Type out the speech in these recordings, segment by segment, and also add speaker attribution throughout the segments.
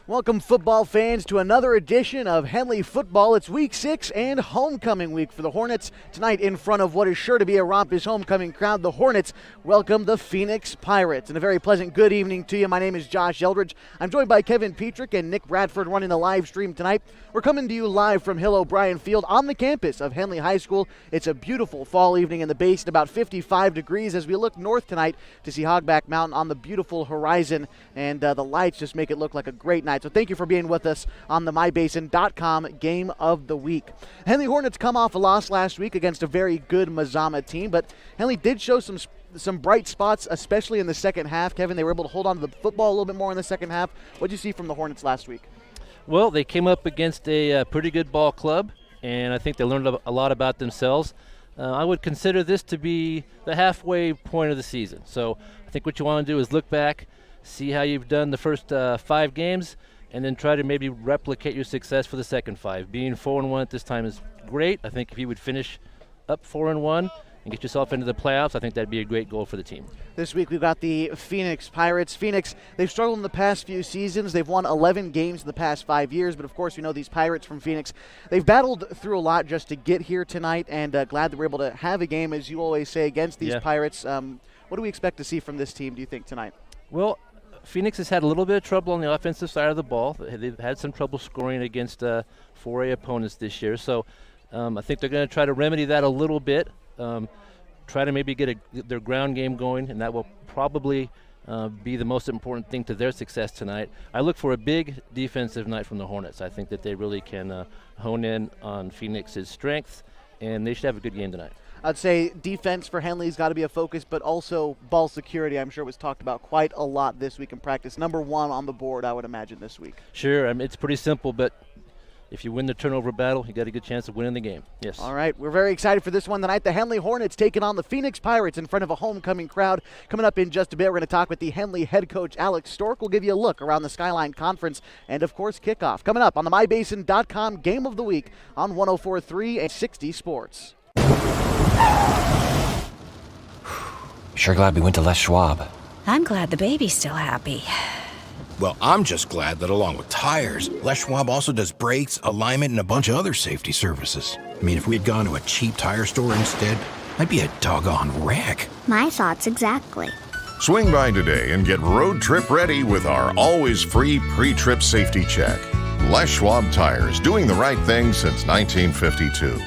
Speaker 1: Welcome, football fans, to another edition of Henley Football. It's Week 6 and homecoming week for the Hornets. Tonight, in front of what is sure to be a raucous homecoming crowd, the Hornets welcome the Phoenix Pirates. And a very pleasant good evening to you. My name is Josh Eldridge. I'm joined by Kevin Petrick and Nick Bradford running the live stream tonight. We're coming to you live from Hill O'Brien Field on the campus of Henley High School. It's a beautiful fall evening in the Basin, about 55 degrees as we look north tonight to see Hogback Mountain on the beautiful horizon, and the lights just make it look like a great night. So thank you for being with us on the MyBasin.com Game of the Week. Henley Hornets come off a loss last week against a very good Mazama team, but Henley did show some bright spots, especially in the second half. Kevin, they were able to hold on to the football a little bit more in the second half. What did you see from the Hornets last week?
Speaker 2: Well, they came up against a pretty good ball club, and I think they learned a lot about themselves. I would consider this to be the halfway point of the season. So I think what you want to do is look back, see how you've done the first 5 games, and then try to maybe replicate your success for the second 5. Being 4-1 at this time is great. I think if you would finish up 4-1 and get yourself into the playoffs, I think that'd be a great goal for the team.
Speaker 1: This week we've got the Phoenix Pirates. Phoenix, they've struggled in the past few seasons. They've won 11 games in the past 5 years, but of course you know these Pirates from Phoenix. They've battled through a lot just to get here tonight, and glad that we're able to have a game, as you always say, against these Pirates. What do we expect to see from this team, do you think, tonight?
Speaker 2: Well, Phoenix has had a little bit of trouble on the offensive side of the ball. They've had some trouble scoring against 4A opponents this year, so I think they're going to try to remedy that a little bit. Try to maybe get their ground game going, and that will probably be the most important thing to their success tonight. I look for a big defensive night from the Hornets. I think that they really can hone in on Phoenix's strengths, and they should have a good game tonight.
Speaker 1: I'd say defense for Henley's got to be a focus, but also ball security, I'm sure, was talked about quite a lot this week in practice. Number 1 on the board, I would imagine, this week.
Speaker 2: Sure. I mean, it's pretty simple, but if you win the turnover battle, you got a good chance of winning the game. Yes.
Speaker 1: All right. We're very excited for this one tonight. The Henley Hornets taking on the Phoenix Pirates in front of a homecoming crowd. Coming up in just a bit, we're going to talk with the Henley head coach, Alex Stork. We'll give you a look around the Skyline Conference and, of course, kickoff. Coming up on the MyBasin.com Game of the Week on 104.3 and 60 Sports.
Speaker 3: Sure glad we went to Les Schwab.
Speaker 4: I'm glad the baby's still happy.
Speaker 5: Well, I'm just glad that along with tires, Les Schwab also does brakes, alignment, and a bunch of other safety services. I mean, if we had gone to a cheap tire store instead, I'd be a doggone wreck.
Speaker 6: My thoughts exactly.
Speaker 7: Swing by today and get road trip ready with our always free pre-trip safety check. Les Schwab Tires, doing the right thing since 1952.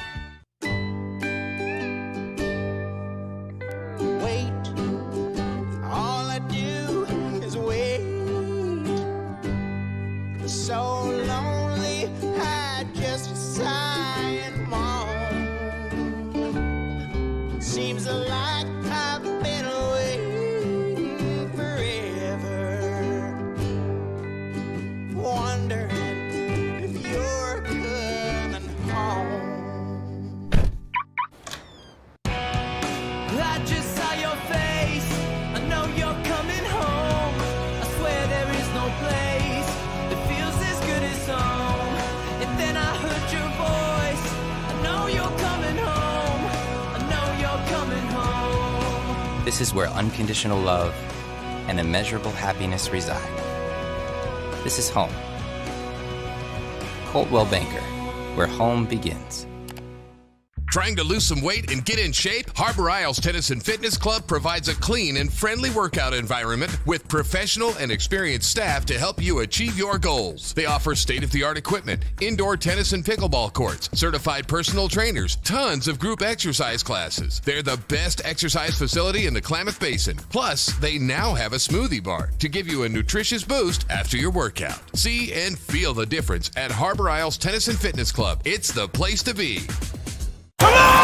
Speaker 3: This is where unconditional love and immeasurable happiness reside. This is home. Coltwell Banker, where home begins.
Speaker 8: Trying to lose some weight and get in shape? Harbor Isles Tennis and Fitness Club provides a clean and friendly workout environment with professional and experienced staff to help you achieve your goals. They offer state-of-the-art equipment, indoor tennis and pickleball courts, certified personal trainers, tons of group exercise classes. They're the best exercise facility in the Klamath Basin. Plus, they now have a smoothie bar to give you a nutritious boost after your workout. See and feel the difference at Harbor Isles Tennis and Fitness Club. It's the place to be.
Speaker 9: Come on!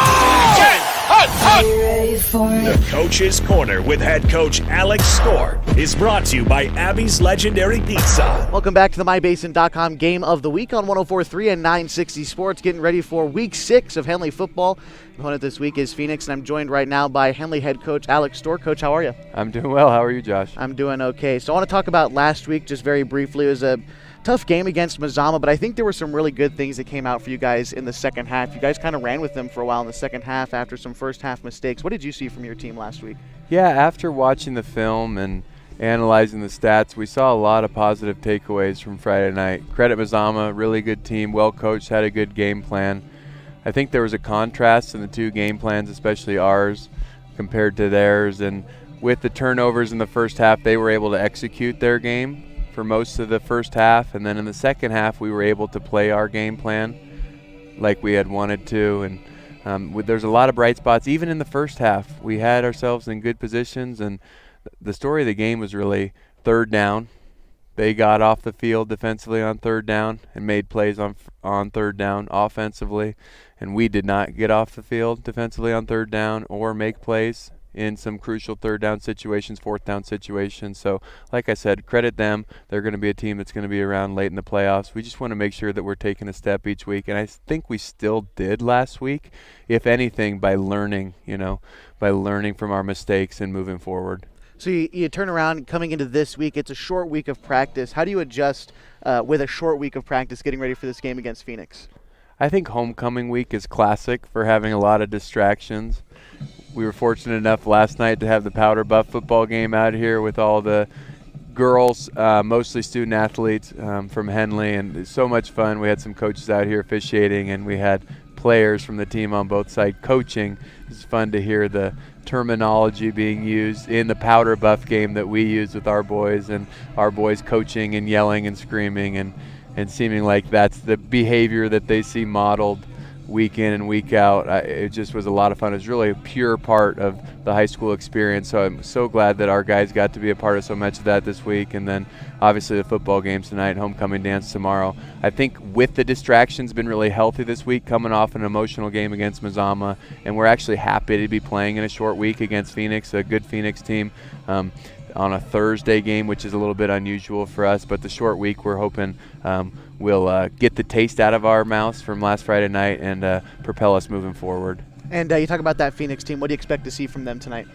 Speaker 9: The Coach's Corner with head coach Alex Stork is brought to you by Abby's Legendary Pizza.
Speaker 1: Welcome back to the MyBasin.com Game of the Week on 104.3 and 960 Sports. Getting ready for Week 6 of Henley football. The opponent this week is Phoenix, and I'm joined right now by Henley head coach Alex Stork. Coach, how are you?
Speaker 10: I'm doing well. How are you, Josh?
Speaker 1: I'm doing okay. So I want to talk about last week just very briefly. It was a tough game against Mazama, but I think there were some really good things that came out for you guys in the second half. You guys kind of ran with them for a while in the second half after some first half mistakes. What did you see from your team last week?
Speaker 10: Yeah, after watching the film and
Speaker 6: analyzing the stats, we saw a lot of positive takeaways from Friday night. Credit Mazama, really good team, well coached, had a good game plan. I think there was a contrast in the two game plans, especially ours compared to theirs, and with the turnovers in the first half, they were able to execute their game for most of the first half, and then in the second half we were able to play our game plan like we had wanted to, and there's a lot of bright spots. Even in the first half, we had ourselves in good positions, and the story of the game was really third down. They got off the field defensively on third down and made plays on third down offensively, and we did not get off the field defensively on third down or make plays in some crucial third down situations, fourth down situations. So like I said, credit them. They're going to be a team that's going to be around late in the playoffs. We just want to make sure that we're taking a step each week, and I think we still did last week, if anything, by learning from our mistakes and moving forward.
Speaker 1: So you turn around coming into this week. It's a short week of practice. How do you adjust with a short week of practice getting ready for this game against Phoenix?
Speaker 6: I think homecoming week is classic for having a lot of distractions. We were fortunate enough last night to have the Powder Buff football game out here with all the girls, mostly student athletes from Henley, and it's so much fun. We had some coaches out here officiating, and we had players from the team on both sides coaching. It's fun to hear the terminology being used in the Powder Buff game that we use with our boys, and our boys coaching and yelling and screaming and seeming like that's the behavior that they see modeled week in and week out. It just was a lot of fun. It was really a pure part of the high school experience, so I'm so glad that our guys got to be a part of so much of that this week. And then obviously the football games tonight, homecoming dance tomorrow. I think with the distractions, been really healthy this week, coming off an emotional game against Mazama, and we're actually happy to be playing in a short week against Phoenix, a good Phoenix team, on a Thursday game, which is a little bit unusual for us. But the short week, we're hoping will get the taste out of our mouths from last Friday night and propel us moving forward.
Speaker 1: And you talk about that Phoenix team. What do you expect to see from them tonight?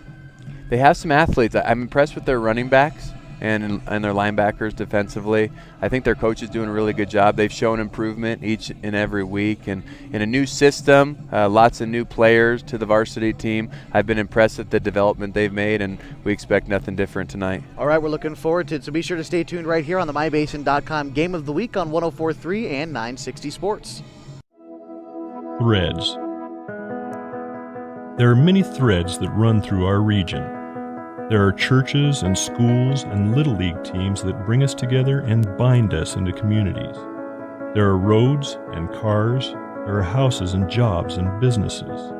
Speaker 6: They have some athletes. I'm impressed with their running backs and their linebackers defensively. I think their coach is doing a really good job. They've shown improvement each and every week. And in a new system, lots of new players to the varsity team. I've been impressed with the development they've made, and we expect nothing different tonight.
Speaker 1: All right, we're looking forward to it. So be sure to stay tuned right here on the MyBasin.com Game of the Week on 104.3 and 960 Sports.
Speaker 10: Threads. There are many threads that run through our region. There are churches and schools and Little League teams that bring us together and bind us into communities. There are roads and cars, there are houses and jobs and businesses,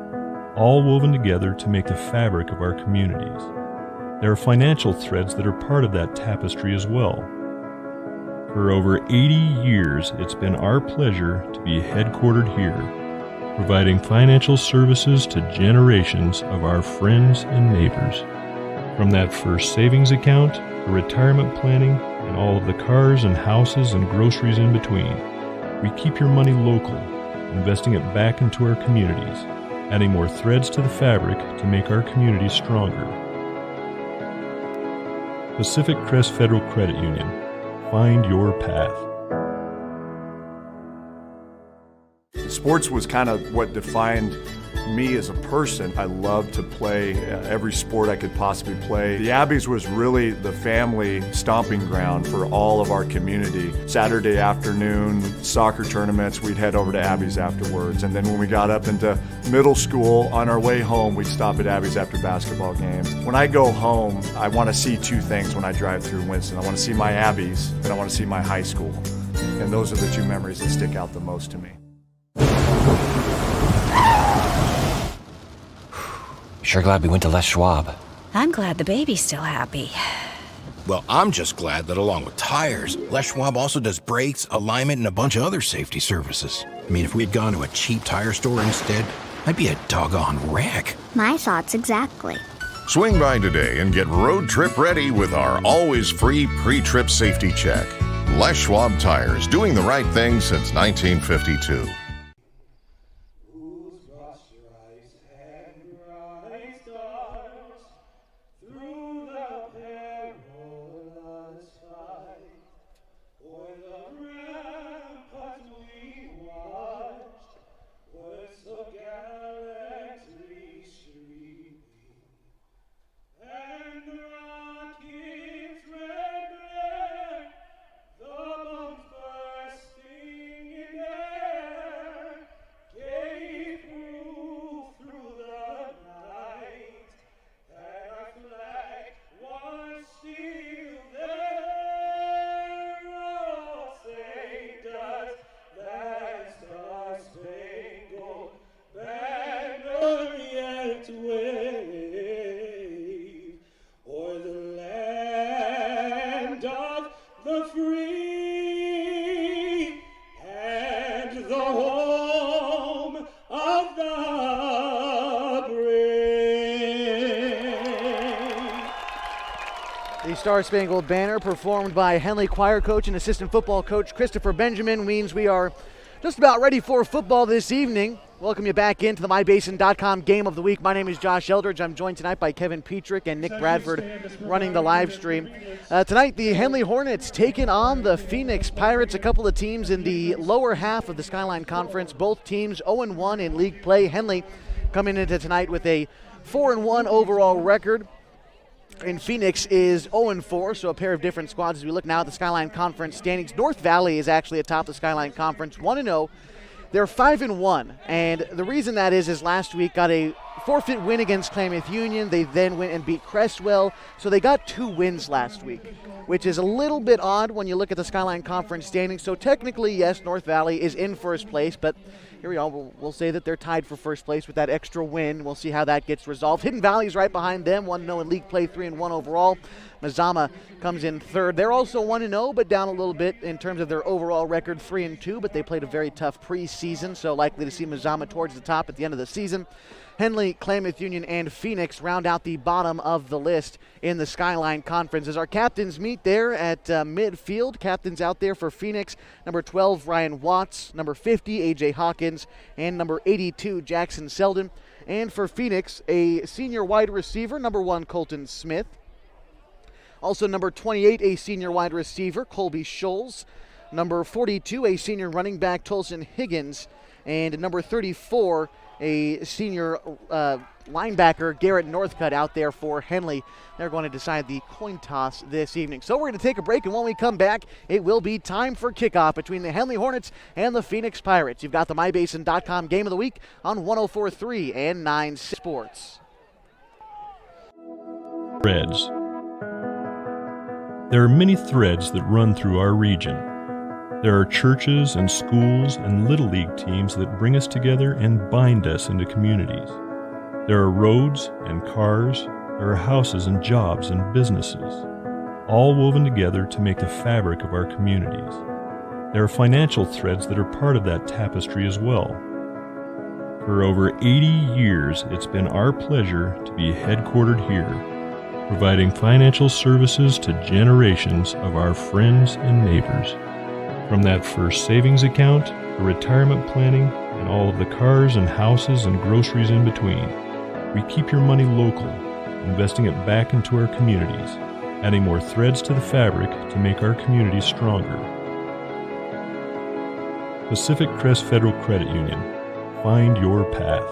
Speaker 10: all woven together to make the fabric of our communities. There are financial threads that are part of that tapestry as well. For over 80 years, it's been our pleasure to be headquartered here, providing financial services to generations of our friends and neighbors. From that first savings account, to retirement planning, and all of the cars and houses and groceries in between, we keep your money local, investing it back into our communities, adding more threads to the fabric to make our communities stronger. Pacific Crest Federal Credit Union. Find your path.
Speaker 11: Sports was kind of what defined me as a person. I loved to play every sport I could possibly play. The Abbeys was really the family stomping ground for all of our community. Saturday afternoon soccer tournaments, we'd head over to Abbeys afterwards. And then when we got up into middle school, on our way home, we'd stop at Abbeys after basketball games. When I go home, I want to see two things when I drive through Winston. I want to see my Abbeys, and I want to see my high school. And those are the two memories that stick out the most to me.
Speaker 3: Sure glad we went to Les Schwab.
Speaker 4: I'm glad the baby's still happy.
Speaker 5: Well, I'm just glad that along with tires, Les Schwab also does brakes, alignment, and a bunch of other safety services. I mean, if we had gone to a cheap tire store instead, I'd be a doggone wreck.
Speaker 12: My thoughts exactly.
Speaker 7: Swing by today and get road trip ready with our always free pre-trip safety check. Les Schwab Tires, doing the right thing since 1952.
Speaker 13: And the rock gives
Speaker 1: The Star Spangled Banner, performed by Henley choir coach and assistant football coach Christopher Benjamin, means we are just about ready for football this evening. Welcome you back into the MyBasin.com Game of the Week. My name is Josh Eldridge. I'm joined tonight by Kevin Petrick and Nick Bradford running the live stream. Tonight, the Henley Hornets taking on the Phoenix Pirates, a couple of teams in the lower half of the Skyline Conference. Both teams 0-1 in league play. Henley coming into tonight with a 4-1 overall record. And Phoenix is 0-4, so a pair of different squads as we look now at the Skyline Conference standings. North Valley is actually atop the Skyline Conference, 1-0. They're 5-1, and the reason that is last week got a forfeit win against Klamath Union. They then went and beat Crestwell, so they got 2 wins last week, which is a little bit odd when you look at the Skyline Conference standings. So technically, yes, North Valley is in first place, but here we are. We'll say that they're tied for first place with that extra win. We'll see how that gets resolved. Hidden Valley is right behind them, 1-0 in league play, 3-1 overall. Mazama comes in third. They're also 1-0, but down a little bit in terms of their overall record, 3-2, but they played a very tough preseason, so likely to see Mazama towards the top at the end of the season. Henley, Klamath Union, and Phoenix round out the bottom of the list in the Skyline Conference. As our captains meet there at midfield, captains out there for Phoenix, number 12, Ryan Watts, number 50, A.J. Hawkins, and number 82, Jackson Selden. And for Phoenix, a senior wide receiver, number 1, Colton Smith. Also number 28, a senior wide receiver, Colby Scholes. Number 42, a senior running back, Tolson Higgins. And number 34, a senior linebacker, Garrett Northcutt, out there for Henley. They're going to decide the coin toss this evening. So we're going to take a break, and when we come back, it will be time for kickoff between the Henley Hornets and the Phoenix Pirates. You've got the MyBasin.com Game of the Week on 104.3 and 9 Sports.
Speaker 10: Threads. There are many threads that run through our region. There are churches and schools and Little League teams that bring us together and bind us into communities. There are roads and cars, there are houses and jobs and businesses, all woven together to make the fabric of our communities. There are financial threads that are part of that tapestry as well. For over 80 years, it's been our pleasure to be headquartered here, providing financial services to generations of our friends and neighbors. From that first savings account, to retirement planning, and all of the cars and houses and groceries in between, we keep your money local, investing it back into our communities, adding more threads to the fabric to make our communities stronger. Pacific Crest Federal Credit Union. Find your path.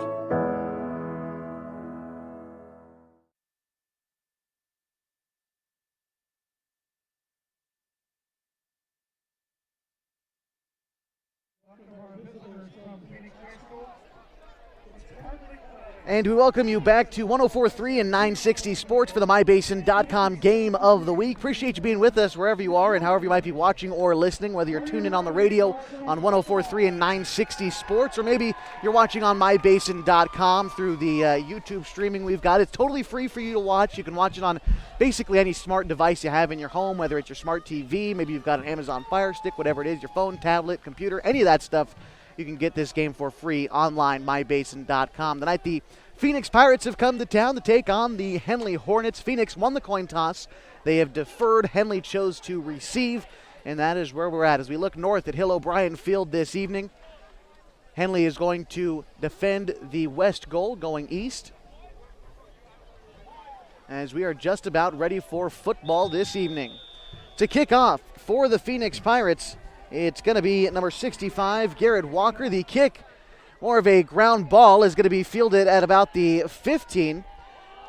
Speaker 1: And we welcome you back to 104.3 and 960 Sports for the MyBasin.com Game of the Week. Appreciate you being with us wherever you are and however you might be watching or listening, whether you're tuned in on the radio on 104.3 and 960 Sports, or maybe you're watching on MyBasin.com through the YouTube streaming we've got. It's totally free for you to watch. You can watch it on basically any smart device you have in your home, whether it's your smart TV, maybe you've got an Amazon Fire Stick, whatever it is, your phone, tablet, computer, any of that stuff. You can get this game for free online, MyBasin.com. Tonight, the Phoenix Pirates have come to town to take on the Henley Hornets. Phoenix won the coin toss. They have deferred. Henley chose to receive, and that is where we're at. As we look north at Hill O'Brien Field this evening, Henley is going to defend the west goal going east, as we are just about ready for football this evening. To kick off for the Phoenix Pirates, it's going to be number 65, Garrett Walker. The kick, more of a ground ball, is going to be fielded at about the 15.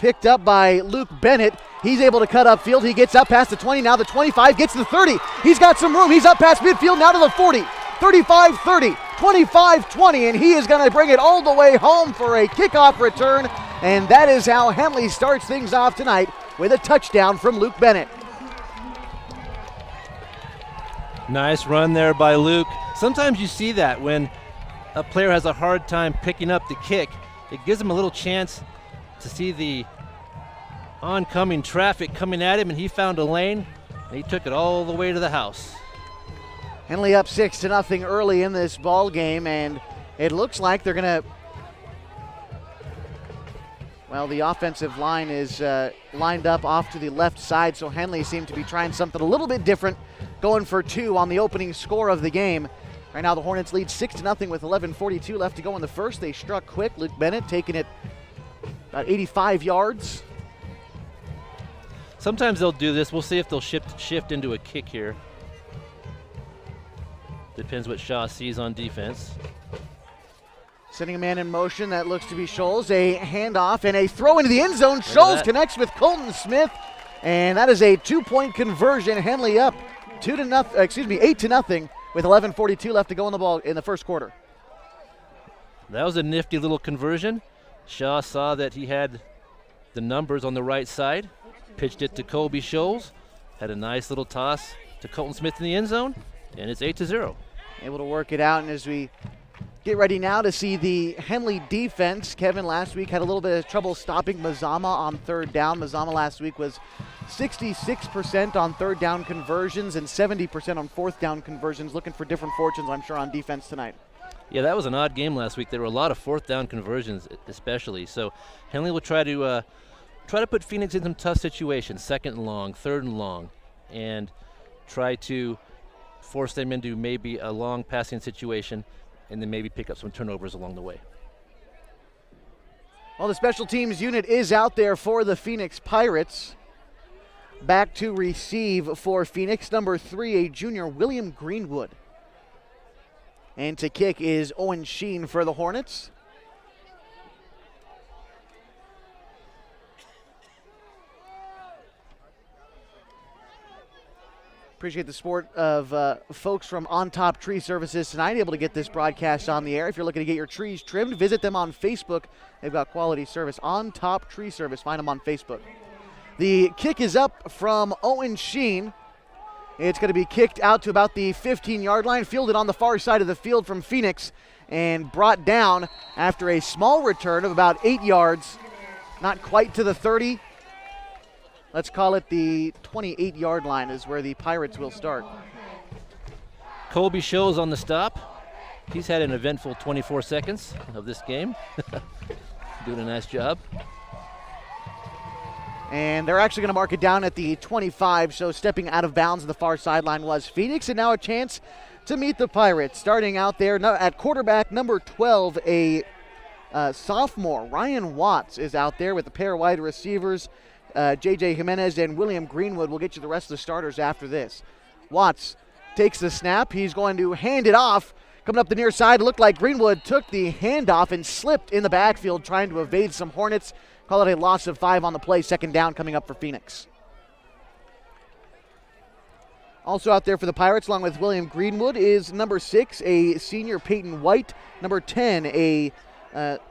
Speaker 1: Picked up by Luke Bennett. He's able to cut upfield. He gets up past the 20, now the 25, gets to the 30. He's got some room. He's up past midfield, now to the 40. 35-30, 25-20, and he is going to bring it all the way home for a kickoff return. And that is how Henley starts things off tonight, with a touchdown from Luke Bennett.
Speaker 2: Nice run there by Luke. Sometimes you see that when a player has a hard time picking up the kick. It gives him a little chance to see the oncoming traffic coming at him, and he found a lane, and he took it all the way to the house.
Speaker 1: Henley up 6-0 early in this ball game, and it looks like they're going to, Well, the offensive line is lined up off to the left side, so Henley seemed to be trying something a little bit different, going for 2 on the opening score of the game. Right now the Hornets lead 6-0 with 11:42 left to go in the first. They struck quick. Luke Bennett taking it about 85 yards.
Speaker 2: Sometimes they'll do this. We'll see if they'll shift into a kick here. Depends what Shaw sees on defense.
Speaker 1: Sending a man in motion, that looks to be Scholes. A handoff and a throw into the end zone. Scholes connects with Colton Smith, and that is a 2-point conversion. Henley up 8-0 with 11:42 left to go in the ball in the first quarter.
Speaker 2: That was a nifty little conversion. Shaw saw that he had the numbers on the right side, pitched it to Colby Scholes, had a nice little toss to Colton Smith in the end zone, and it's 8-0.
Speaker 1: Able to work it out, and as we get ready now to see the Henley defense. Kevin last week had a little bit of trouble stopping Mazama on third down. Mazama last week was 66% on third down conversions and 70% on fourth down conversions. Looking for different fortunes, I'm sure, on defense tonight.
Speaker 2: Yeah, that was an odd game last week. There were a lot of fourth down conversions especially. So Henley will try to put Phoenix in some tough situations, 2nd and long, 3rd and long, and try to force them into maybe a long passing situation, and then maybe pick up some turnovers along the way.
Speaker 1: Well, the special teams unit is out there for the Phoenix Pirates. Back to receive for Phoenix, number 3, a junior, William Greenwood. And to kick is Owen Sheen for the Hornets. Appreciate the support of folks from On Top Tree Services tonight, able to get this broadcast on the air. If you're looking to get your trees trimmed, visit them on Facebook. They've got quality service. On Top Tree Service. Find them on Facebook. The kick is up from Owen Sheen. It's going to be kicked out to about the 15-yard line, fielded on the far side of the field from Phoenix, and brought down after a small return of about 8 yards. Not quite to the 30. Let's call it the 28-yard line is where the Pirates will start.
Speaker 2: Colby Scholes on the stop. He's had an eventful 24 seconds of this game. Doing a nice job.
Speaker 1: And they're actually going to mark it down at the 25, so stepping out of bounds on the far sideline was Phoenix, and now a chance to meet the Pirates. Starting out there at quarterback, number 12, a sophomore, Ryan Watts, is out there with a pair of wide receivers. J.J. Jimenez and William Greenwood will get you the rest of the starters after this. Watts takes the snap. He's going to hand it off. Coming up the near side, it looked like Greenwood took the handoff and slipped in the backfield trying to evade some Hornets. Call it a loss of 5 on the play. 2nd down coming up for Phoenix. Also out there for the Pirates, along with William Greenwood, is number 6, a senior, Peyton White. Number 10, a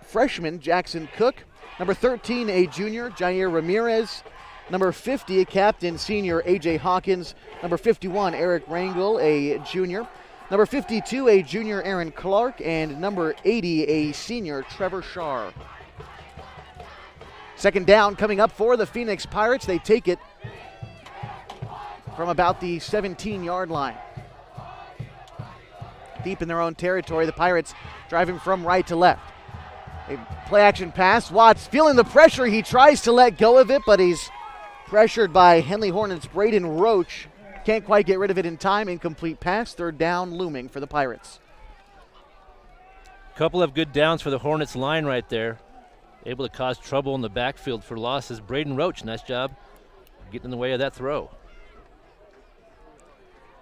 Speaker 1: freshman, Jackson Cook. Number 13, a junior, Jair Ramirez. Number 50, a captain, senior, A.J. Hawkins. Number 51, Eric Rangel, a junior. Number 52, a junior, Aaron Clark. And number 80, a senior, Trevor Shar. 2nd down coming up for the Phoenix Pirates. They take it from about the 17-yard line. Deep in their own territory, the Pirates driving from right to left. A play-action pass. Watts feeling the pressure. He tries to let go of it, but he's pressured by Henley Hornets' Braden Roach. Can't quite get rid of it in time. Incomplete pass. 3rd down looming for the Pirates.
Speaker 2: Couple of good downs for the Hornets line right there. Able to cause trouble in the backfield for losses. Braden Roach, nice job getting in the way of that throw.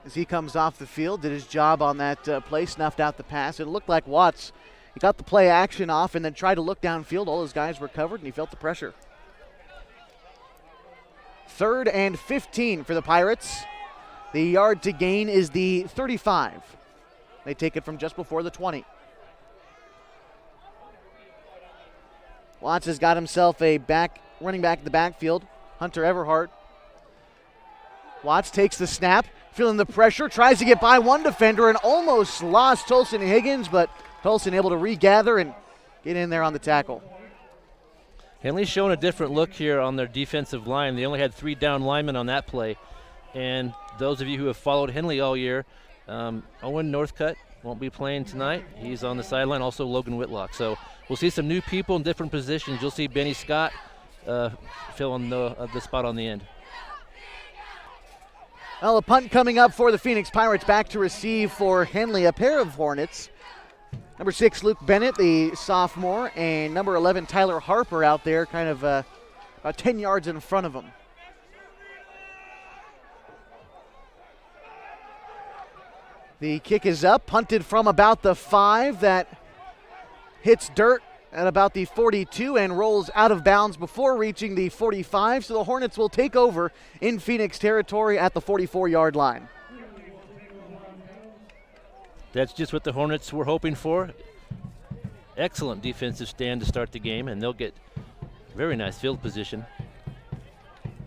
Speaker 1: As he comes off the field, did his job on that play, snuffed out the pass. It looked like Watts, he got the play action off and then tried to look downfield. All his guys were covered, and he felt the pressure. 3rd and 15 for the Pirates. The yard to gain is the 35. They take it from just before the 20. Watts has got himself a running back in the backfield, Hunter Everhart. Watts takes the snap, feeling the pressure, tries to get by one defender and almost lost Tolson Higgins, but Tolson able to regather and get in there on the tackle.
Speaker 2: Henley's showing a different look here on their defensive line. They only had 3 down linemen on that play. And those of you who have followed Henley all year, Owen Northcutt won't be playing tonight. He's on the sideline, also Logan Whitlock. So we'll see some new people in different positions. You'll see Benny Scott fill on the spot on the end.
Speaker 1: Well, a punt coming up for the Phoenix Pirates, back to receive for Henley, a pair of Hornets. Number 6, Luke Bennett, the sophomore, and number 11, Tyler Harper out there, kind of about 10 yards in front of him. The kick is up, punted from about the 5. That hits dirt at about the 42 and rolls out of bounds before reaching the 45. So the Hornets will take over in Phoenix territory at the 44-yard line.
Speaker 2: That's just what the Hornets were hoping for. Excellent defensive stand to start the game, and they'll get very nice field position.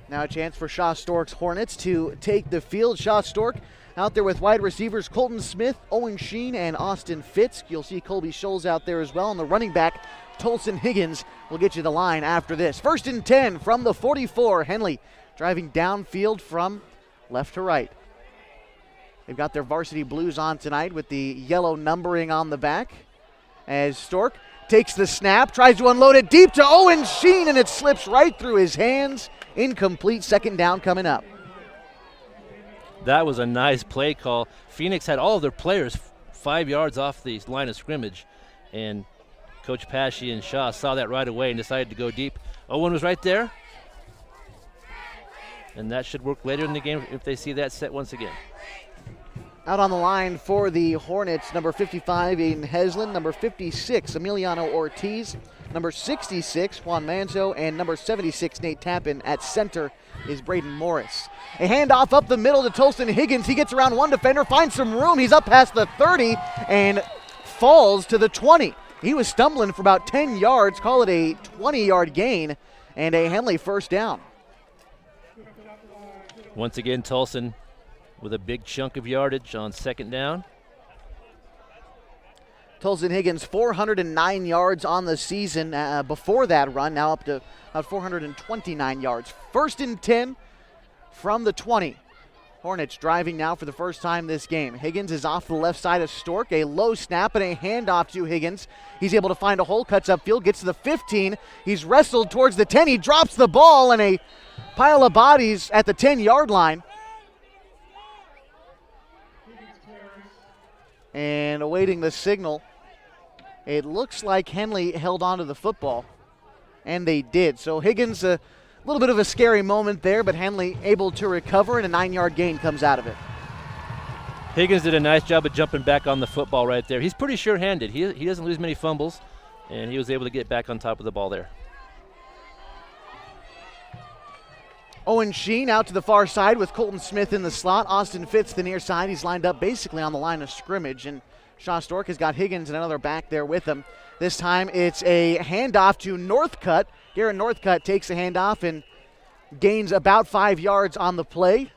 Speaker 1: Now a chance for Shaw Stork's Hornets to take the field. Shaw Stork out there with wide receivers Colton Smith, Owen Sheen, and Austin Fitz. You'll see Colby Scholes out there as well. And the running back, Tolson Higgins, will get you the line after this. 1st and 10 from the 44. Henley driving downfield from left to right. They've got their varsity blues on tonight with the yellow numbering on the back. As Stork takes the snap, tries to unload it deep to Owen Sheen, and it slips right through his hands. Incomplete. 2nd down coming up.
Speaker 2: That was a nice play call. Phoenix had all of their players 5 yards off the line of scrimmage, and Coach Pashy and Shaw saw that right away and decided to go deep. Owen was right there, and that should work later in the game if they see that set once again.
Speaker 1: Out on the line for the Hornets, number 55, Aiden Heslin, number 56, Emiliano Ortiz, number 66, Juan Manzo, and number 76, Nate Tappan. At center is Braden Morris. A handoff up the middle to Tolson Higgins. He gets around one defender, finds some room. He's up past the 30 and falls to the 20. He was stumbling for about 10 yards, call it a 20-yard gain, and a Henley 1st down.
Speaker 2: Once again, Tolson with a big chunk of yardage on 2nd down.
Speaker 1: Tolson Higgins, 409 yards on the season before that run, now up to about 429 yards. 1st and 10 from the 20. Hornets driving now for the first time this game. Higgins is off the left side of Stork. A low snap and a handoff to Higgins. He's able to find a hole, cuts upfield, gets to the 15. He's wrestled towards the 10. He drops the ball, and a pile of bodies at the 10-yard line. And awaiting the signal, it looks like Henley held on to the football, and they did. So Higgins, a little bit of a scary moment there, but Henley able to recover, and a 9-yard gain comes out of it.
Speaker 2: Higgins did a nice job of jumping back on the football right there. He's pretty sure-handed. He doesn't lose many fumbles, and he was able to get back on top of the ball there.
Speaker 1: Owen Sheen out to the far side with Colton Smith in the slot. Austin Fitz the near side. He's lined up basically on the line of scrimmage, and Shaw Stork has got Higgins and another back there with him. This time it's a handoff to Northcutt. Garrett Northcutt takes the handoff and gains about 5 yards on the play.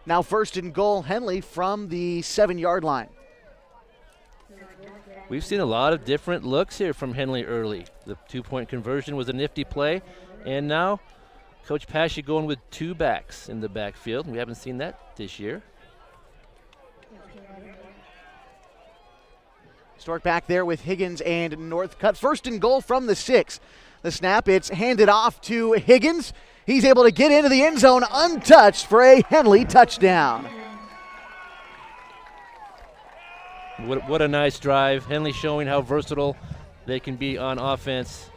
Speaker 1: Now 1st and goal, Henley from the 7-yard line.
Speaker 2: We've seen a lot of different looks here from Henley early. The 2-point conversion was a nifty play, and now Coach Pashy going with 2 backs in the backfield. We haven't seen that this year.
Speaker 1: Stork back there with Higgins and Northcutt. 1st and goal from the 6. The snap, it's handed off to Higgins. He's able to get into the end zone untouched for a Henley touchdown.
Speaker 2: What a nice drive. Henley showing how versatile they can be on offense.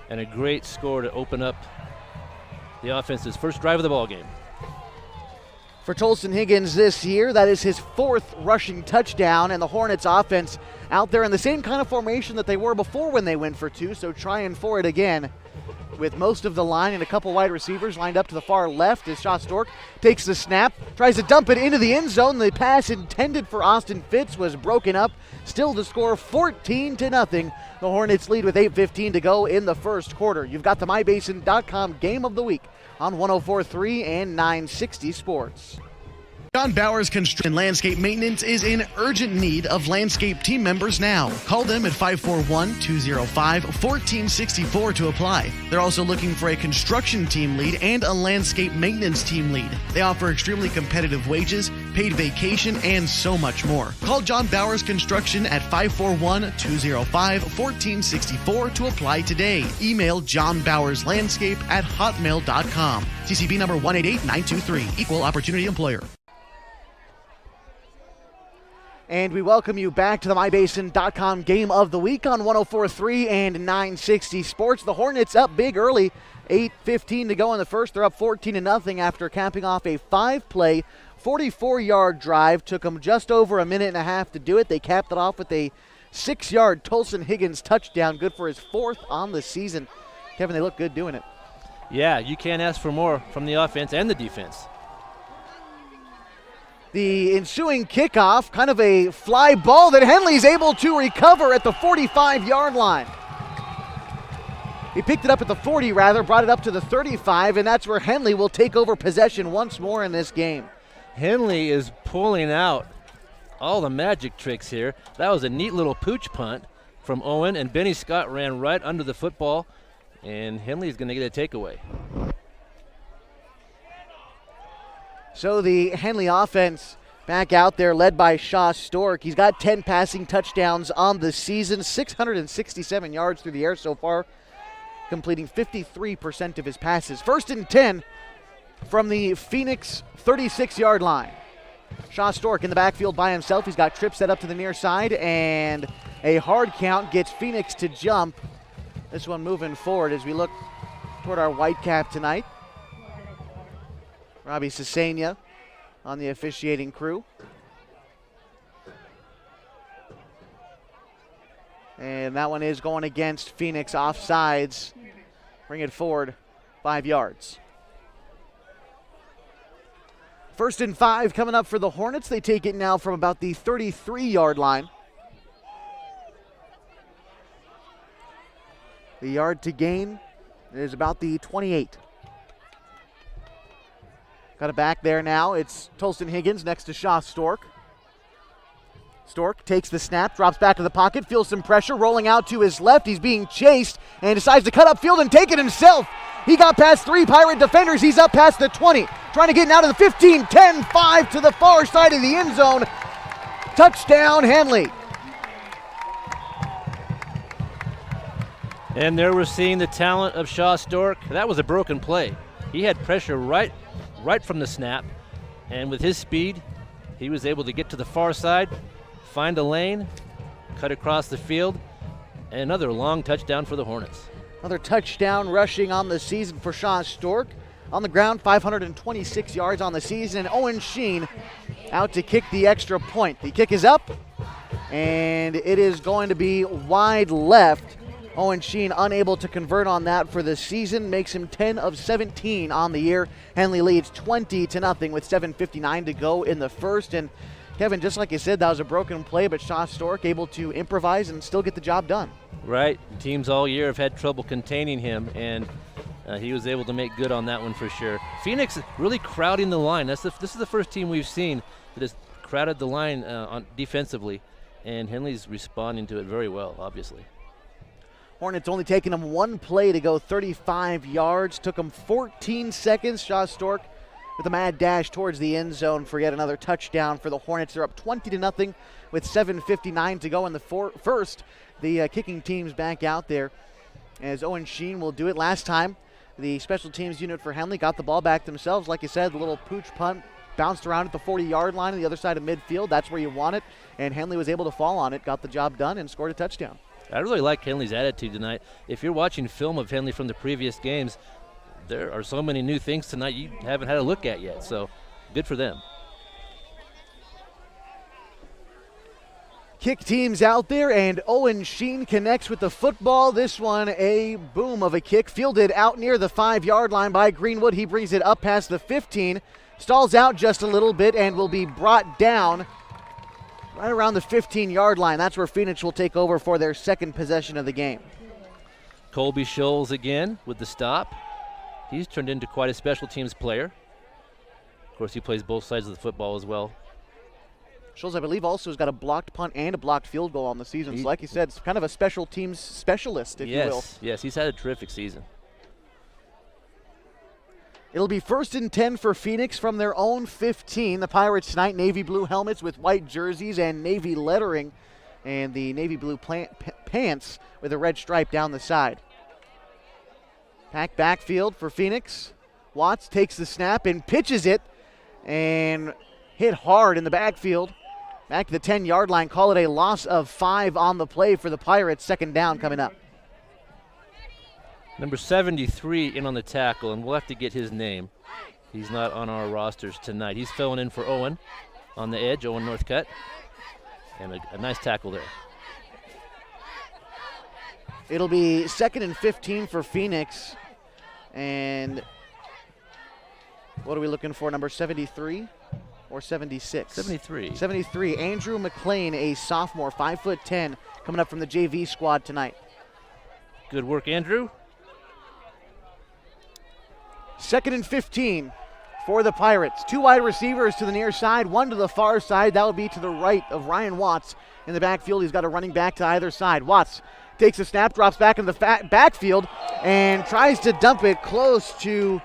Speaker 2: And a great score to open up the offense's first drive of the ball game.
Speaker 1: For Tolson Higgins this year, that is his 4th rushing touchdown, and the Hornets offense out there in the same kind of formation that they were before when they went for 2, so trying for it again with most of the line and a couple wide receivers lined up to the far left as Shaw Stork takes the snap, tries to dump it into the end zone. The pass intended for Austin Fitz was broken up. Still the score 14-0. The Hornets lead with 8:15 to go in the first quarter. You've got the MyBasin.com Game of the Week on 104.3 and 960 Sports. John Bowers Construction Landscape Maintenance is in urgent need of landscape team members now. Call them at 541-205-1464 to apply. They're also looking for a construction team lead and a landscape maintenance team lead. They offer extremely competitive wages, paid vacation, and so much more. Call John Bowers Construction at 541-205-1464 to apply today. Email johnbowerslandscape@hotmail.com. CCB number 188923. Equal Opportunity Employer. And we welcome you back to the MyBasin.com Game of the Week on 104.3 and 960 Sports. The Hornets up big early, 8:15 to go in the first. They're up 14-0 after capping off a 5-play, 44-yard drive. Took them just over a minute and a half to do it. They capped it off with a 6-yard Tolson Higgins touchdown, good for his 4th on the season. Kevin, they look good doing it.
Speaker 2: Yeah, you can't ask for more from the offense and the defense.
Speaker 1: The ensuing kickoff, kind of a fly ball that Henley's able to recover at the 45-yard line. He picked it up at the 40, brought it up to the 35, and that's where Henley will take over possession once more in this game.
Speaker 2: Henley is pulling out all the magic tricks here. That was a neat little pooch punt from Owen, and Benny Scott ran right under the football, and Henley's going to get a takeaway.
Speaker 1: So the Henley offense back out there, led by Shaw Stork. He's got 10 passing touchdowns on the season, 667 yards through the air so far, completing 53% of his passes. 1st and 10 from the Phoenix 36-yard line. Shaw Stork in the backfield by himself. He's got trips set up to the near side, and a hard count gets Phoenix to jump. This one moving forward as we look toward our Whitecap tonight. Robbie Cesania on the officiating crew. And that one is going against Phoenix offsides. Bring it forward 5 yards. 1st and 5 coming up for the Hornets. They take it now from about the 33-yard line. The yard to gain is about the 28. Got it back there now. It's Tolson Higgins next to Shaw Stork. Stork takes the snap, drops back to the pocket, feels some pressure, rolling out to his left. He's being chased and decides to cut upfield and take it himself. He got past 3 Pirate defenders. He's up past the 20, trying to get out of the 15, 10, 5 to the far side of the end zone. Touchdown, Henley.
Speaker 2: And there we're seeing the talent of Shaw Stork. That was a broken play. He had pressure right from the snap, and with his speed, he was able to get to the far side, find a lane, cut across the field, and another long touchdown for the Hornets.
Speaker 1: Another touchdown rushing on the season for Shaw Stork. On the ground, 526 yards on the season, and Owen Sheen out to kick the extra point. The kick is up, and it is going to be wide left. Owen Sheen unable to convert on that for the season, makes him 10 of 17 on the year. Henley leads 20-0 with 7:59 to go in the first. And Kevin, just like you said, that was a broken play, but Shaw Stork able to improvise and still get the job done.
Speaker 2: Right. Teams all year have had trouble containing him, and he was able to make good on that one for sure. Phoenix really crowding the line. This is the first team we've seen that has crowded the line defensively, and Henley's responding to it very well, obviously.
Speaker 1: Hornets only taking them 1 play to go 35 yards. Took them 14 seconds. Shaw Stork with a mad dash towards the end zone for yet another touchdown for the Hornets. They're up 20-0 with 7:59 to go in the first. The kicking team's back out there as Owen Sheen will do it. Last time, the special teams unit for Henley got the ball back themselves. Like you said, the little pooch punt bounced around at the 40-yard line on the other side of midfield. That's where you want it, and Henley was able to fall on it, got the job done, and scored a touchdown.
Speaker 2: I really like Henley's attitude tonight. If you're watching film of Henley from the previous games, there are so many new things tonight you haven't had a look at yet, so good for them.
Speaker 1: Kick teams out there, and Owen Sheen connects with the football. This one, a boom of a kick, fielded out near the 5-yard line by Greenwood. He brings it up past the 15, stalls out just a little bit, and will be brought down right around the 15-yard line. That's where Phoenix will take over for their second possession of the game.
Speaker 2: Colby Scholes again with the stop. He's turned into quite a special teams player. course, he plays both sides of the football as well.
Speaker 1: Schultz, I believe, also has got a blocked punt and a blocked field goal on the season. So like you said, it's kind of a special teams specialist, if you will.
Speaker 2: Yes, he's had a terrific season.
Speaker 1: It'll be 1st and 10 for Phoenix from their own 15. The Pirates tonight, navy blue helmets with white jerseys and navy lettering, and the navy blue pants with a red stripe down the side. Pack backfield for Phoenix. Watts takes the snap and pitches it and hit hard in the backfield. Back to the 10-yard line. Call it a loss of 5 on the play for the Pirates. 2nd down coming up.
Speaker 2: Number 73 in on the tackle, and we'll have to get his name. He's not on our rosters tonight. He's filling in for Owen on the edge, Owen Northcutt. And a nice tackle there.
Speaker 1: It'll be 2nd and 15 for Phoenix. And what are we looking for, number 73 or 76?
Speaker 2: 73.
Speaker 1: 73. Andrew McLean, a sophomore, 5'10", coming up from the JV squad tonight.
Speaker 2: Good work, Andrew.
Speaker 1: 2nd and 15 for the Pirates. 2 wide receivers to the near side, 1 to the far side. That will be to the right of Ryan Watts. In the backfield, he's got a running back to either side. Watts takes a snap, drops back in the backfield, and tries to dump it close to,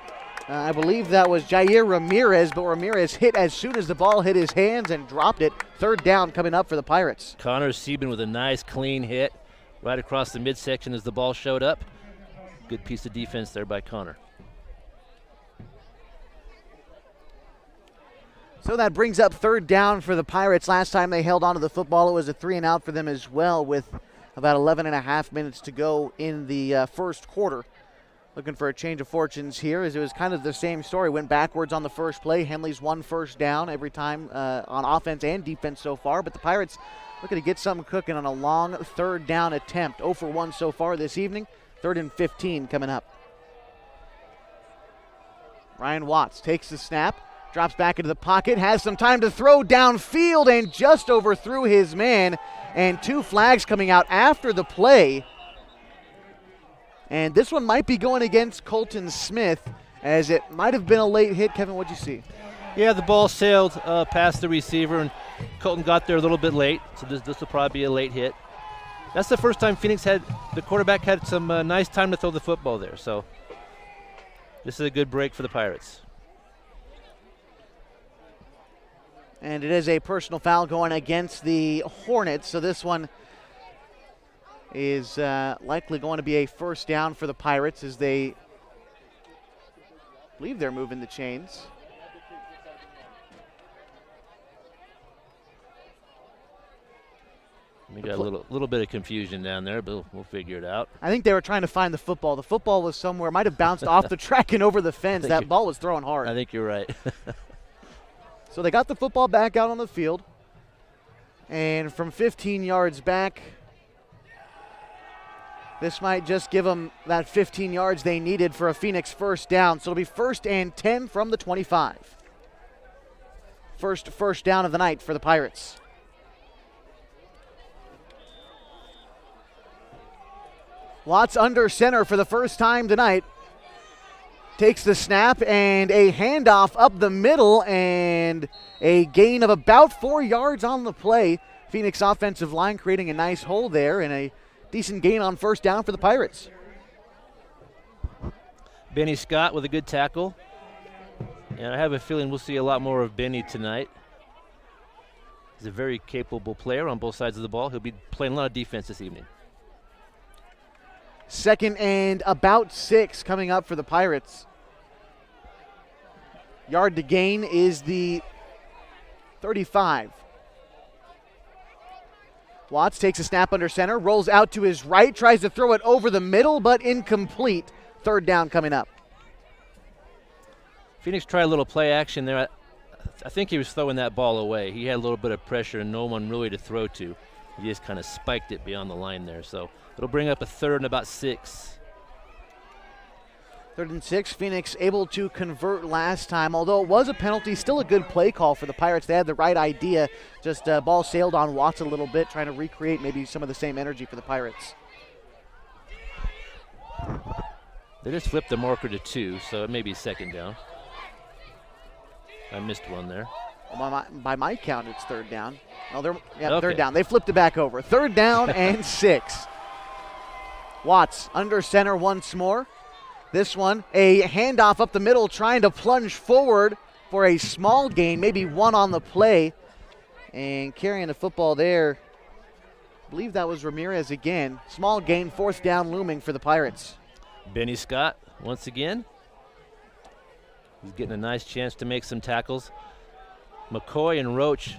Speaker 1: I believe that was Jair Ramirez, but Ramirez hit as soon as the ball hit his hands and dropped it. 3rd down coming up for the Pirates.
Speaker 2: Connor Sieben with a nice clean hit right across the midsection as the ball showed up. Good piece of defense there by Connor.
Speaker 1: So that brings up 3rd down for the Pirates. Last time they held onto the football, it was a 3-and-out for them as well, with about 11 and a half minutes to go in the first quarter. Looking for a change of fortunes here, as it was kind of the same story. Went backwards on the first play. Henley's 1 first down every time on offense and defense so far, but the Pirates looking to get something cooking on a long 3rd down attempt. 0 for 1 so far this evening. 3rd and 15 coming up. Ryan Watts takes the snap, drops back into the pocket, has some time to throw downfield, and just overthrew his man. And 2 flags coming out after the play. And this one might be going against Colton Smith, as it might have been a late hit. Kevin, what'd you see?
Speaker 2: Yeah, the ball sailed past the receiver, and Colton got there a little bit late, so this will probably be a late hit. That's the first time the quarterback had some nice time to throw the football there, so this is a good break for the Pirates.
Speaker 1: And it is a personal foul going against the Hornets, so this one is likely going to be a 1st down for the Pirates, as they believe they're moving the chains.
Speaker 2: We got a little bit of confusion down there, but we'll figure it out.
Speaker 1: I think they were trying to find the football. The football was somewhere, might have bounced off the track and over the fence. That ball was thrown hard.
Speaker 2: I think you're right.
Speaker 1: So they got the football back out on the field. And from 15 yards back, this might just give them that 15 yards they needed for a Phoenix 1st down. So it'll be 1st and 10 from the 25. First down of the night for the Pirates. Watts under center for the first time tonight. Takes the snap and a handoff up the middle and a gain of about 4 yards on the play. Phoenix offensive line creating a nice hole there and a decent gain on 1st down for the Pirates.
Speaker 2: Benny Scott with a good tackle. And I have a feeling we'll see a lot more of Benny tonight. He's a very capable player on both sides of the ball. He'll be playing a lot of defense this evening.
Speaker 1: 2nd and about 6 coming up for the Pirates. Yard to gain is the 35. Watts takes a snap under center, rolls out to his right, tries to throw it over the middle, but incomplete. 3rd down coming up.
Speaker 2: Phoenix tried a little play action there. I think he was throwing that ball away. He had a little bit of pressure and no one really to throw to. He just kind of spiked it beyond the line there. So it'll bring up a 3rd and about 6.
Speaker 1: 3rd and 6. Phoenix able to convert last time. Although it was a penalty, still a good play call for the Pirates. They had the right idea. Just ball sailed on Watts a little bit, trying to recreate maybe some of the same energy for the Pirates.
Speaker 2: They just flipped the marker to 2, so it may be 2nd down. I missed one there.
Speaker 1: Well, by my count, it's third down. No,
Speaker 2: Okay.
Speaker 1: third down. They flipped it back over. Third down and 6. Watts under center once more. This one, a handoff up the middle, trying to plunge forward for a small gain, maybe 1 on the play. And carrying the football there, I believe that was Ramirez again. Small gain, 4th down looming for the Pirates.
Speaker 2: Benny Scott, once again. He's getting a nice chance to make some tackles. McCoy and Roach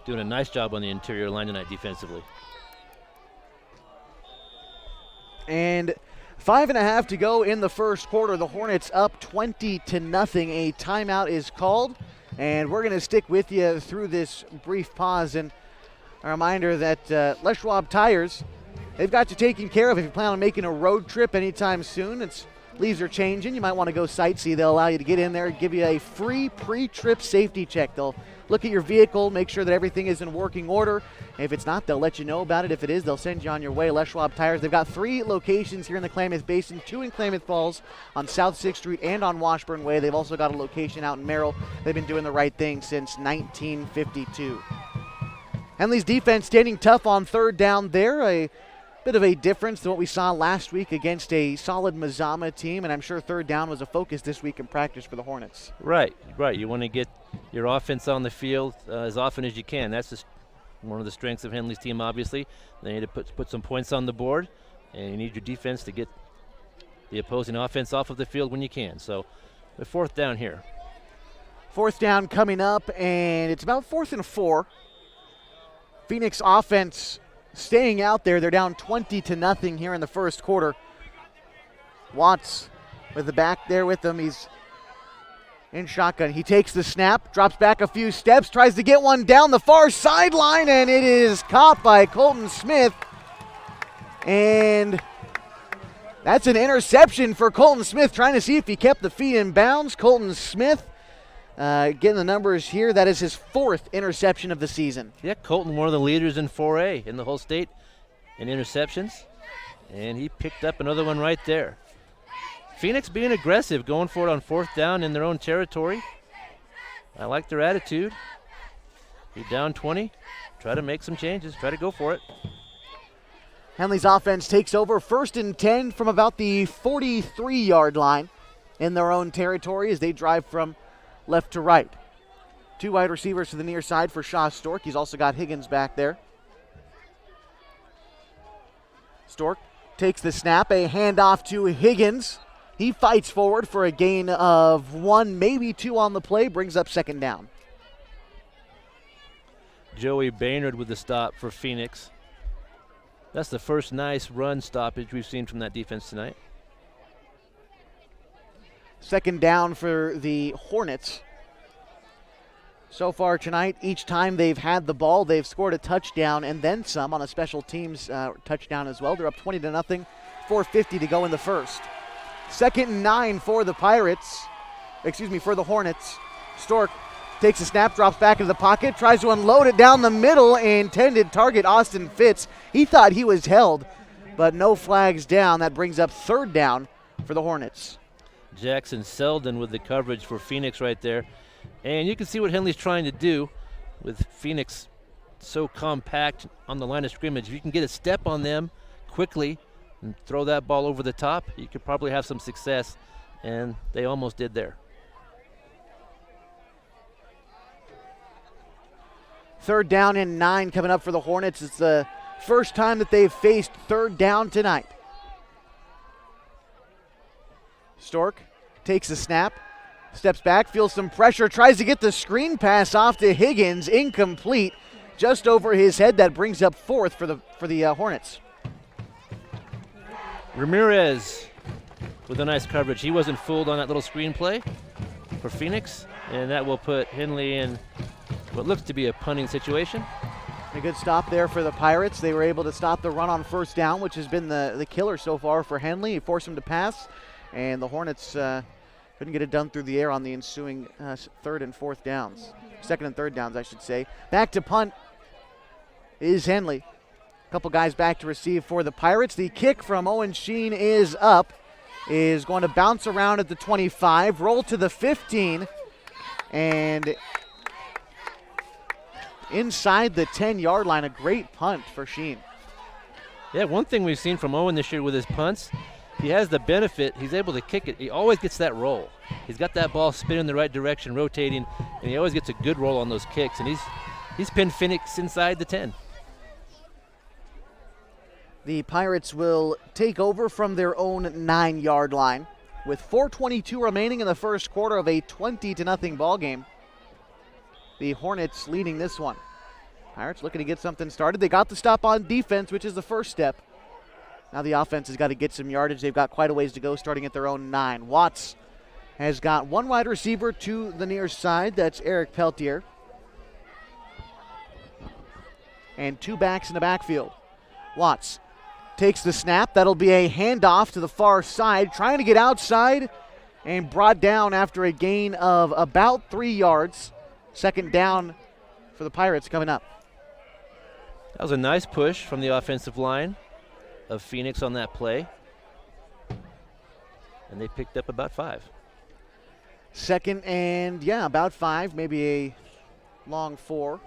Speaker 2: doing a nice job on the interior line tonight defensively.
Speaker 1: And 5.5 to go in the first quarter. The Hornets up 20-0. A timeout is called, and we're going to stick with you through this brief pause. And a reminder that Les Schwab Tires, they've got you taken care of if you plan on making a road trip anytime soon. Leaves are changing. You might want to go sightsee. They'll allow you to get in there and give you a free pre-trip safety check. They'll look at your vehicle, make sure that everything is in working order. If it's not, they'll let you know about it. If it is, they'll send you on your way. Les Schwab Tires, they've got 3 locations here in the Klamath Basin, 2 in Klamath Falls on South 6th Street and on Washburn Way. They've also got a location out in Merrill. They've been doing the right thing since 1952. Henley's defense standing tough on third down there. A bit of a difference than what we saw last week against a solid Mazama team, and I'm sure third down was a focus this week in practice for the Hornets.
Speaker 2: Right. You want to get your offense on the field as often as you can. That's just one of the strengths of Henley's team, obviously. They need to put some points on the board, and you need your defense to get the opposing offense off of the field when you can. So the 4th down here.
Speaker 1: 4th down coming up, and it's about 4th and 4. Phoenix offense staying out there. They're down 20-0 here in the first quarter. Watts with the back there with them. He's in shotgun. He takes the snap, drops back a few steps, tries to get one down the far sideline, and it is caught by Colton Smith. And that's an interception for Colton Smith, trying to see if he kept the feet in bounds. Colton Smith getting the numbers here. That is his 4th interception of the season.
Speaker 2: Yeah, Colton, one of the leaders in 4A in the whole state in interceptions. And he picked up another one right there. Phoenix being aggressive, going for it on 4th down in their own territory. I like their attitude. You're down 20. Try to make some changes. Try to go for it.
Speaker 1: Henley's offense takes over 1st and 10 from about the 43-yard line in their own territory as they drive from left to right. 2 wide receivers to the near side for Shaw Stork. He's also got Higgins back there. Stork takes the snap, a handoff to Higgins. He fights forward for a gain of 1, maybe 2 on the play, brings up 2nd down.
Speaker 2: Joey Baynard with the stop for Phoenix. That's the first nice run stoppage we've seen from that defense tonight.
Speaker 1: 2nd down for the Hornets. So far tonight, each time they've had the ball, they've scored a touchdown and then some on a special teams touchdown as well. They're up 20-0, 4:50 to go in the first. 2nd and 9 for the for the Hornets. Stork takes a snap, drops back into the pocket, tries to unload it down the middle, intended target Austin Fitz. He thought he was held, but no flags down. That brings up 3rd down for the Hornets.
Speaker 2: Jackson Selden with the coverage for Phoenix right there. And you can see what Henley's trying to do with Phoenix so compact on the line of scrimmage. If you can get a step on them quickly and throw that ball over the top, you could probably have some success, and they almost did there.
Speaker 1: 3rd down and 9 coming up for the Hornets. It's the first time that they've faced 3rd down tonight. Stork takes the snap, steps back, feels some pressure, tries to get the screen pass off to Higgins, incomplete, just over his head. That brings up 4th for the Hornets.
Speaker 2: Ramirez with a nice coverage. He wasn't fooled on that little screen play for Phoenix, and that will put Henley in what looks to be a punting situation.
Speaker 1: A good stop there for the Pirates. They were able to stop the run on 1st down, which has been the killer so far for Henley. He forced him to pass, and the Hornets couldn't get it done through the air on the ensuing 3rd and 4th downs. 2nd and 3rd downs, I should say. Back to punt is Henley. A couple guys back to receive for the Pirates. The kick from Owen Sheen is up, is going to bounce around at the 25, roll to the 15, And inside the 10-yard line, a great punt for Sheen.
Speaker 2: Yeah, one thing we've seen from Owen this year with his punts, he has the benefit, he's able to kick it. He always gets that roll. He's got that ball spinning the right direction, rotating, and he always gets a good roll on those kicks. And he's pinned Phoenix inside the 10.
Speaker 1: The Pirates will take over from their own 9-yard line with 4:22 remaining in the first quarter of a 20-0 ball game. The Hornets leading this one. Pirates looking to get something started. They got the stop on defense, which is the first step. Now the offense has got to get some yardage. They've got quite a ways to go, starting at their own 9. Watts has got one wide receiver to the near side. That's Eric Peltier. And 2 backs in the backfield. Watts takes the snap. That'll be a handoff to the far side, trying to get outside and brought down after a gain of about 3 yards. Second down for the Pirates coming up.
Speaker 2: That was a nice push from the offensive line of Phoenix on that play. And they picked up about 5.
Speaker 1: Second and, about 5, maybe a long 4.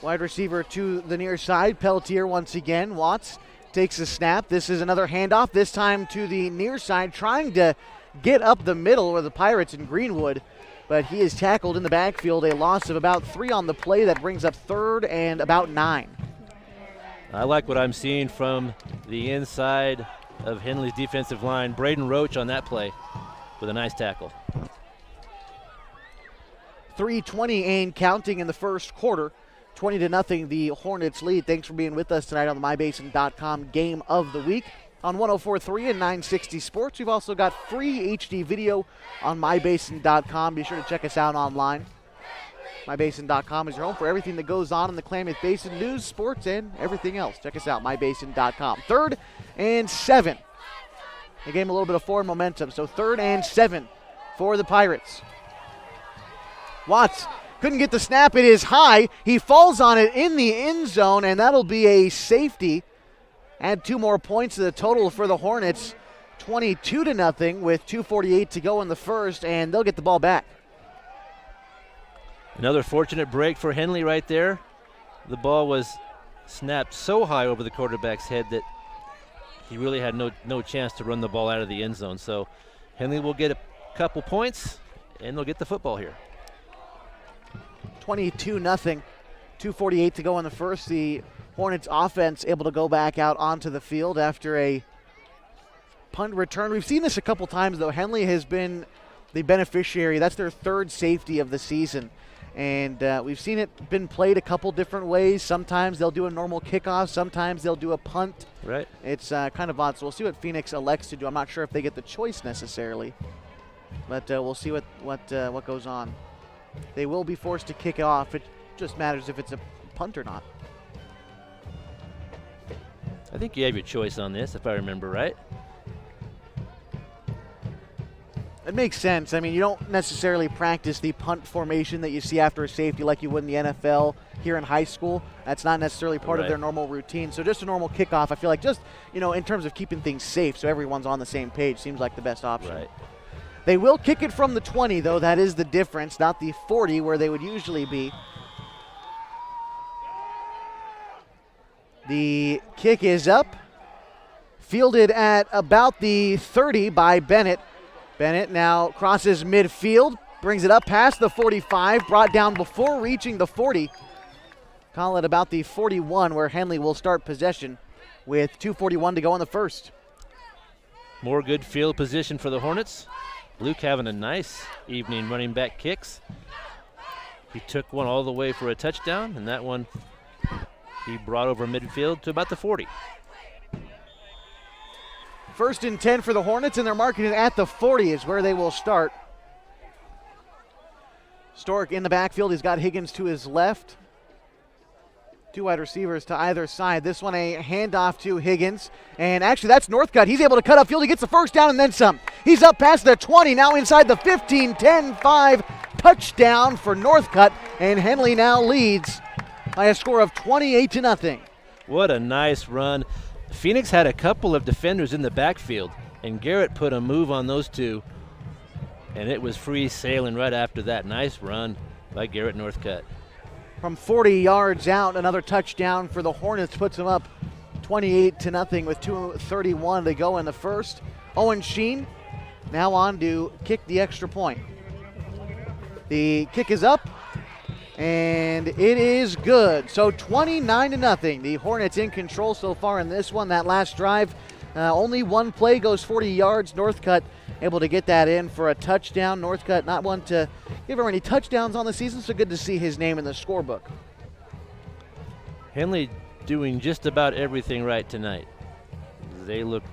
Speaker 1: Wide receiver to the near side. Peltier once again. Watts takes a snap. This is another handoff, this time to the near side, trying to get up the middle where the Pirates in Greenwood. But he is tackled in the backfield. A loss of about 3 on the play. That brings up 3rd and about 9.
Speaker 2: I like what I'm seeing from the inside of Henley's defensive line. Braden Roach on that play with a nice tackle.
Speaker 1: 3:20 and counting in the first quarter. 20-0, the Hornets lead. Thanks for being with us tonight on the MyBasin.com Game of the Week. On 104.3 and 960 Sports. We've also got free HD video on MyBasin.com. Be sure to check us out online. MyBasin.com is your home for everything that goes on in the Klamath Basin, news, sports, and everything else. Check us out, MyBasin.com. 3rd and 7. The game a little bit of forward momentum. So 3rd and 7 for the Pirates. Watts couldn't get the snap. It is high. He falls on it in the end zone, and that'll be a safety. Add 2 more points to the total for the Hornets. 22-0 with 2:48 to go in the first, and they'll get the ball back.
Speaker 2: Another fortunate break for Henley right there. The ball was snapped so high over the quarterback's head that he really had no chance to run the ball out of the end zone. So Henley will get a couple points, and they'll get the football here.
Speaker 1: 22-0, 2:48 to go in the first. The Hornets offense able to go back out onto the field after a punt return. We've seen this a couple times, though. Henley has been the beneficiary. That's their 3rd safety of the season. And we've seen it been played a couple different ways. Sometimes they'll do a normal kickoff. Sometimes they'll do a punt.
Speaker 2: Right.
Speaker 1: It's kind of odd. So we'll see what Phoenix elects to do. I'm not sure if they get the choice necessarily. But we'll see what goes on. They will be forced to kick off. It just matters if it's a punt or not.
Speaker 2: I think you have your choice on this, if I remember right.
Speaker 1: It makes sense. I mean, you don't necessarily practice the punt formation that you see after a safety like you would in the NFL here in high school. That's not necessarily part of their normal routine. So just a normal kickoff, I feel like just, in terms of keeping things safe so everyone's on the same page, seems like the best option.
Speaker 2: Right.
Speaker 1: They will kick it from the 20, though. That is the difference, not the 40 where they would usually be. The kick is up, fielded at about the 30 by Bennett. Bennett now crosses midfield, brings it up past the 45, brought down before reaching the 40. Call it about the 41 where Henley will start possession with 2:41 to go in the first.
Speaker 2: More good field position for the Hornets. Luke having a nice evening running back kicks. He took one all the way for a touchdown, and that one he brought over midfield to about the 40.
Speaker 1: 1st and 10 for the Hornets, and they're marking it at the 40 is where they will start. Stork in the backfield. He's got Higgins to his left. 2 wide receivers to either side. This one a handoff to Higgins. And actually that's Northcutt. He's able to cut upfield. He gets the first down and then some. He's up past the 20, now inside the 15, 10, 5. Touchdown for Northcutt. And Henley now leads by a score of 28-0.
Speaker 2: What a nice run. Phoenix had a couple of defenders in the backfield, and Garrett put a move on those two, and it was free sailing right after that. Nice run by Garrett Northcutt.
Speaker 1: From 40 yards out, another touchdown for the Hornets puts them up 28-0 with 2:31 to go in the first. Owen Sheen now on to kick the extra point. The kick is up, and it is good. So 29-0. The Hornets in control so far in this one. That last drive, only one play goes 40 yards. Northcutt able to get that in for a touchdown. Northcutt not one to give her any touchdowns on the season, so good to see his name in the scorebook.
Speaker 2: Henley doing just about everything right tonight. They look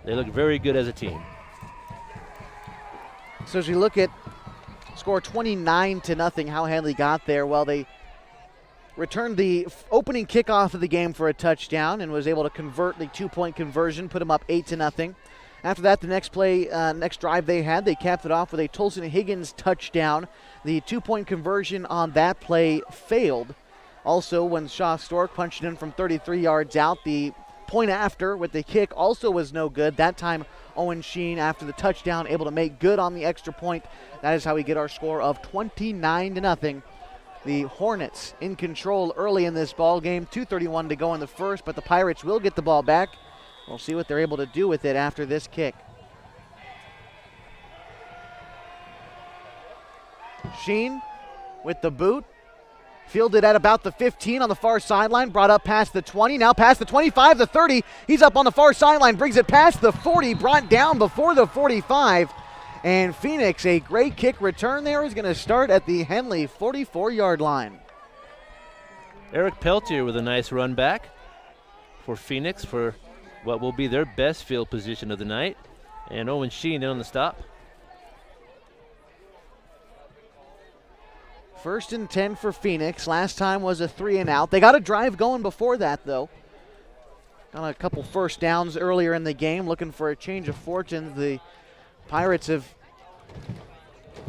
Speaker 2: very good as a team.
Speaker 1: So as we look at score 29-0, how Henley got there, well, they returned the opening kickoff of the game for a touchdown and was able to convert the 2-point conversion, put them up 8-0. After that, the next drive they had, they capped it off with a Tolson Higgins touchdown. The 2-point conversion on that play failed. Also, when Shaw Stork punched in from 33 yards out, the point after with the kick also was no good. That time, Owen Sheen, after the touchdown, able to make good on the extra point. That is how we get our score of 29-0. The Hornets in control early in this ball game. 2:31 to go in the first, but the Pirates will get the ball back. We'll see what they're able to do with it after this kick. Sheen with the boot. Fielded at about the 15 on the far sideline, brought up past the 20, now past the 25, the 30. He's up on the far sideline, brings it past the 40, brought down before the 45. And Phoenix, a great kick return there, is going to start at the Henley 44-yard line.
Speaker 2: Eric Peltier with a nice run back for Phoenix for what will be their best field position of the night. And Owen Sheen in on the stop.
Speaker 1: 1st and 10 for Phoenix. Last time was a 3-and-out. They got a drive going before that, though. Got a couple first downs earlier in the game, looking for a change of fortune. The Pirates have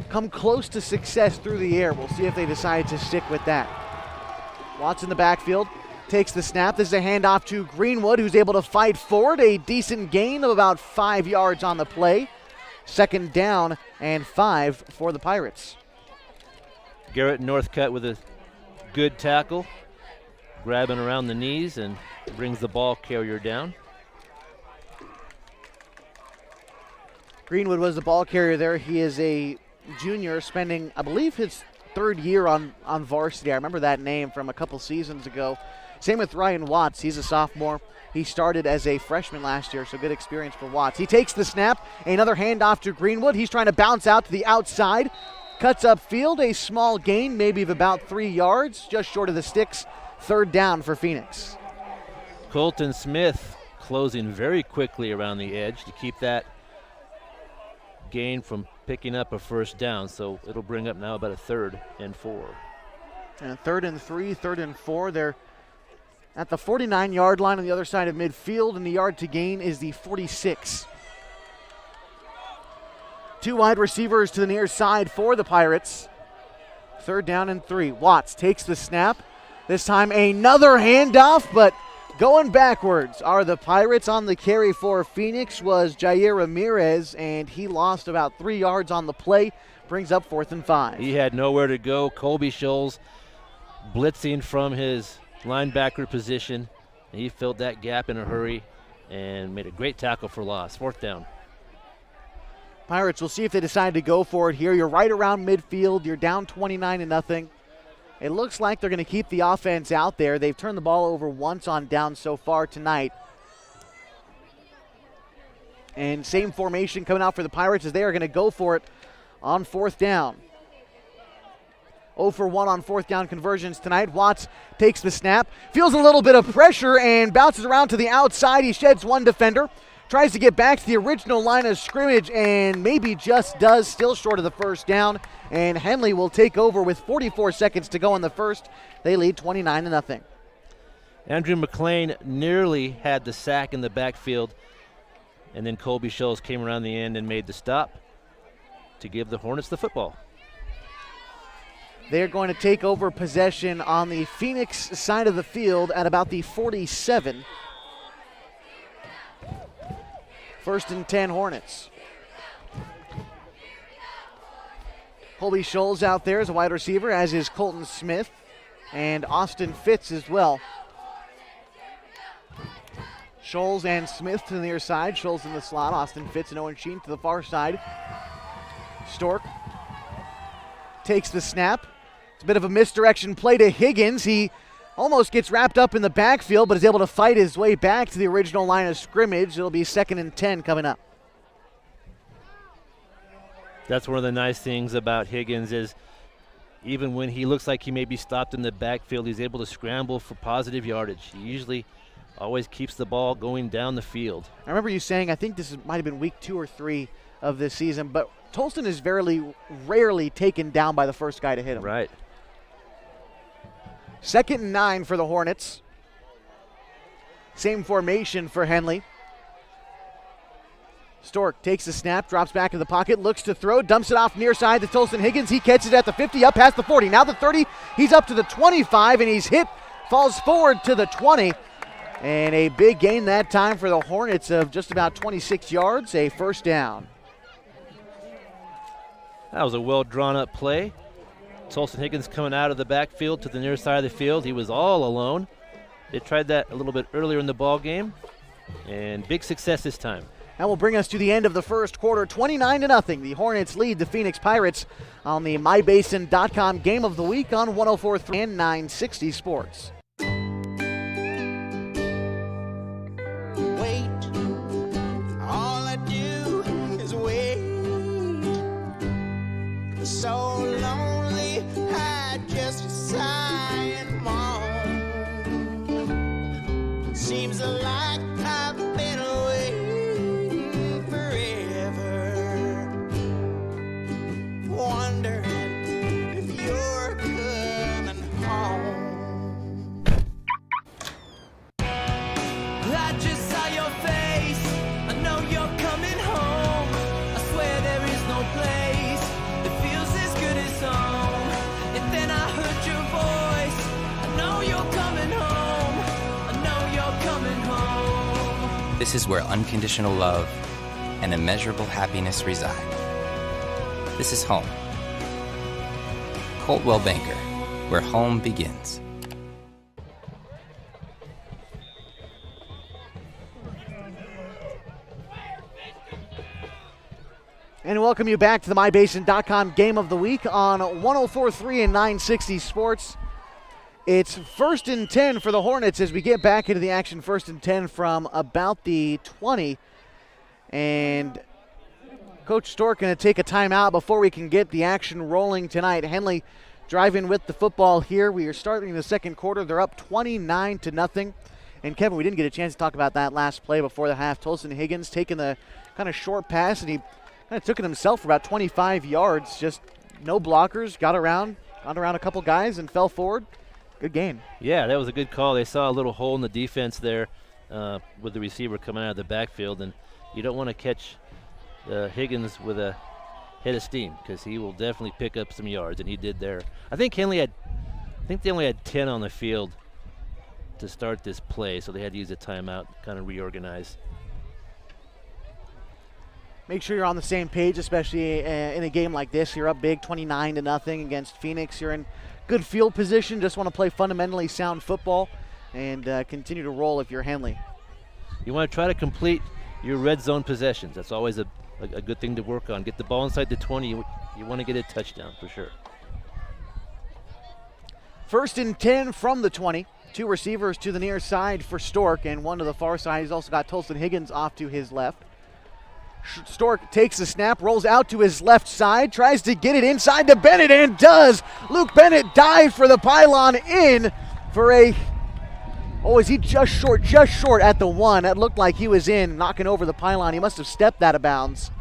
Speaker 1: come close to success through the air. We'll see if they decide to stick with that. Watts in the backfield, takes the snap. This is a handoff to Greenwood, who's able to fight forward. A decent gain of about 5 yards on the play. 2nd down and 5 for the Pirates.
Speaker 2: Garrett Northcutt with a good tackle, grabbing around the knees and brings the ball carrier down.
Speaker 1: Greenwood was the ball carrier there. He is a junior spending, I believe, his 3rd year on varsity. I remember that name from a couple seasons ago. Same with Ryan Watts. He's a sophomore. He started as a freshman last year, so good experience for Watts. He takes the snap, another handoff to Greenwood. He's trying to bounce out to the outside. Cuts upfield, a small gain, maybe of about 3 yards, just short of the sticks. 3rd down for Phoenix.
Speaker 2: Colton Smith closing very quickly around the edge to keep that gain from picking up a 1st down. So it'll bring up now about a 3rd and 4.
Speaker 1: And 3rd and 3, 3rd and 4. They're at the 49-yard line on the other side of midfield, and the yard to gain is the 46. 2 wide receivers to the near side for the Pirates. 3rd down and 3. Watts takes the snap. This time another handoff, but going backwards are the Pirates. On the carry for Phoenix was Jair Ramirez, and he lost about 3 yards on the play. Brings up 4th and 5.
Speaker 2: He had nowhere to go. Colby Scholes blitzing from his linebacker position. He filled that gap in a hurry and made a great tackle for loss. 4th down.
Speaker 1: Pirates will see if they decide to go for it here. You're right around midfield. You're down 29-0. It looks like they're going to keep the offense out there. They've turned the ball over once on downs so far tonight. And same formation coming out for the Pirates as they are going to go for it on 4th down. 0 for 1 on 4th down conversions tonight. Watts takes the snap, feels a little bit of pressure and bounces around to the outside. He sheds one defender. Tries to get back to the original line of scrimmage and maybe just does, still short of the 1st down. And Henley will take over with 44 seconds to go in the first. They lead 29-0.
Speaker 2: Andrew McLean nearly had the sack in the backfield, and then Colby Scholes came around the end and made the stop to give the Hornets the football.
Speaker 1: They're going to take over possession on the Phoenix side of the field at about the 47. First and 10 Hornets. Colby Scholes out there as a wide receiver, as is Colton Smith and Austin Fitz as well. Scholes and Smith to the near side. Scholes in the slot. Austin Fitz and Owen Sheen to the far side. Stork takes the snap. It's a bit of a misdirection play to Higgins. He almost gets wrapped up in the backfield, but is able to fight his way back to the original line of scrimmage. It'll be 2nd and 10 coming up.
Speaker 2: That's one of the nice things about Higgins is even when he looks like he may be stopped in the backfield, he's able to scramble for positive yardage. He usually always keeps the ball going down the field.
Speaker 1: I remember you saying, I think this might have been week 2 or 3 of this season, but Tolston is very rarely taken down by the first guy to hit him.
Speaker 2: Right.
Speaker 1: 2nd and 9 for the Hornets. Same formation for Henley. Stork takes the snap, drops back in the pocket, looks to throw, dumps it off near side to Tolston Higgins. He catches it at the 50, up past the 40. Now the 30, he's up to the 25, and he's hit, falls forward to the 20. And a big gain that time for the Hornets of just about 26 yards, a first down.
Speaker 2: That was a well drawn up play. Tolston Higgins coming out of the backfield to the near side of the field. He was all alone. They tried that a little bit earlier in the ball game, and big success this time.
Speaker 1: That will bring us to the end of the first quarter, 29-0. The Hornets lead the Phoenix Pirates on the MyBasin.com Game of the Week on 104.3 and 960 Sports.
Speaker 12: So lonely, I just sigh and moan. Seems like I've been waiting forever, wondering if you're coming home. I just saw your face, I know you're coming home. I swear there is no place. And then I heard your voice. I know you're coming home. I know you're coming home.
Speaker 3: This is where unconditional love and immeasurable happiness reside. This is home. Coltwell Banker, where home begins.
Speaker 1: And welcome you back to the MyBasin.com Game of the Week on 104.3 and 960 Sports. It's 1st and 10 for the Hornets as we get back into the action. 1st and 10 from about the 20. And Coach Stork going to take a timeout before we can get the action rolling tonight. Henley driving with the football here. We are starting the second quarter. They're up 29-0. And Kevin, we didn't get a chance to talk about that last play before the half. Tolston Higgins taking the kind of short pass, and he kind of took it himself for about 25 yards. Just no blockers, got around a couple guys and fell forward. Good gain.
Speaker 2: Yeah, that was a good call. They saw a little hole in the defense there with the receiver coming out of the backfield, and you don't want to catch Higgins with a head of steam because he will definitely pick up some yards, and he did there. I think they only had 10 on the field to start this play, so they had to use a timeout, kind of reorganize.
Speaker 1: Make sure you're on the same page, especially in a game like this. You're up big, 29-0 against Phoenix. You're in good field position. Just want to play fundamentally sound football and continue to roll if you're Henley.
Speaker 2: You want to try to complete your red zone possessions. That's always a good thing to work on. Get the ball inside the 20. You want to get a touchdown for sure.
Speaker 1: 1st and 10 from the 20. Two receivers to the near side for Stork and one to the far side. He's also got Tolston Higgins off to his left. Stork takes the snap, rolls out to his left side, tries to get it inside to Bennett, and does. Luke Bennett dived for the pylon in for a, is he just short at the one. That looked like he was in, knocking over the pylon. He must have stepped out of bounds.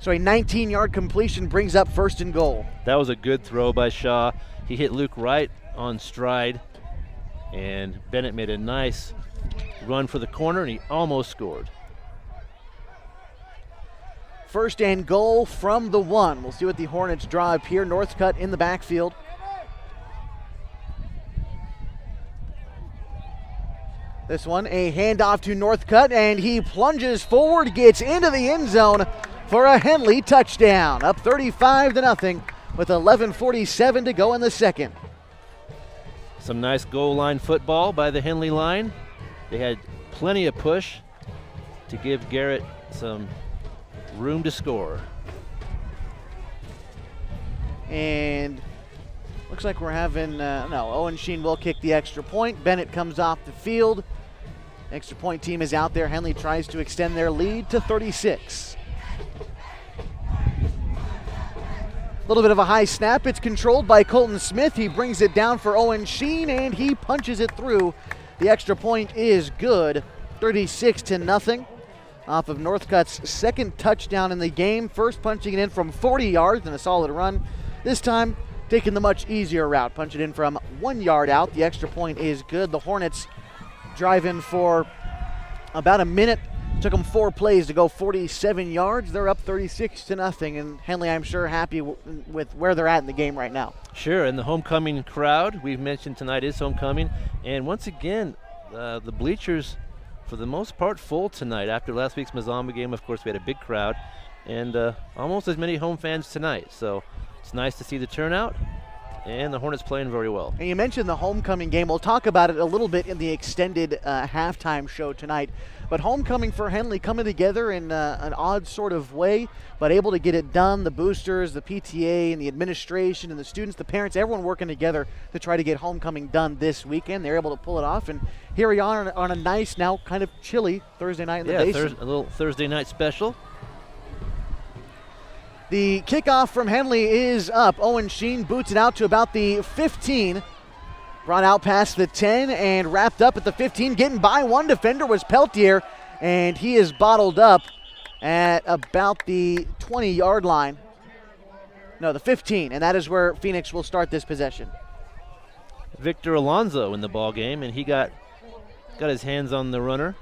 Speaker 1: So a 19-yard completion brings up 1st and goal.
Speaker 2: That was a good throw by Shaw. He hit Luke right on stride, and Bennett made a nice run for the corner, and he almost scored.
Speaker 1: 1st and goal from the 1. We'll see what the Hornets draw up here. Northcutt in the backfield. This one, a handoff to Northcutt, and he plunges forward, gets into the end zone for a Henley touchdown. Up 35-0 with 11:47 to go in the second.
Speaker 2: Some nice goal line football by the Henley line. They had plenty of push to give Garrett some room to score.
Speaker 1: And looks like we're having, Owen Sheen will kick the extra point. Bennett comes off the field. Extra point team is out there. Henley tries to extend their lead to 36. A little bit of a high snap. It's controlled by Colton Smith. He brings it down for Owen Sheen, and he punches it through. The extra point is good. 36-0 off of Northcutt's second touchdown in the game. First punching it in from 40 yards in a solid run. This time taking the much easier route. Punch it in from 1 yard out. The extra point is good. The Hornets drive in for about a minute. Took them 4 plays to go 47 yards. They're up 36-0, and Henley, I'm sure, happy with where they're at in the game right now.
Speaker 2: Sure, and the homecoming crowd we've mentioned tonight is homecoming. And once again, the bleachers, for the most part, full tonight. After last week's Mazama game, of course, we had a big crowd, and almost as many home fans tonight. So it's nice to see the turnout, and the Hornets playing very well.
Speaker 1: And you mentioned the homecoming game. We'll talk about it a little bit in the extended halftime show tonight. But homecoming for Henley coming together in an odd sort of way, but able to get it done. The boosters, the PTA, and the administration, and the students, the parents, everyone working together to try to get homecoming done this weekend. They're able to pull it off, and here we are on a nice, now kind of chilly Thursday night in the Basin.
Speaker 2: A little Thursday night special.
Speaker 1: The kickoff from Henley is up. Owen Sheen boots it out to about the 15. Brought out past the 10 and wrapped up at the 15. Getting by one defender was Peltier, and he is bottled up at about the 20-yard line. No, the 15, and that is where Phoenix will start this possession.
Speaker 2: Victor Alonso in the ball game, and he got his hands on the runner,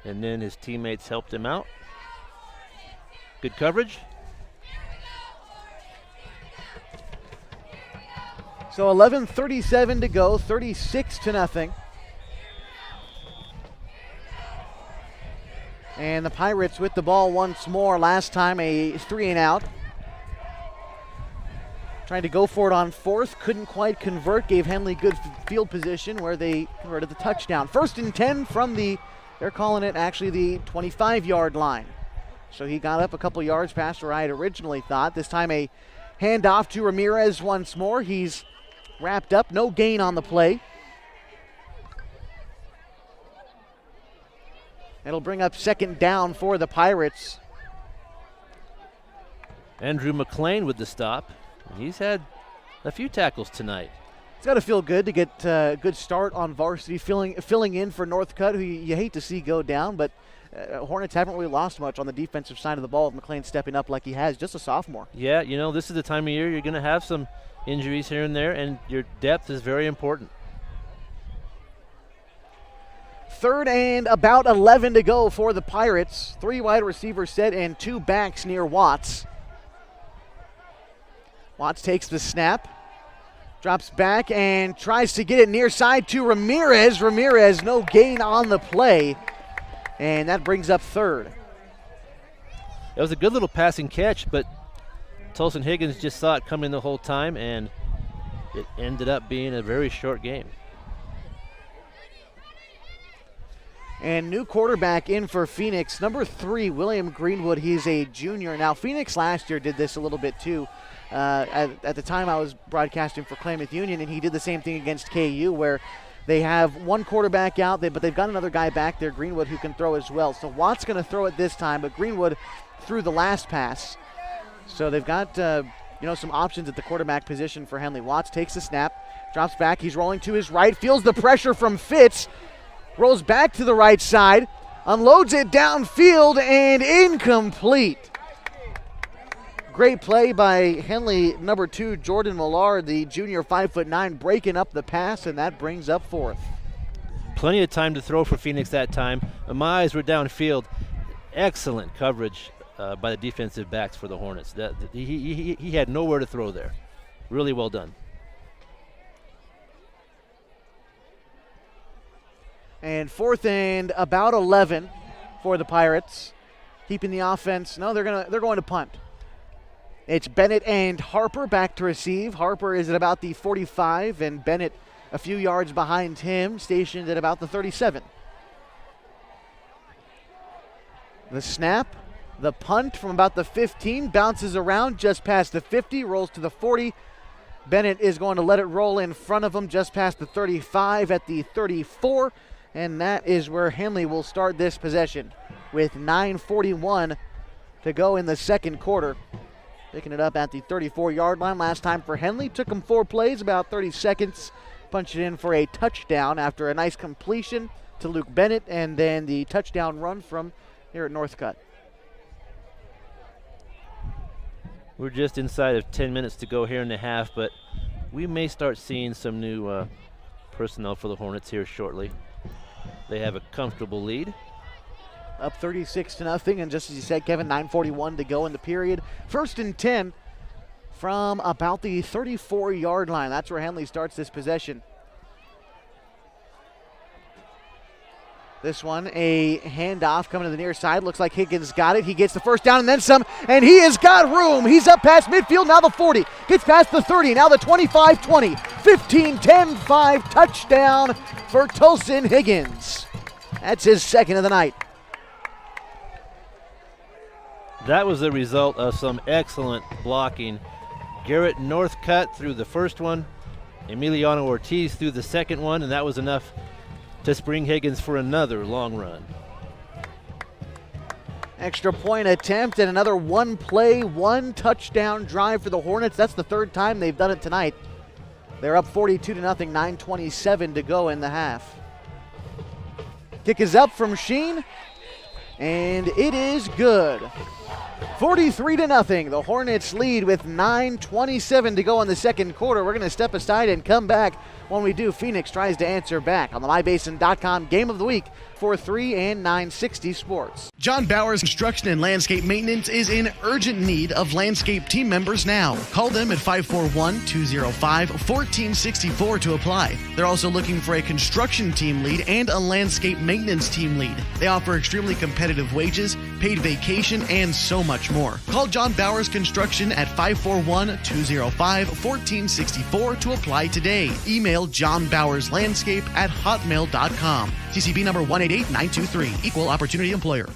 Speaker 2: and then his teammates helped him out. Good coverage.
Speaker 1: So 11:37 to go, 36-0. And the Pirates with the ball once more. Last time a 3-and-out. Trying to go for it on fourth, couldn't quite convert. Gave Henley good field position where they converted the touchdown. 1st and 10 from they're calling it actually the 25-yard line. So he got up a couple yards past where I had originally thought. This time a handoff to Ramirez once more. He's wrapped up, no gain on the play. It'll bring up 2nd down for the Pirates.
Speaker 2: Andrew McLean with the stop. He's had a few tackles tonight.
Speaker 1: It's got to feel good to get a good start on varsity, filling in for Northcutt, who you hate to see go down, but Hornets haven't really lost much on the defensive side of the ball with McLean stepping up like he has, just a sophomore.
Speaker 2: Yeah, this is the time of year you're going to have some injuries here and there, and your depth is very important.
Speaker 1: 3rd and about 11 to go for the Pirates. 3 wide receivers set and 2 backs near Watts. Watts takes the snap, drops back and tries to get it near side to Ramirez. Ramirez, no gain on the play, and that brings up 3rd.
Speaker 2: It was a good little passing catch, but Tolson Higgins just saw it coming the whole time, and it ended up being a very short game.
Speaker 1: And new quarterback in for Phoenix, number 3, William Greenwood. He's a junior. Now, Phoenix last year did this a little bit too. At the time I was broadcasting for Klamath Union, and he did the same thing against KU where they have one quarterback out, but they've got another guy back there, Greenwood, who can throw as well. So Watt's going to throw it this time, but Greenwood threw the last pass. So they've got some options at the quarterback position for Henley. Watts takes the snap, drops back. He's rolling to his right, feels the pressure from Fitz, rolls back to the right side, unloads it downfield, and incomplete. Great play by Henley, number 2, Jordan Millard, the junior 5'9", breaking up the pass, and that brings up 4th.
Speaker 2: Plenty of time to throw for Phoenix that time. My eyes were downfield. Excellent coverage by the defensive backs for the Hornets. He had nowhere to throw there. Really well done.
Speaker 1: And 4th and about 11 for the Pirates. Keeping the offense. No, they're going to punt. It's Bennett and Harper back to receive. Harper is at about the 45, and Bennett a few yards behind him, stationed at about the 37. The snap, the punt from about the 15, bounces around just past the 50, rolls to the 40. Bennett is going to let it roll in front of him just past the 35 at the 34, and that is where Henley will start this possession with 9:41 to go in the second quarter. Picking it up at the 34-yard line. Last time for Henley, took him 4 plays, about 30 seconds. Punched it in for a touchdown after a nice completion to Luke Bennett, and then the touchdown run from here at Northcutt.
Speaker 2: We're just inside of 10 minutes to go here in the half, but we may start seeing some new personnel for the Hornets here shortly. They have a comfortable lead.
Speaker 1: Up 36-0, and just as you said, Kevin, 9:41 to go in the period. 1st and 10 from about the 34-yard line. That's where Henley starts this possession. This one, a handoff coming to the near side. Looks like Higgins got it. He gets the first down and then some, and he has got room. He's up past midfield, now the 40. Gets past the 30, now the 25-20. 15-10-5 touchdown for Tolson Higgins. That's his second of the night.
Speaker 2: That was the result of some excellent blocking. Garrett Northcutt threw the first one. Emiliano Ortiz threw the second one, and that was enough to spring Higgins for another long run.
Speaker 1: Extra point attempt and another 1-play, 1-touchdown drive for the Hornets. That's the 3rd time they've done it tonight. They're up 42-0, 9:27 to go in the half. Kick is up from Sheen, and it is good. 43-0. The Hornets lead with 9:27 to go in the second quarter. We're going to step aside and come back. When we do, Phoenix tries to answer back on the MyBasin.com Game of the Week for 3 and 960 Sports.
Speaker 13: John Bowers Construction and Landscape Maintenance is in urgent need of landscape team members now. Call them at 541-205-1464 to apply. They're also looking for a construction team lead and a landscape maintenance team lead. They offer extremely competitive wages, paid vacation, and so much more. Call John Bowers Construction at 541-205-1464 to apply today. Email johnbowerslandscape@hotmail.com. CCB number 188923. Equal Opportunity Employer.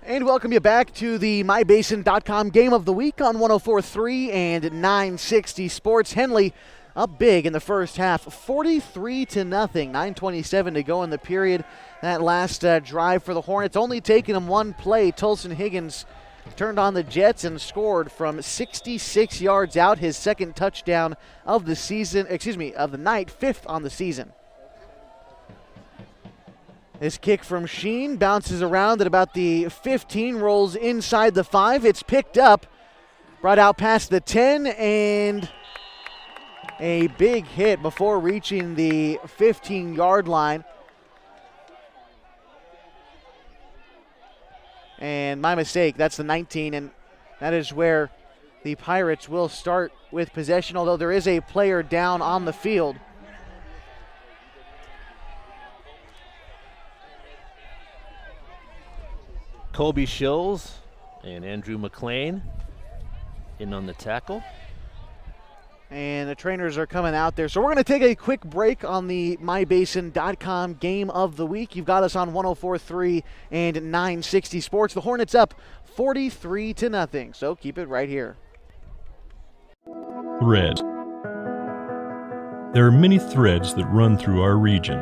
Speaker 1: And welcome you back to the MyBasin.com Game of the Week on 104.3 and 960 Sports. Henley up big in the first half, 43-0, 9:27 to go in the period. That last drive for the Hornets only taking them 1 play. Tolson Higgins turned on the Jets and scored from 66 yards out, his 2nd touchdown of the season, of the night, 5th on the season. This kick from Sheen bounces around at about the 15, rolls inside the 5. It's picked up, brought out past the 10, and a big hit before reaching the 15-yard line. And my mistake, that's the 19, and that is where the Pirates will start with possession, although there is a player down on the field.
Speaker 2: Colby Shills and Andrew McLean in on the tackle.
Speaker 1: And the trainers are coming out there. So we're going to take a quick break on the MyBasin.com Game of the Week. You've got us on 104.3 and 960 Sports. The Hornets up 43-0. So keep it right here.
Speaker 10: Threads. There are many threads that run through our region.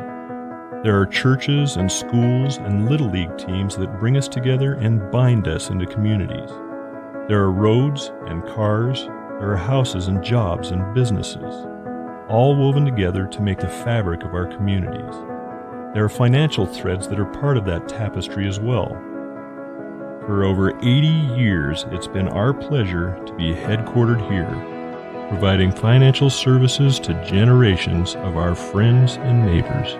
Speaker 10: There are churches and schools and Little League teams that bring us together and bind us into communities. There are roads and cars. There are houses and jobs and businesses, all woven together to make the fabric of our communities. There are financial threads that are part of that tapestry as well. For over 80 years, it's been our pleasure to be headquartered here, providing financial services to generations of our friends and neighbors.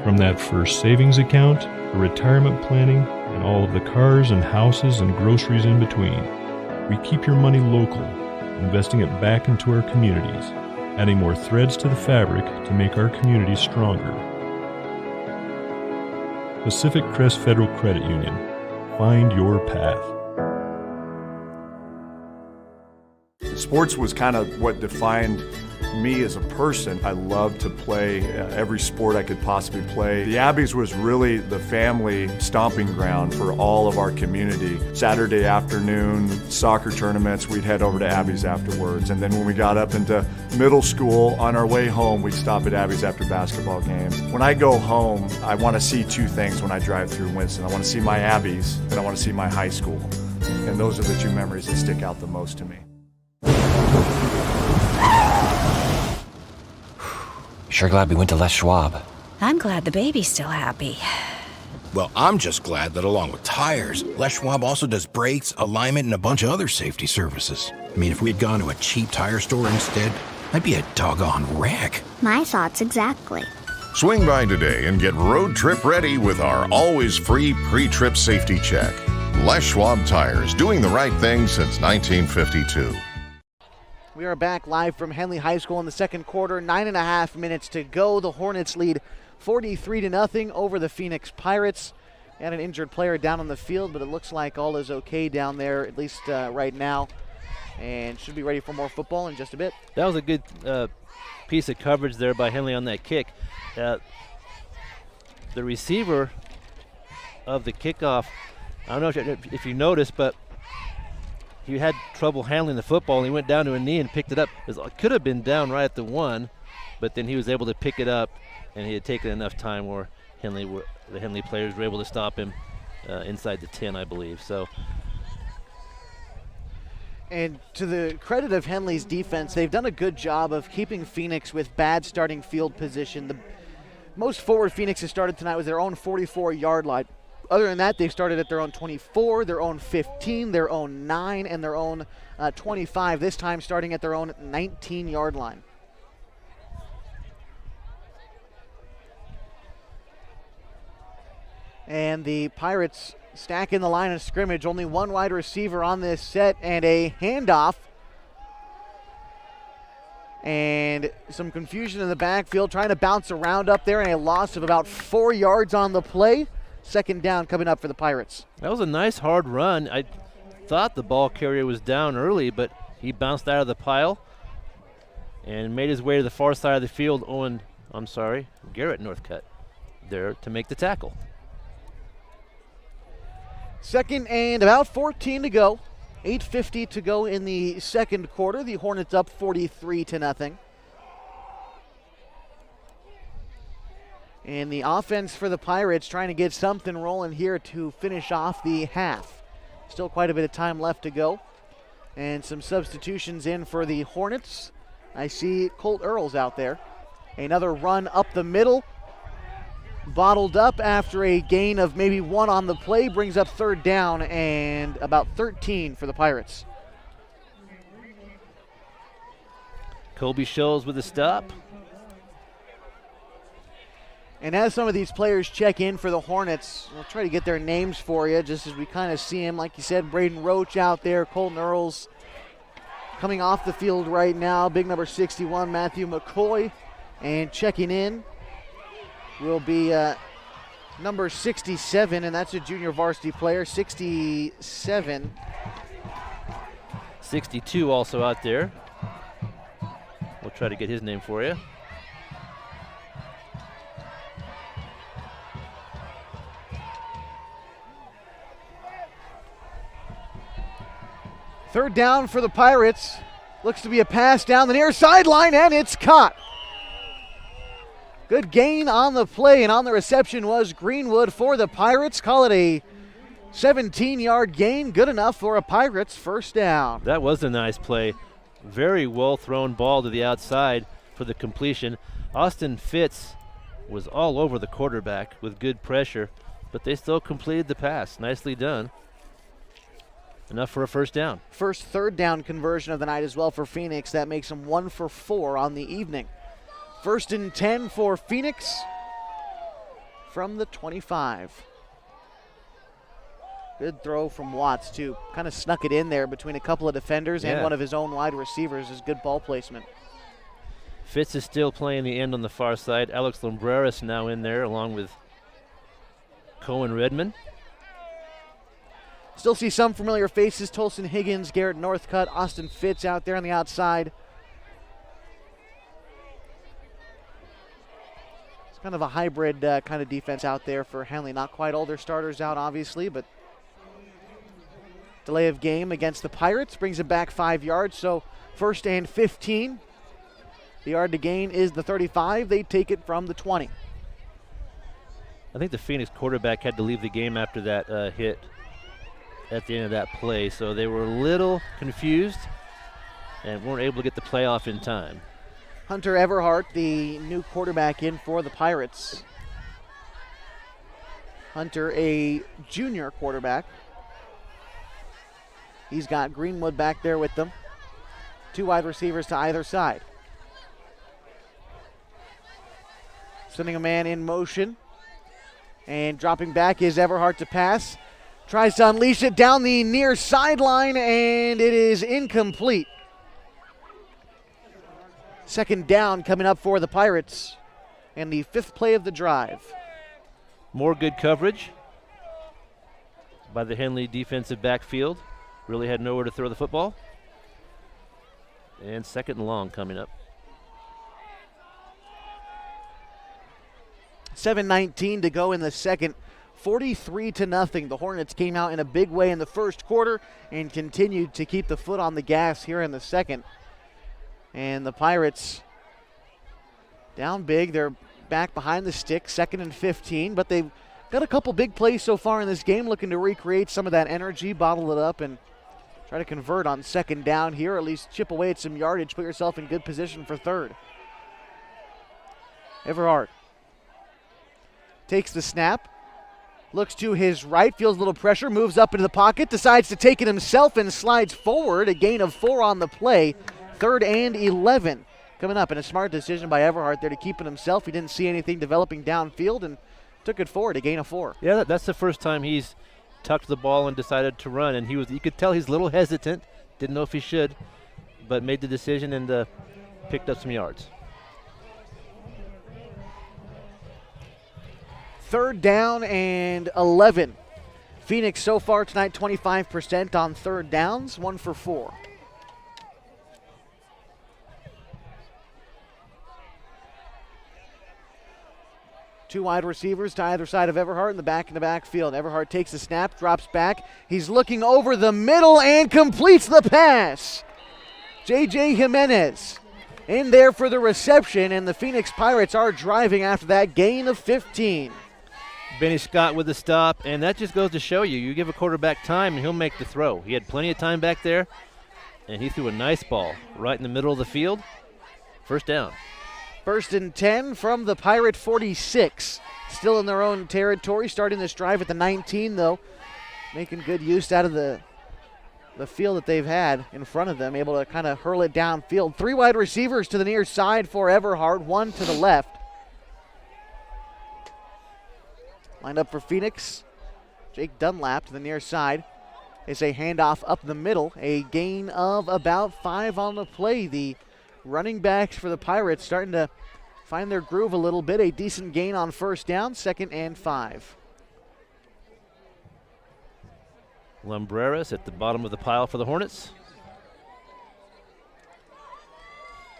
Speaker 10: From that first savings account, to retirement planning, and all of the cars and houses and groceries in between, we keep your money local, investing it back into our communities, adding more threads to the fabric to make our community stronger. Pacific Crest Federal Credit Union. Find your path.
Speaker 11: Sports was kind of what defined me as a person. I loved to play every sport I could possibly play. The Abbeys was really the family stomping ground for all of our community. Saturday afternoon, soccer tournaments, we'd head over to Abbeys afterwards. And then when we got up into middle school, on our way home, we'd stop at Abbeys after basketball games. When I go home, I want to see two things when I drive through Winston. I want to see my Abbeys, and I want to see my high school. And those are the two memories that stick out the most to me.
Speaker 3: Sure glad we went to Les Schwab.
Speaker 4: I'm glad the baby's still happy.
Speaker 5: Well, I'm just glad that along with tires, Les Schwab also does brakes, alignment, and a bunch of other safety services. I mean, if we had gone to a cheap tire store instead, I'd be a doggone wreck.
Speaker 14: My thoughts exactly.
Speaker 7: Swing by today and get road trip ready with our always free pre-trip safety check. Les Schwab Tires, doing the right thing since 1952.
Speaker 1: We are back live from Henley High School in the second quarter. 9.5 minutes to go. The Hornets lead 43-0 over the Phoenix Pirates. And an injured player down on the field, but it looks like all is okay down there, at least right now. And should be ready for more football in just a bit.
Speaker 2: That was a good piece of coverage there by Henley on that kick. The receiver of the kickoff, I don't know if you noticed, but he had trouble handling the football, and he went down to a knee and picked it up. It could have been down right at the 1, but then he was able to pick it up, and he had taken enough time where the Henley players were able to stop him inside the 10, I believe. So.
Speaker 1: And to the credit of Henley's defense, they've done a good job of keeping Phoenix with bad starting field position. The most forward Phoenix has started tonight was their own 44-yard line. Other than that, they've started at their own 24, their own 15, their own 9, and their own 25, this time starting at their own 19-yard line. And the Pirates stack in the line of scrimmage. Only one wide receiver on this set, and a handoff. And some confusion in the backfield, trying to bounce around up there, and a loss of about 4 yards on the play. Second down coming up for the Pirates.
Speaker 2: That was a nice hard run. I thought the ball carrier was down early, but he bounced out of the pile and made his way to the far side of the field. Garrett Northcutt there to make the tackle.
Speaker 1: Second and about 14 to go. 8:50 to go in the second quarter. The Hornets up 43-0. And the offense for the Pirates trying to get something rolling here to finish off the half. Still quite a bit of time left to go. And some substitutions in for the Hornets. I see Colt Earls out there. Another run up the middle. Bottled up after a gain of maybe 1 on the play. Brings up third down and about 13 for the Pirates.
Speaker 2: Colby Scholes with a stop.
Speaker 1: And as some of these players check in for the Hornets, we'll try to get their names for you just as we kind of see them. Like you said, Braden Roach out there, Colton Earls coming off the field right now. Big number 61, Matthew McCoy. And checking in will be number 67, and that's a junior varsity player, 67.
Speaker 2: 62 also out there. We'll try to get his name for you.
Speaker 1: Third down for the Pirates. Looks to be a pass down the near sideline, and it's caught. Good gain on the play, and on the reception was Greenwood for the Pirates. Call it a 17-yard gain. Good enough for a Pirates first down.
Speaker 2: That was a nice play. Very well thrown ball to the outside for the completion. Austin Fitz was all over the quarterback with good pressure, but they still completed the pass. Nicely done. Enough for a first down.
Speaker 1: First third down conversion of the night as well for Phoenix. That makes them 1 for 4 on the evening. First and 10 for Phoenix from the 25. Good throw from Watts, too. Kind of snuck it in there between a couple of defenders and one of his own wide receivers. Is good ball placement.
Speaker 2: Fitz is still playing the end on the far side. Alex Lumbreras now in there along with Cohen Redmond.
Speaker 1: Still see some familiar faces. Tolson Higgins, Garrett Northcutt, Austin Fitz out there on the outside. It's kind of a hybrid kind of defense out there for Henley. Not quite all their starters out, obviously, but delay of game against the Pirates brings it back 5 yards. So 1st and 15. The yard to gain is the 35. They take it from the 20.
Speaker 2: I think the Phoenix quarterback had to leave the game after that hit at the end of that play, so they were a little confused and weren't able to get the play off in time.
Speaker 1: Hunter Everhart, the new quarterback in for the Pirates. Hunter, a junior quarterback. He's got Greenwood back there with them. 2 wide receivers to either side. Sending a man in motion. And dropping back is Everhart to pass. Tries to unleash it down the near sideline, and it is incomplete. 2nd down coming up for the Pirates, and the 5th play of the drive.
Speaker 2: More good coverage by the Henley defensive backfield. Really had nowhere to throw the football. And 2nd and long coming up.
Speaker 1: 7:19 to go in the second. 43-0. The Hornets came out in a big way in the first quarter and continued to keep the foot on the gas here in the second. And the Pirates down big. They're back behind the stick, 2nd and 15, but they've got a couple big plays so far in this game, looking to recreate some of that energy, bottle it up, and try to convert on 2nd down here, at least chip away at some yardage, put yourself in good position for 3rd. Everhart takes the snap. Looks to his right, feels a little pressure, moves up into the pocket, decides to take it himself and slides forward. A gain of 4 on the play. 3rd and 11 coming up, and a smart decision by Everhart there to keep it himself. He didn't see anything developing downfield and took it forward, a gain of 4.
Speaker 2: Yeah, that's the first time he's tucked the ball and decided to run, and you could tell he's a little hesitant, didn't know if he should, but made the decision and picked up some yards.
Speaker 1: 3rd down and 11. Phoenix so far tonight 25% on 3rd downs, 1 for 4. Two wide receivers to either side of Everhart in the backfield. Everhart takes the snap, drops back. He's looking over the middle and completes the pass. J.J. Jimenez in there for the reception, and the Phoenix Pirates are driving after that gain of 15.
Speaker 2: Benny Scott with the stop, and that just goes to show you give a quarterback time and he'll make the throw. He had plenty of time back there, and he threw a nice ball right in the middle of the field. 1st down.
Speaker 1: 1st and 10 from the Pirate 46. Still in their own territory, starting this drive at the 19, though. Making good use out of the field that they've had in front of them, able to kind of hurl it downfield. 3 wide receivers to the near side for Everhart, 1 to the left. Lined up for Phoenix. Jake Dunlap to the near side. It's a handoff up the middle. A gain of about 5 on the play. The running backs for the Pirates starting to find their groove a little bit. A decent gain on 1st down, 2nd and 5.
Speaker 2: Lumbreras at the bottom of the pile for the Hornets.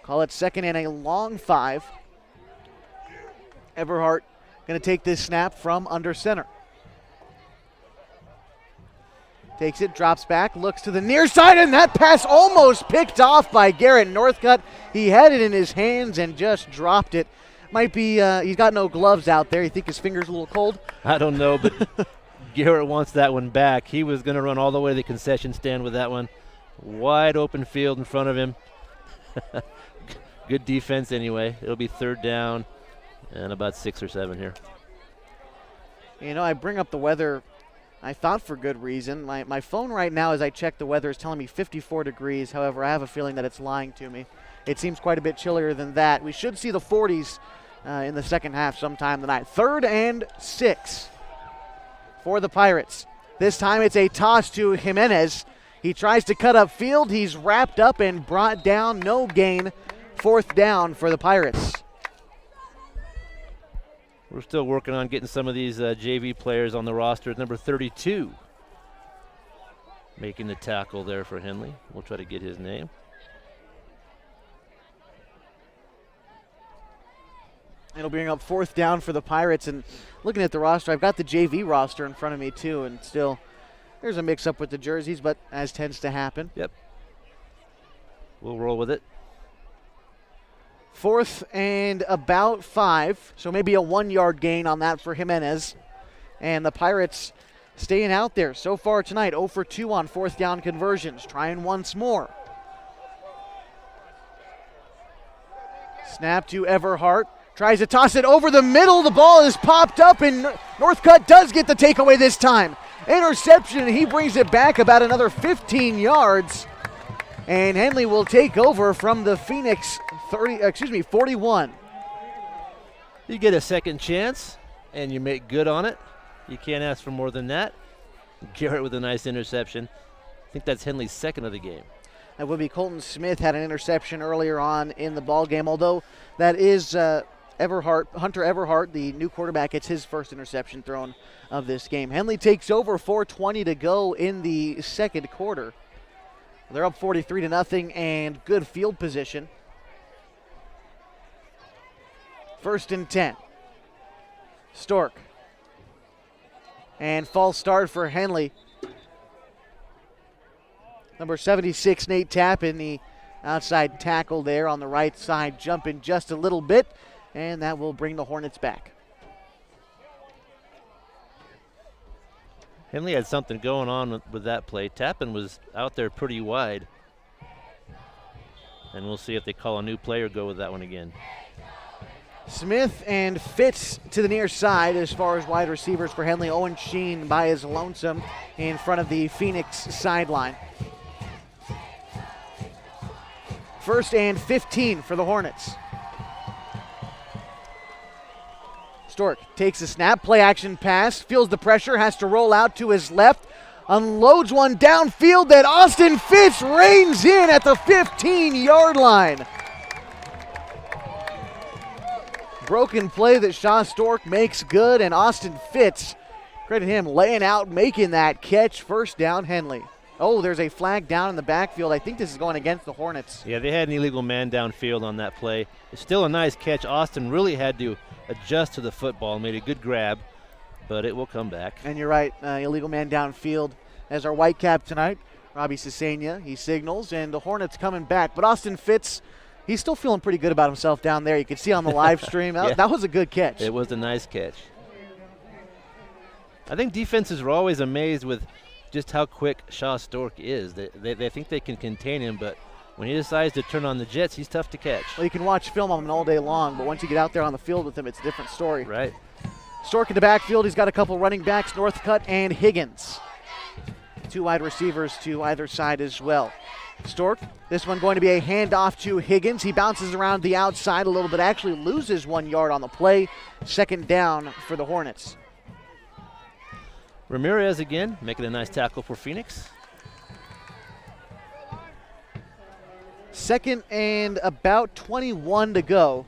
Speaker 1: Call it 2nd and a long 5. Everhart going to take this snap from under center. Takes it, drops back, looks to the near side, and that pass almost picked off by Garrett Northcutt. He had it in his hands and just dropped it. Might be, he's got no gloves out there. You think his finger's a little cold?
Speaker 2: I don't know, but Garrett wants that one back. He was going to run all the way to the concession stand with that one. Wide open field in front of him. Good defense anyway. It'll be 3rd down and about 6 or 7 here.
Speaker 1: You know, I bring up the weather, I thought for good reason. My phone right now, as I check the weather, is telling me 54 degrees. However, I have a feeling that it's lying to me. It seems quite a bit chillier than that. We should see the 40s in the second half sometime tonight. 3rd and 6 for the Pirates. This time it's a toss to Jimenez. He tries to cut up field. He's wrapped up and brought down. No gain. 4th down for the Pirates.
Speaker 2: We're still working on getting some of these JV players on the roster. Number 32 making the tackle there for Henley. We'll try to get his name.
Speaker 1: It'll bring up 4th down for the Pirates. And looking at the roster, I've got the JV roster in front of me too, and still there's a mix-up with the jerseys, but as tends to happen.
Speaker 2: Yep. We'll roll with it.
Speaker 1: 4th and about 5, so maybe a 1-yard gain on that for Jimenez. And the Pirates staying out there so far tonight, 0 for 2 on 4th down conversions. Trying once more. Snap to Everhart. Tries to toss it over the middle. The ball is popped up, and Northcutt does get the takeaway this time. Interception, and he brings it back about another 15 yards. And Henley will take over from the Phoenix 41.
Speaker 2: You get a second chance, and you make good on it. You can't ask for more than that. Garrett with a nice interception. I think that's Henley's second of the game.
Speaker 1: That would be Colton Smith had an interception earlier on in the ball game, although that is Hunter Everhart, the new quarterback, gets his first interception thrown of this game. Henley takes over, 4:20 to go in the second quarter. They're up 43-0 and good field position. 1st and 10. Stork. And false start for Henley. Number 76, Nate Tappan, the outside tackle there on the right side, jumping just a little bit, and that will bring the Hornets back.
Speaker 2: Henley had something going on with that play. Tappan was out there pretty wide. And we'll see if they call a new play or go with that one again.
Speaker 1: Smith and Fitz to the near side as far as wide receivers for Henley. Owen Sheen by his lonesome in front of the Phoenix sideline. 1st and 15 for the Hornets. Stork takes a snap, play action pass, feels the pressure, has to roll out to his left, unloads one downfield that Austin Fitz reins in at the 15-yard line. Broken play that Shaw Stork makes good, and Austin Fitz, credit him, laying out, making that catch. 1st down, Henley. Oh, there's a flag down in the backfield. I think this is going against the Hornets.
Speaker 2: Yeah, they had an illegal man downfield on that play. It's still a nice catch. Austin really had to adjust to the football, made a good grab, but it will come back.
Speaker 1: And you're right, illegal man downfield as our white cap tonight, Robbie Cesena. He signals, and the Hornets coming back. But Austin Fitz, he's still feeling pretty good about himself down there. You can see on the live stream.
Speaker 2: Yeah.
Speaker 1: That was a good catch.
Speaker 2: It was a nice catch. I think defenses are always amazed with just how quick Shaw Stork is. They think they can contain him, but when he decides to turn on the jets, he's tough to catch.
Speaker 1: Well, you can watch film on him all day long, but once you get out there on the field with him, it's a different story.
Speaker 2: Right.
Speaker 1: Stork in the backfield. He's got a couple running backs, Northcutt and Higgins. 2 wide receivers to either side as well. Stork, this one going to be a handoff to Higgins. He bounces around the outside a little bit, actually loses 1 yard on the play. 2nd down for the Hornets.
Speaker 2: Ramirez again, making a nice tackle for Phoenix.
Speaker 1: 2nd and about 21 to go.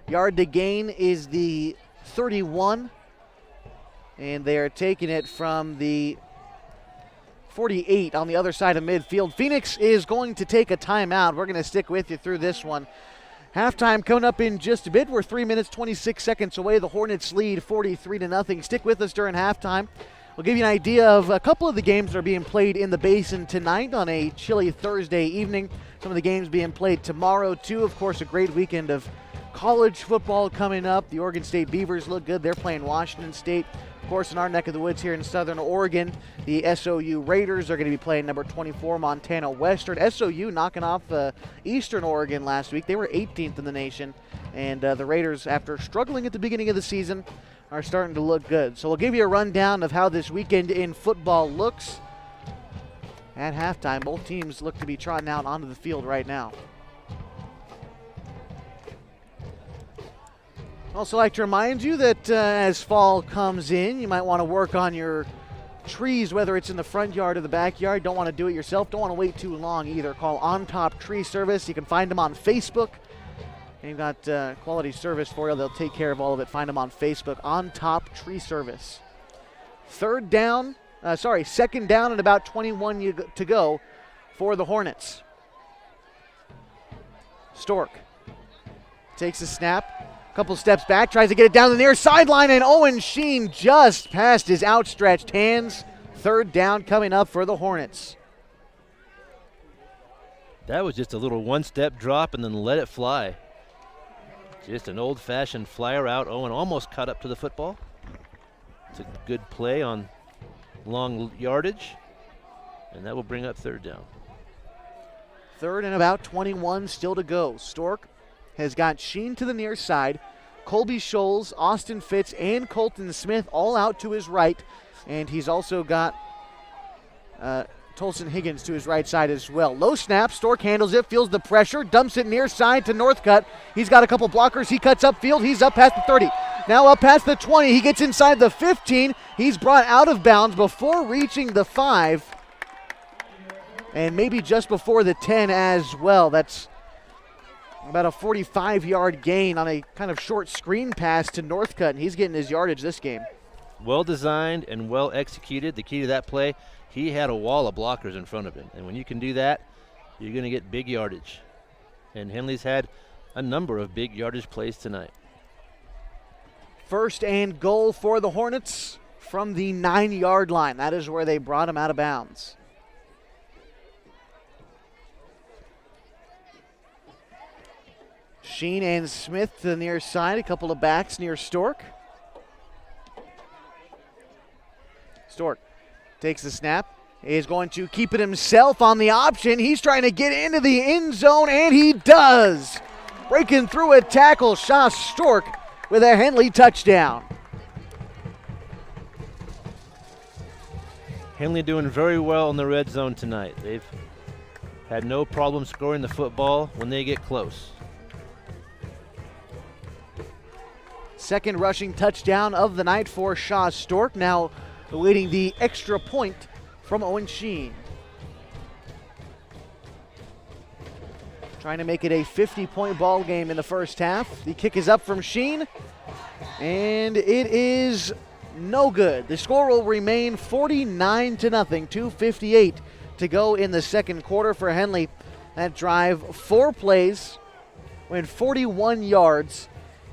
Speaker 1: Yard to gain is the 31. And they are taking it from the 48 on the other side of midfield. Phoenix is going to take a timeout. We're going to stick with you through this one. Halftime coming up in just a bit. We're 3 minutes, 26 seconds away. The Hornets lead 43-0. Stick with us during halftime. We'll give you an idea of a couple of the games that are being played in the Basin tonight on a chilly Thursday evening. Some of the games being played tomorrow, too. Of course, a great weekend of college football coming up. The Oregon State Beavers look good. They're playing Washington State. Of course, in our neck of the woods here in Southern Oregon, the SOU Raiders are going to be playing number 24 Montana Western. SOU knocking off Eastern Oregon last week. They were 18th in the nation. And the Raiders, after struggling at the beginning of the season, are starting to look good. So we'll give you a rundown of how this weekend in football looks. At halftime, both teams look to be trotting out onto the field right now. Also like to remind you that as fall comes in, you might want to work on your trees, whether it's in the front yard or the backyard. Don't want to do it yourself. Don't want to wait too long either. Call On Top Tree Service. You can find them on Facebook They've got quality service for you. They'll take care of all of it. Find them on Facebook, On Top Tree Service. Second down and about 21 to go for the Hornets. Stork takes a snap, a couple steps back, tries to get it down the near sideline, and Owen Sheen just past his outstretched hands. Third down coming up for the Hornets.
Speaker 2: That was just a little one-step drop and then let it fly. Just an old-fashioned flyer out. Owen almost caught up to the football. It's a good play on long yardage, and that will bring up third down.
Speaker 1: Third and about 21 still to go. Stork has got Sheen to the near side, Colby Scholes, Austin Fitz, and Colton Smith all out to his right, and he's also got Tolson Higgins to his right side as well. Low snap, Stork handles it, feels the pressure, dumps it near side to Northcutt. He's got a couple blockers, he cuts upfield, he's up past the 30. Now up past the 20, he gets inside the 15. He's brought out of bounds before reaching the 5. And maybe just before the 10 as well. That's about a 45-yard gain on a kind of short screen pass to Northcutt, and he's getting his yardage this game.
Speaker 2: Well designed and well executed. The key to that play, he had a wall of blockers in front of him. And when you can do that, you're going to get big yardage. And Henley's had a number of big yardage plays tonight.
Speaker 1: First and goal for the Hornets from the 9-yard line. That is where they brought him out of bounds. Sheen and Smith to the near side, a couple of backs near Stork. Stork takes the snap, is going to keep it himself on the option. He's trying to get into the end zone, and he does. Breaking through a tackle, Shaw Stork with a Henley touchdown.
Speaker 2: Henley doing very well in the red zone tonight. They've had no problem scoring the football when they get close.
Speaker 1: Second rushing touchdown of the night for Shaw Stork, now awaiting the extra point from Owen Sheen. Trying to make it a 50-point ball game in the first half. The kick is up from Sheen, and it is no good. The score will remain 49-0, 2:58 to go in the second quarter for Henley. That drive, 4 plays, went 41 yards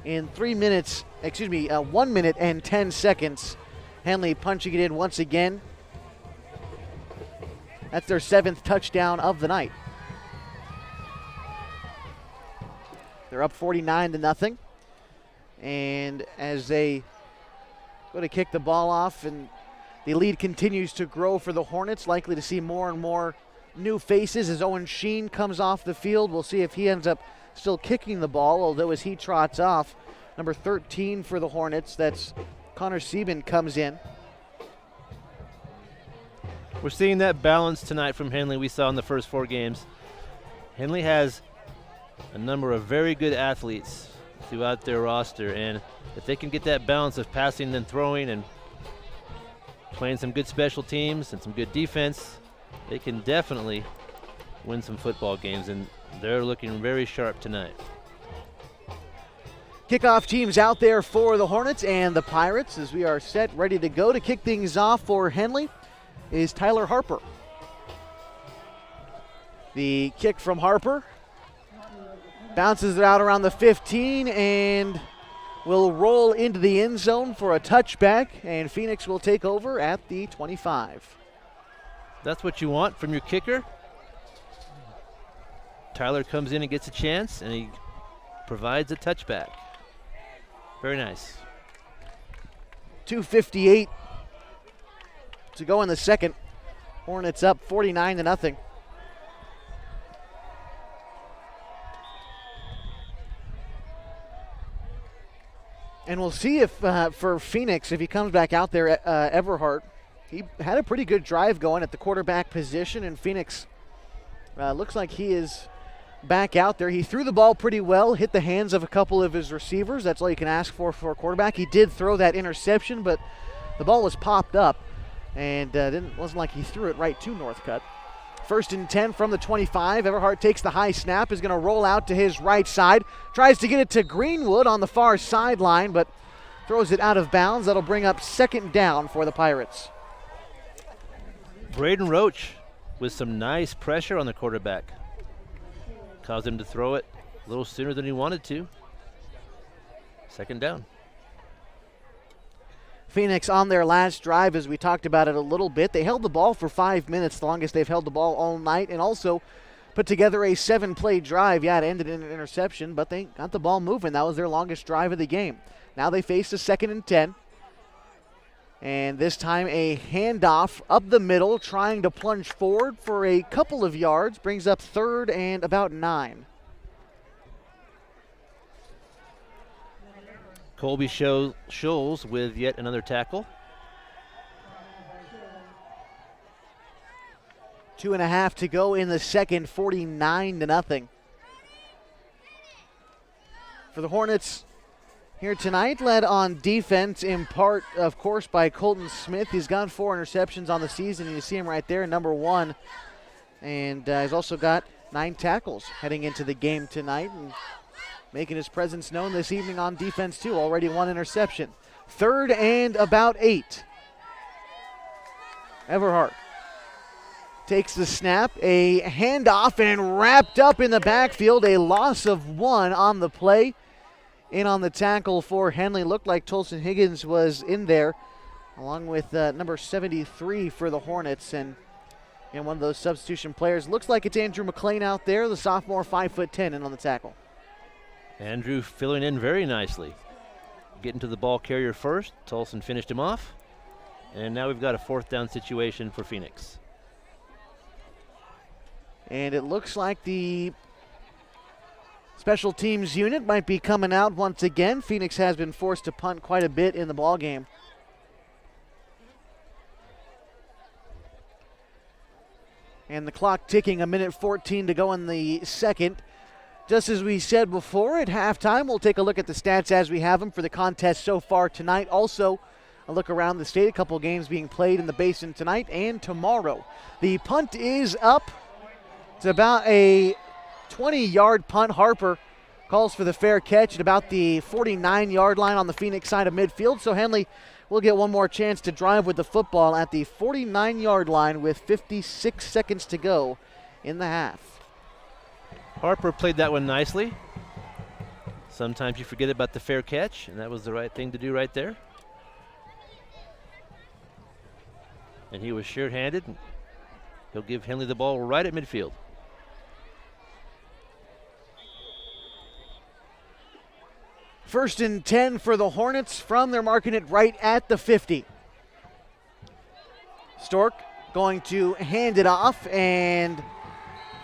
Speaker 1: in 1 minute and 10 seconds. Henley punching it in once again. That's their 7th touchdown of the night. They're up 49-0. And as they go to kick the ball off, and the lead continues to grow for the Hornets, likely to see more and more new faces as Owen Sheen comes off the field. We'll see if he ends up still kicking the ball, although as he trots off, number 13 for the Hornets, that's Connor Sieben, comes in.
Speaker 2: We're seeing that balance tonight from Henley we saw in the first 4 games. Henley has a number of very good athletes throughout their roster, and if they can get that balance of passing and throwing and playing some good special teams and some good defense, they can definitely win some football games, and they're looking very sharp tonight.
Speaker 1: Kickoff teams out there for the Hornets and the Pirates as we are set, ready to go. To kick things off for Henley is Tyler Harper. The kick from Harper bounces it out around the 15 and will roll into the end zone for a touchback, and Phoenix will take over at the 25.
Speaker 2: That's what you want from your kicker. Tyler comes in and gets a chance, and he provides a touchback. Very nice.
Speaker 1: 2:58 to go in the second. Hornets up 49-0. And we'll see if for Phoenix, if he comes back out there, Everhart, he had a pretty good drive going at the quarterback position, and Phoenix looks like he is back out there. He threw the ball pretty well, hit the hands of a couple of his receivers. That's all you can ask for a quarterback. He did throw that interception, but the ball was popped up, and wasn't like he threw it right to Northcutt. First and 10 from the 25. Everhart takes the high snap, is going to roll out to his right side. Tries to get it to Greenwood on the far sideline, but throws it out of bounds. That'll bring up second down for the Pirates.
Speaker 2: Braden Roach with some nice pressure on the quarterback. Caused him to throw it a little sooner than he wanted to. Second down.
Speaker 1: Phoenix on their last drive, as we talked about it a little bit. They held the ball for 5 minutes, the longest they've held the ball all night, and also put together a 7-play drive. Yeah, it ended in an interception, but they got the ball moving. That was their longest drive of the game. Now they face a 2nd and 10. And this time a handoff up the middle, trying to plunge forward for a couple of yards. Brings up 3rd and about 9.
Speaker 2: Colby Scholes with yet another tackle.
Speaker 1: 2.5 to go in the second, 49-0. For the Hornets here tonight, led on defense in part, of course, by Colton Smith. He's got 4 interceptions on the season, and you see him right there, number 1. And he's also got 9 tackles heading into the game tonight, and making his presence known this evening on defense, too. Already 1 interception. 3rd and about 8. Everhart takes the snap, a handoff, and wrapped up in the backfield. A loss of 1 on the play. In on the tackle for Henley. Looked like Tolson Higgins was in there, along with number 73 for the Hornets. And one of those substitution players. Looks like it's Andrew McLean out there, the sophomore, 5'10", in on the tackle.
Speaker 2: Andrew filling in very nicely. Getting to the ball carrier first. Tolson finished him off. And now we've got a 4th down situation for Phoenix.
Speaker 1: And it looks like the special teams unit might be coming out once again. Phoenix has been forced to punt quite a bit in the ball game. And the clock ticking, 1:14 to go in the second. Just as we said before, at halftime, we'll take a look at the stats as we have them for the contest so far tonight. Also, a look around the state, a couple games being played in the Basin tonight and tomorrow. The punt is up. It's about a 20-yard punt. Harper calls for the fair catch at about the 49-yard line on the Phoenix side of midfield. So Henley will get one more chance to drive with the football at the 49-yard line with 56 seconds to go in the half.
Speaker 2: Harper played that one nicely. Sometimes you forget about the fair catch, and that was the right thing to do right there. And he was sure-handed. He'll give Henley the ball right at midfield.
Speaker 1: First and 10 for the Hornets from, they're marking it right at the 50. Stork going to hand it off and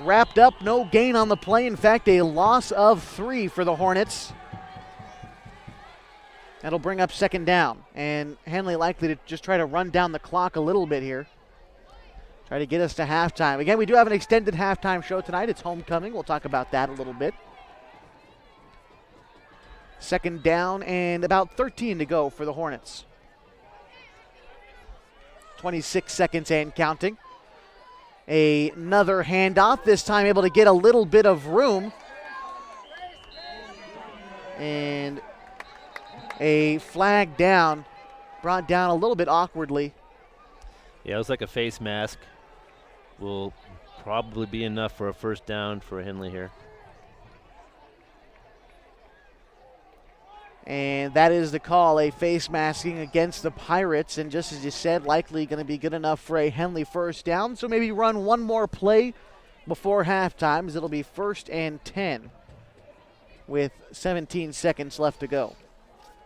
Speaker 1: wrapped up, no gain on the play. In fact, a loss of 3 for the Hornets. That'll bring up second down. And Henley likely to just try to run down the clock a little bit here. Try to get us to halftime. Again, we do have an extended halftime show tonight. It's homecoming. We'll talk about that a little bit. Second down and about 13 to go for the Hornets. 26 seconds and counting. Another handoff, this time able to get a little bit of room. And a flag down, brought down a little bit awkwardly.
Speaker 2: Yeah, it was like a face mask. Will probably be enough for a first down for Henley here.
Speaker 1: And that is the call, a face masking against the Pirates. And just as you said, likely going to be good enough for a Henley first down. So maybe run one more play before halftime, as it'll be 1st and 10 with 17 seconds left to go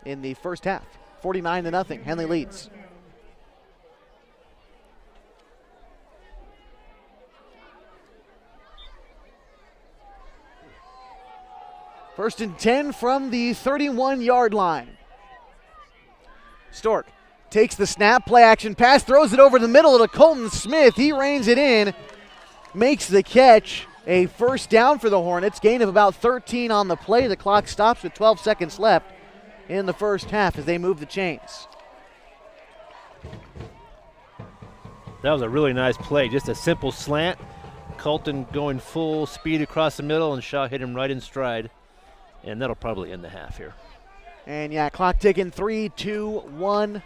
Speaker 1: in the first half. 49-0, Henley leads. First and 10 from the 31-yard line. Stork takes the snap, play action pass, throws it over the middle to Colton Smith. He reins it in, makes the catch. A first down for the Hornets, gain of about 13 on the play. The clock stops with 12 seconds left in the first half as they move the chains.
Speaker 2: That was a really nice play, just a simple slant. Colton going full speed across the middle, and Shaw hit him right in stride. And that'll probably end the half here.
Speaker 1: And yeah, clock ticking, 3, 2, 1.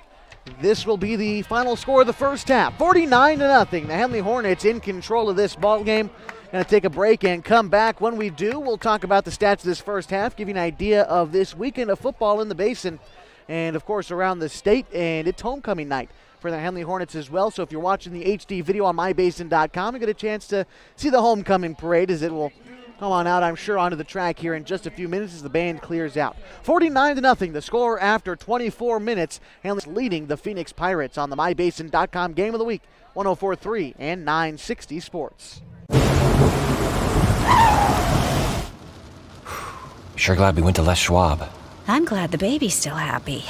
Speaker 1: This will be the final score of the first half, 49-0. The Henley Hornets in control of this ball game. Going to take a break and come back. When we do, we'll talk about the stats of this first half, give you an idea of this weekend of football in the Basin and, of course, around the state. And it's homecoming night for the Henley Hornets as well. So if you're watching the HD video on mybasin.com, you get a chance to see the homecoming parade as it will come on out, I'm sure, onto the track here in just a few minutes as the band clears out. 49-0, the score after 24 minutes. Henley's leading the Phoenix Pirates on the mybasin.com Game of the Week, 104.3 and 960 Sports.
Speaker 3: Sure glad we went to Les Schwab.
Speaker 4: I'm glad the baby's still happy.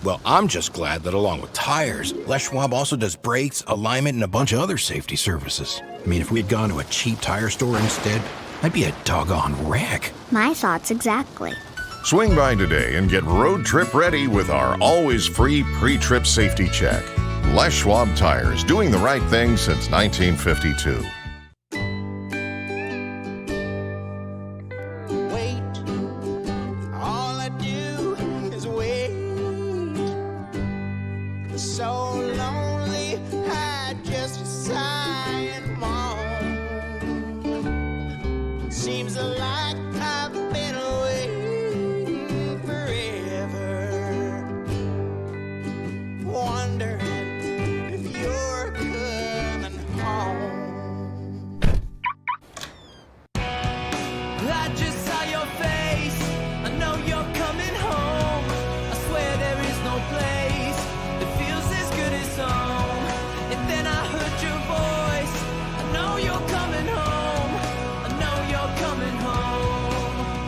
Speaker 5: Well, I'm just glad that along with tires, Les Schwab also does brakes, alignment, and a bunch of other safety services. I mean, if we had gone to a cheap tire store instead, I'd be a doggone wreck.
Speaker 14: My thoughts exactly.
Speaker 7: Swing by today and get road trip ready with our always free pre-trip safety check. Les Schwab Tires, doing the right thing since 1952.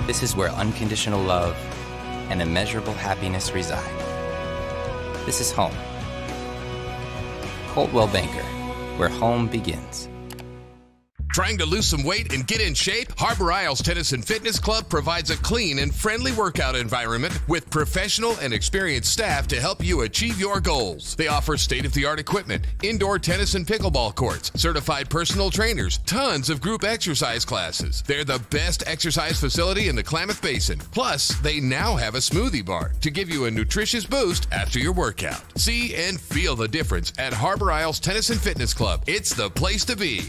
Speaker 3: This is where unconditional love and immeasurable happiness reside. This is home. Coltwell Banker, where home begins.
Speaker 8: Trying to lose some weight and get in shape? Harbor Isles Tennis and Fitness Club provides a clean and friendly workout environment with professional and experienced staff to help you achieve your goals. They offer state-of-the-art equipment, indoor tennis and pickleball courts, certified personal trainers, tons of group exercise classes. They're the best exercise facility in the Klamath Basin. Plus, they now have a smoothie bar to give you a nutritious boost after your workout. See and feel the difference at Harbor Isles Tennis and Fitness Club. It's the place to be.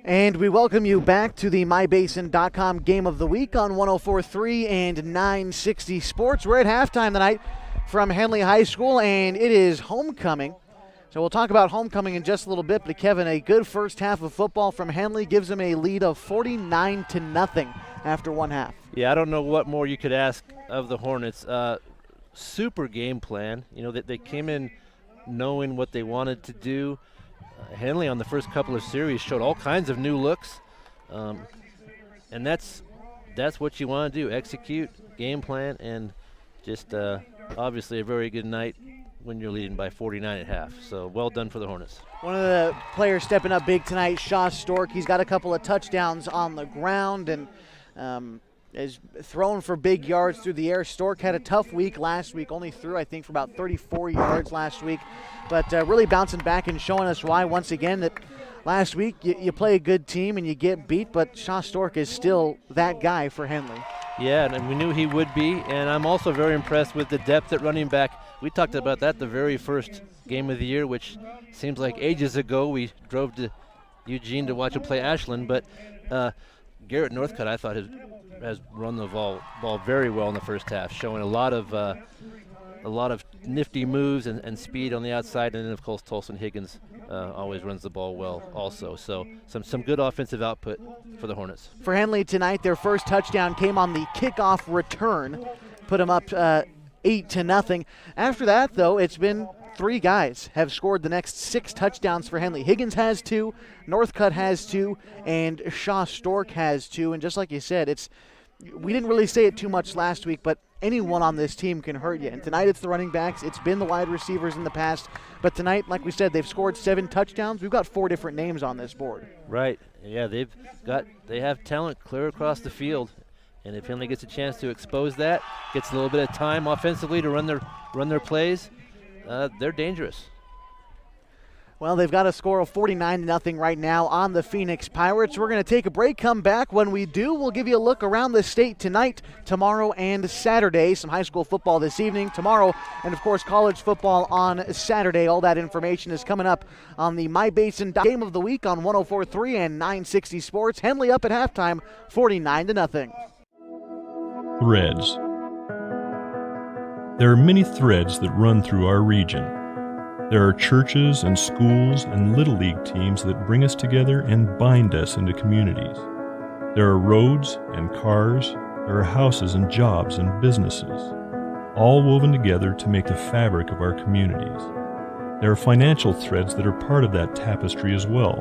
Speaker 1: And we welcome you back to the MyBasin.com Game of the Week on 104.3 and 960 Sports. We're at halftime tonight from Henley High School, and it is homecoming. So we'll talk about homecoming in just a little bit, but Kevin, a good first half of football from Henley gives them a lead of 49-0 after one half.
Speaker 2: Yeah, I don't know what more you could ask of the Hornets. Super game plan. You know, that they came in knowing what they wanted to do. Henley on the first couple of series showed all kinds of new looks, and that's what you want to do: execute, game plan, and just obviously a very good night when you're leading by 49 at half. So well done for the Hornets.
Speaker 1: One of the players stepping up big tonight, Shaw Stork. He's got a couple of touchdowns on the ground and is thrown for big yards through the air. Stork had a tough week last week, only threw, I think, for about 34 yards last week. But really bouncing back and showing us why, once again, that last week you play a good team and you get beat, but Shaw Stork is still that guy for Henley.
Speaker 2: Yeah, and we knew he would be, and I'm also very impressed with the depth at running back. We talked about that the very first game of the year, which seems like ages ago. We drove to Eugene to watch him play Ashland, but Garrett Northcutt, I thought, has run the ball very well in the first half, showing a lot of nifty moves and speed on the outside, and then of course Tolson Higgins always runs the ball well also. So some good offensive output for the Hornets.
Speaker 1: For Henley tonight, their first touchdown came on the kickoff return, put them up 8-0. After that, though, it's been 3 guys have scored the next 6 touchdowns for Henley. Higgins has 2, Northcutt has 2, and Shaw Stork has 2. And just like you said, we didn't really say it too much last week, but anyone on this team can hurt you. And tonight it's the running backs. It's been the wide receivers in the past. But tonight, like we said, they've scored 7 touchdowns. We've got 4 different names on this board.
Speaker 2: Right. Yeah, they have talent clear across the field. And if Henley gets a chance to expose that, gets a little bit of time offensively to run their plays, they're dangerous.
Speaker 1: Well, they've got a score of 49-0 right now on the Phoenix Pirates. We're going to take a break, come back. When we do, we'll give you a look around the state tonight, tomorrow, and Saturday. Some high school football this evening, tomorrow, and of course college football on Saturday. All that information is coming up on the My Basin Game of the Week on 104.3 and 960 Sports. Henley up at halftime, 49-0.
Speaker 10: Threads. There are many threads that run through our region. There are churches and schools and Little League teams that bring us together and bind us into communities. There are roads and cars, there are houses and jobs and businesses, all woven together to make the fabric of our communities. There are financial threads that are part of that tapestry as well.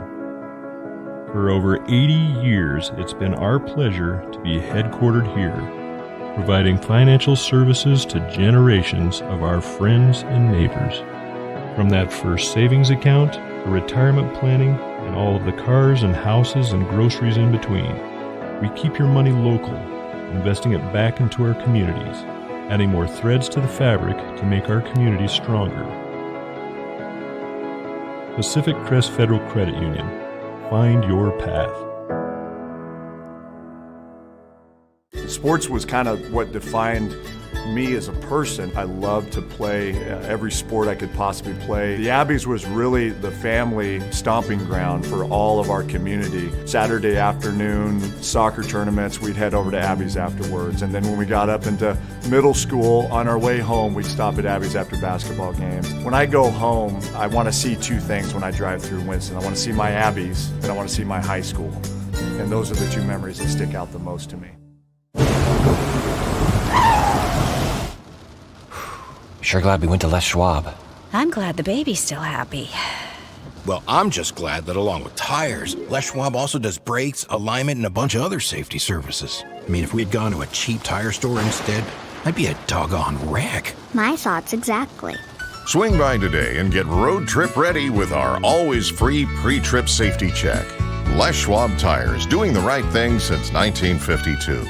Speaker 10: For over 80 years, it's been our pleasure to be headquartered here, providing financial services to generations of our friends and neighbors. From that first savings account to retirement planning and all of the cars and houses and groceries in between, we keep your money local, investing it back into our communities, adding more threads to the fabric to make our communities stronger. Pacific Crest Federal Credit Union. Find your path.
Speaker 11: Sports was kind of what defined me as a person. I loved to play every sport I could possibly play. The Abbeys was really the family stomping ground for all of our community. Saturday afternoon, soccer tournaments, we'd head over to Abbeys afterwards. And then when we got up into middle school, on our way home, we'd stop at Abbeys after basketball games. When I go home, I want to see 2 things when I drive through Winston. I want to see my Abbeys, and I want to see my high school. And those are the 2 memories that stick out the most to me.
Speaker 3: Sure glad we went to Les Schwab.
Speaker 4: I'm glad the baby's still happy.
Speaker 5: Well, I'm just glad that along with tires, Les Schwab also does brakes, alignment, and a bunch of other safety services. I mean, if we had gone to a cheap tire store instead, I'd be a doggone wreck.
Speaker 14: My thoughts exactly.
Speaker 7: Swing by today and get road trip ready with our always free pre-trip safety check. Les Schwab Tires, doing the right thing since 1952.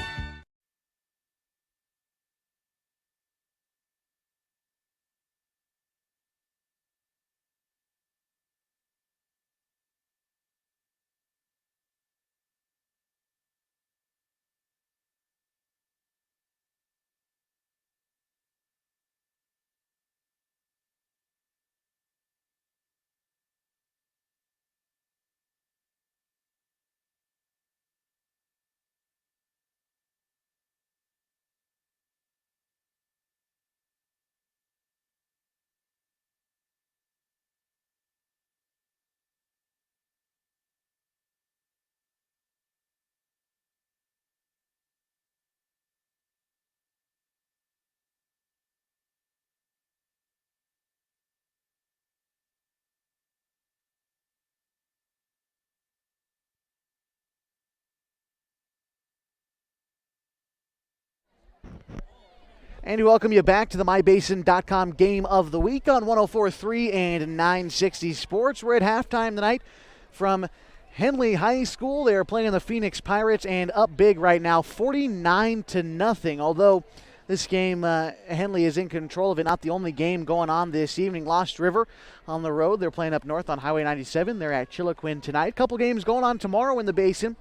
Speaker 1: And we welcome you back to the MyBasin.com Game of the Week on 104.3 and 960 Sports. We're at halftime tonight from Henley High School. They are playing the Phoenix Pirates and up big right now, 49-0. Although this game, Henley is in control of it. Not the only game going on this evening. Lost River on the road. They're playing up north on Highway 97. They're at Chiloquin tonight. Couple games going on tomorrow in the Basin.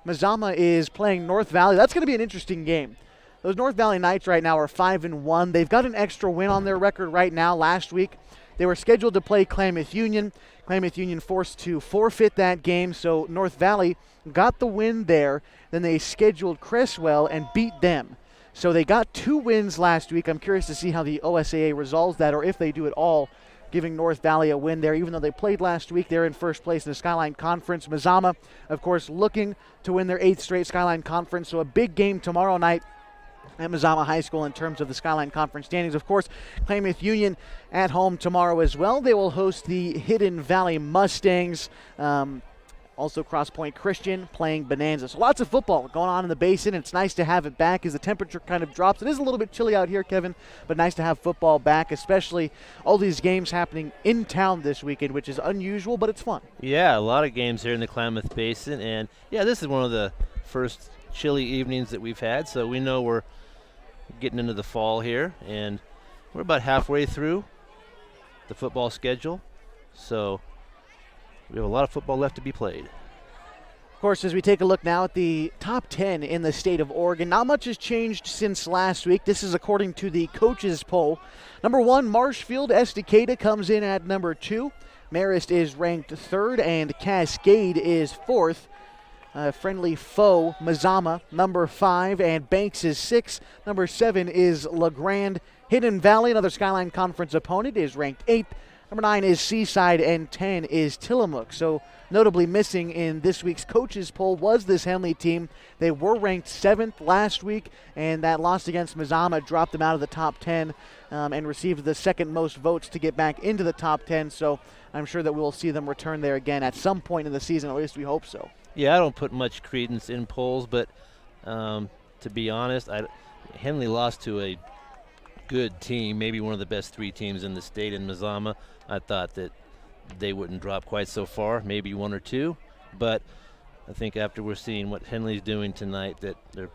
Speaker 1: Mazama is playing North Valley. That's going to be an interesting game. Those North Valley Knights right now are 5-1. They've got an extra win on their record right now. Last week, they were scheduled to play Klamath Union. Klamath Union forced to forfeit that game, so North Valley got the win there. Then they scheduled Cresswell and beat them. So they got 2 wins last week. I'm curious to see how the OSAA resolves that, or if they do it all, giving North Valley a win there. Even though they played last week, they're in first place in the Skyline Conference. Mazama, of course, looking to win their 8th straight Skyline Conference. So a big game tomorrow night at Mazama High School in terms of the Skyline Conference standings. Of course, Klamath Union at home tomorrow as well. They will host the Hidden Valley Mustangs. Also Cross Point Christian playing Bonanza. So lots of football going on in the Basin. It's nice to have it back as the temperature kind of drops. It is a little bit chilly out here, Kevin, but nice to have football back, especially all these games happening in town this weekend, which is unusual, but it's fun.
Speaker 2: Yeah, a lot of games here in the Klamath Basin. And, yeah, this is one of the first chilly evenings that we've had, so we know we're getting into the fall here. And we're about halfway through the football schedule. So we have a lot of football left to be played.
Speaker 1: Of course, as we take a look now at the top 10 in the state of Oregon, not much has changed since last week. This is according to the coaches poll. Number 1, Marshfield Estacada comes in at number 2. Marist is ranked 3rd, and Cascade is 4th. Friendly foe, Mazama, number 5, and Banks is 6. Number 7 is LeGrand. Hidden Valley, another Skyline Conference opponent, is ranked 8th. Number 9 is Seaside, and 10 is Tillamook. So notably missing in this week's coaches poll was this Henley team. They were ranked 7th last week, and that loss against Mazama dropped them out of the top 10 and received the second most votes to get back into the top 10. So I'm sure that we'll see them return there again at some point in the season, at least we hope so.
Speaker 2: Yeah, I don't put much credence in polls, but to be honest, Henley lost to a good team, maybe one of the best 3 teams in the state in Mazama. I thought that they wouldn't drop quite so far, maybe 1 or 2, but I think after we're seeing what Henley's doing tonight, that they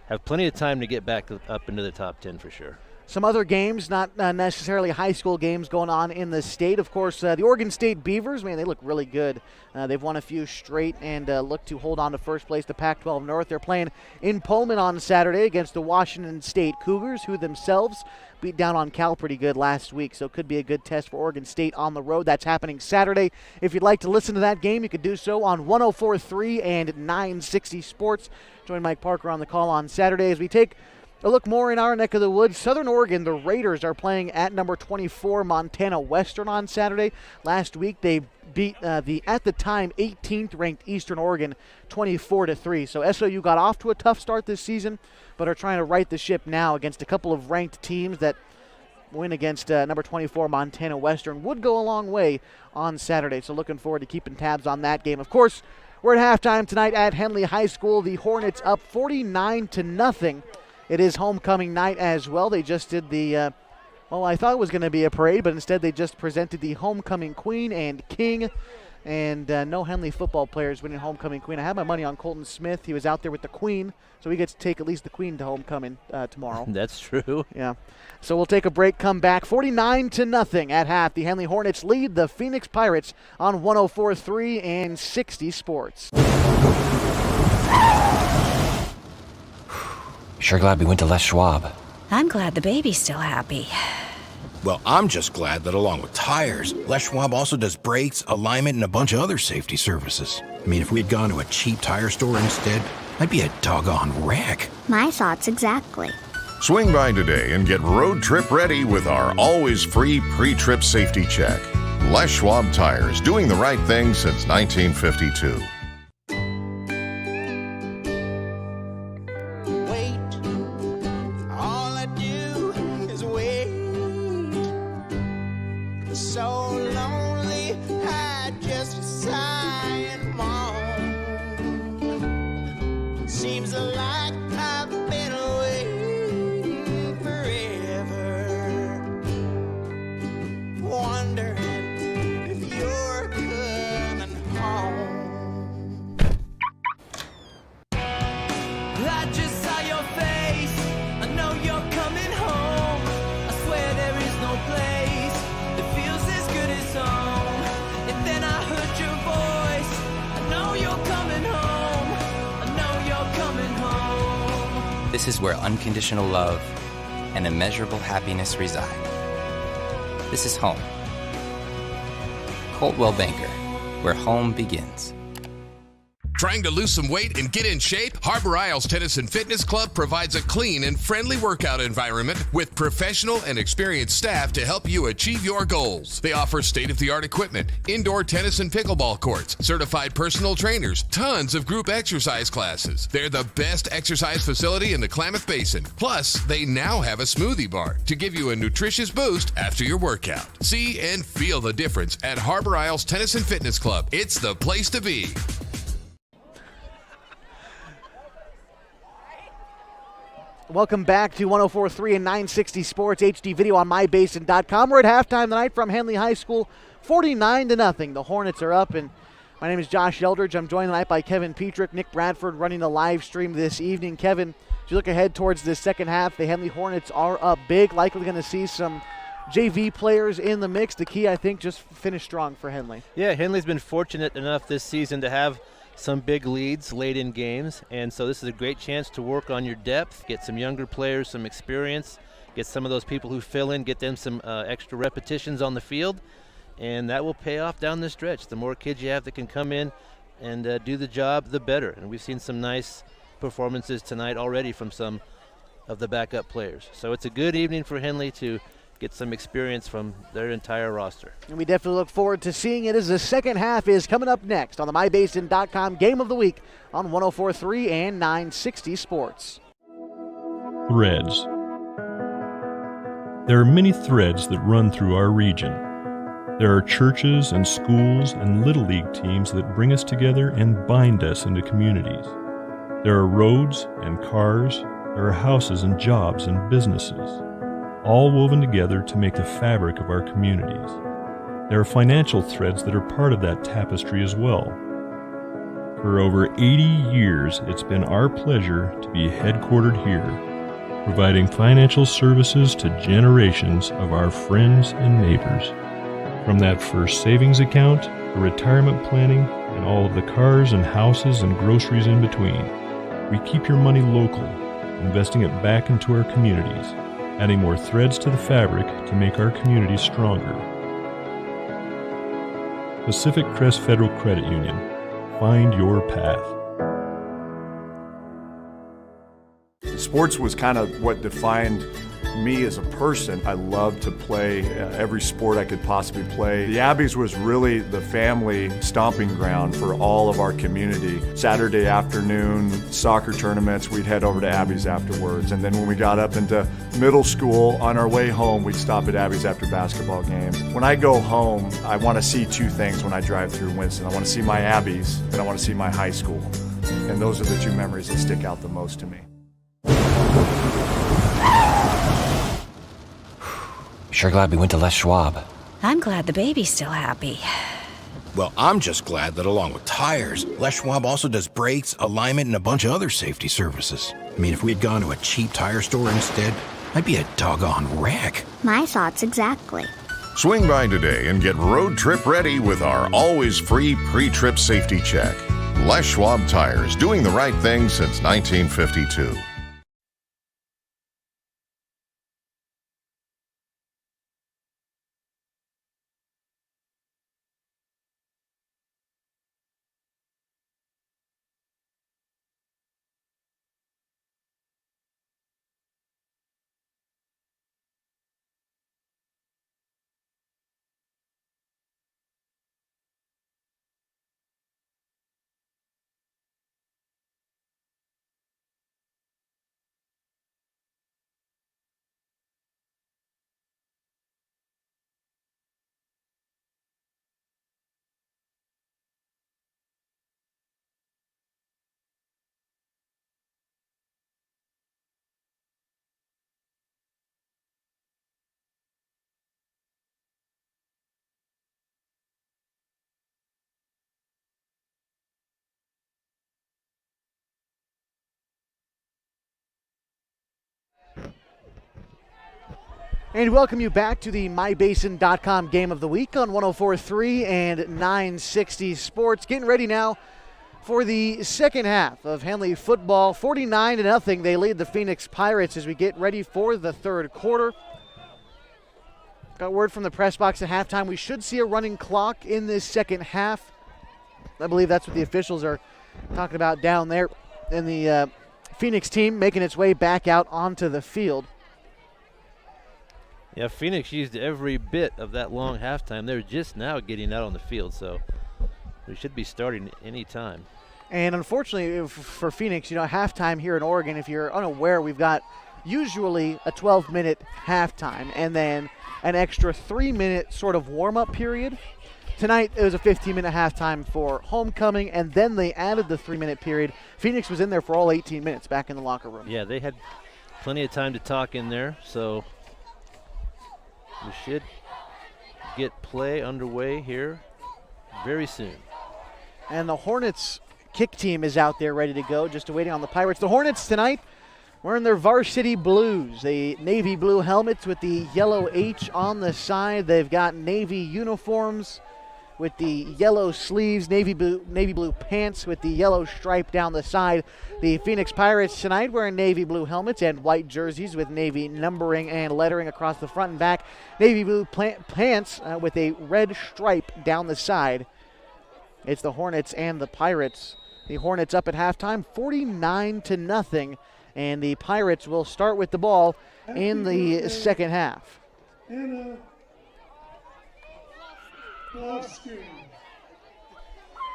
Speaker 2: have plenty of time to get back up into the top 10 for sure.
Speaker 1: Some other games, not necessarily high school games, going on in the state. Of course, the Oregon State Beavers, man, they look really good. They've won a few straight and look to hold on to first place, the Pac-12 North. They're playing in Pullman on Saturday against the Washington State Cougars, who themselves beat down on Cal pretty good last week. So it could be a good test for Oregon State on the road. That's happening Saturday. If you'd like to listen to that game, you could do so on 104.3 and 960 Sports. Join Mike Parker on the call on Saturday as we take a look more in our neck of the woods. Southern Oregon, the Raiders are playing at number 24 Montana Western on Saturday. Last week they beat the, at the time, 18th ranked Eastern Oregon 24-3. So SOU got off to a tough start this season, but are trying to right the ship now against a couple of ranked teams. That win against number 24 Montana Western would go a long way on Saturday. So looking forward to keeping tabs on that game. Of course, we're at halftime tonight at Henley High School. The Hornets up 49-0. It is homecoming night as well. They just did the, well, I thought it was going to be a parade, but instead they just presented the homecoming queen and king. And no Henley football players winning homecoming queen. I had my money on Colton Smith. He was out there with the queen, so we get to take at least the queen to homecoming tomorrow.
Speaker 2: That's true.
Speaker 1: Yeah. So we'll take a break, come back. 49-0 at half. The Henley Hornets lead the Phoenix Pirates on 104.3 and 60 Sports.
Speaker 3: Sure glad we went to Les Schwab.
Speaker 4: I'm glad the baby's still happy.
Speaker 5: Well, I'm just glad that along with tires, Les Schwab also does brakes, alignment, and a bunch of other safety services. I mean, if we had gone to a cheap tire store instead, I'd be a doggone wreck.
Speaker 14: My thoughts exactly.
Speaker 7: Swing by today and get road trip ready with our always free pre-trip safety check. Les Schwab Tires, doing the right thing since 1952.
Speaker 3: This is where unconditional love and immeasurable happiness reside. This is home. Coldwell Banker, where home begins.
Speaker 8: Trying to lose some weight and get in shape? Harbor Isles Tennis and Fitness Club provides a clean and friendly workout environment with professional and experienced staff to help you achieve your goals. They offer state-of-the-art equipment, indoor tennis and pickleball courts, certified personal trainers, tons of group exercise classes. They're the best exercise facility in the Klamath Basin. Plus, they now have a smoothie bar to give you a nutritious boost after your workout. See and feel the difference at Harbor Isles Tennis and Fitness Club. It's the place to be.
Speaker 1: Welcome back to 104.3 and 960 Sports HD video on mybasin.com. We're at halftime tonight from Henley High School, 49-0. The Hornets are up, and my name is Josh Eldridge. I'm joined tonight by Kevin Petrick, Nick Bradford running the live stream this evening. Kevin, as you look ahead towards the second half, the Henley Hornets are up big. Likely going to see some JV players in the mix. The key, I think, just finish strong for Henley.
Speaker 2: Yeah, Henley's been fortunate enough this season to have some big leads late in games, and so this is a great chance to work on your depth, get some younger players some experience, get some of those people who fill in, get them some extra repetitions on the field, and that will pay off down the stretch. The more kids you have that can come in and do the job, the better. And we've seen some nice performances tonight already from some of the backup players. So it's a good evening for Henley to get some experience from their entire roster.
Speaker 1: And we definitely look forward to seeing it as the second half is coming up next on the MyBasin.com Game of the Week on 104.3 and 960 Sports.
Speaker 10: Threads. There are many threads that run through our region. There are churches and schools and Little League teams that bring us together and bind us into communities. There are roads and cars. There are houses and jobs and businesses, all woven together to make the fabric of our communities. There are financial threads that are part of that tapestry as well. For over 80 years, it's been our pleasure to be headquartered here, providing financial services to generations of our friends and neighbors. From that first savings account, to retirement planning, and all of the cars and houses and groceries in between, we keep your money local, investing it back into our communities, adding more threads to the fabric to make our communities stronger. Pacific Crest Federal Credit Union. Find your path.
Speaker 11: Sports was kind of what defined me as a person. I loved to play every sport I could possibly play. The Abbeys was really the family stomping ground for all of our community. Saturday afternoon soccer tournaments, we'd head over to Abbeys afterwards. And then when we got up into middle school, on our way home, we'd stop at Abbeys after basketball games. When I go home, I want to see two things when I drive through Winston. I want to see my Abbeys and I want to see my high school. And those are the two memories that stick out the most to me.
Speaker 14: Sure glad we went to Les Schwab.
Speaker 4: I'm glad the baby's still happy.
Speaker 5: Well, I'm just glad that along with tires, Les Schwab also does brakes, alignment, and a bunch of other safety services. I mean, if we had gone to a cheap tire store instead, I'd be a doggone wreck.
Speaker 15: My thoughts exactly.
Speaker 7: Swing by today and get road trip ready with our always free pre-trip safety check. Les Schwab Tires, doing the right thing since 1952.
Speaker 1: And welcome you back to the MyBasin.com Game of the Week on 104.3 and 960 Sports. Getting ready now For the second half of Henley football, 49-0, they lead the Phoenix Pirates as we get ready for the third quarter. Got word from the press box at halftime. We should see a running clock in this second half. I believe that's what the officials are talking about down there. And the Phoenix team making its way back out onto the field.
Speaker 2: Yeah, Phoenix used every bit of that long halftime. They're just now getting out on the field, so we should be starting any time.
Speaker 1: And unfortunately for Phoenix, halftime here in Oregon, if you're unaware, we've got usually a 12-minute halftime and then an extra 3-minute sort of warm-up period. Tonight, it was a 15-minute halftime for homecoming, and then they added the 3-minute period. Phoenix was in there for all 18 minutes back in the locker room.
Speaker 2: Yeah, they had plenty of time to talk in there, so we should get play underway here very soon.
Speaker 1: And the Hornets kick team is out there ready to go, just waiting on the Pirates. The Hornets tonight wearing their varsity blues, the navy blue helmets with the yellow H on the side. They've got navy uniforms with the yellow sleeves, navy blue pants with the yellow stripe down the side. The Phoenix Pirates tonight wearing navy blue helmets and white jerseys with navy numbering and lettering across the front and back. Navy blue pants with a red stripe down the side. It's the Hornets and the Pirates. The Hornets up at halftime, 49-0, and the Pirates will start with the ball in the second half.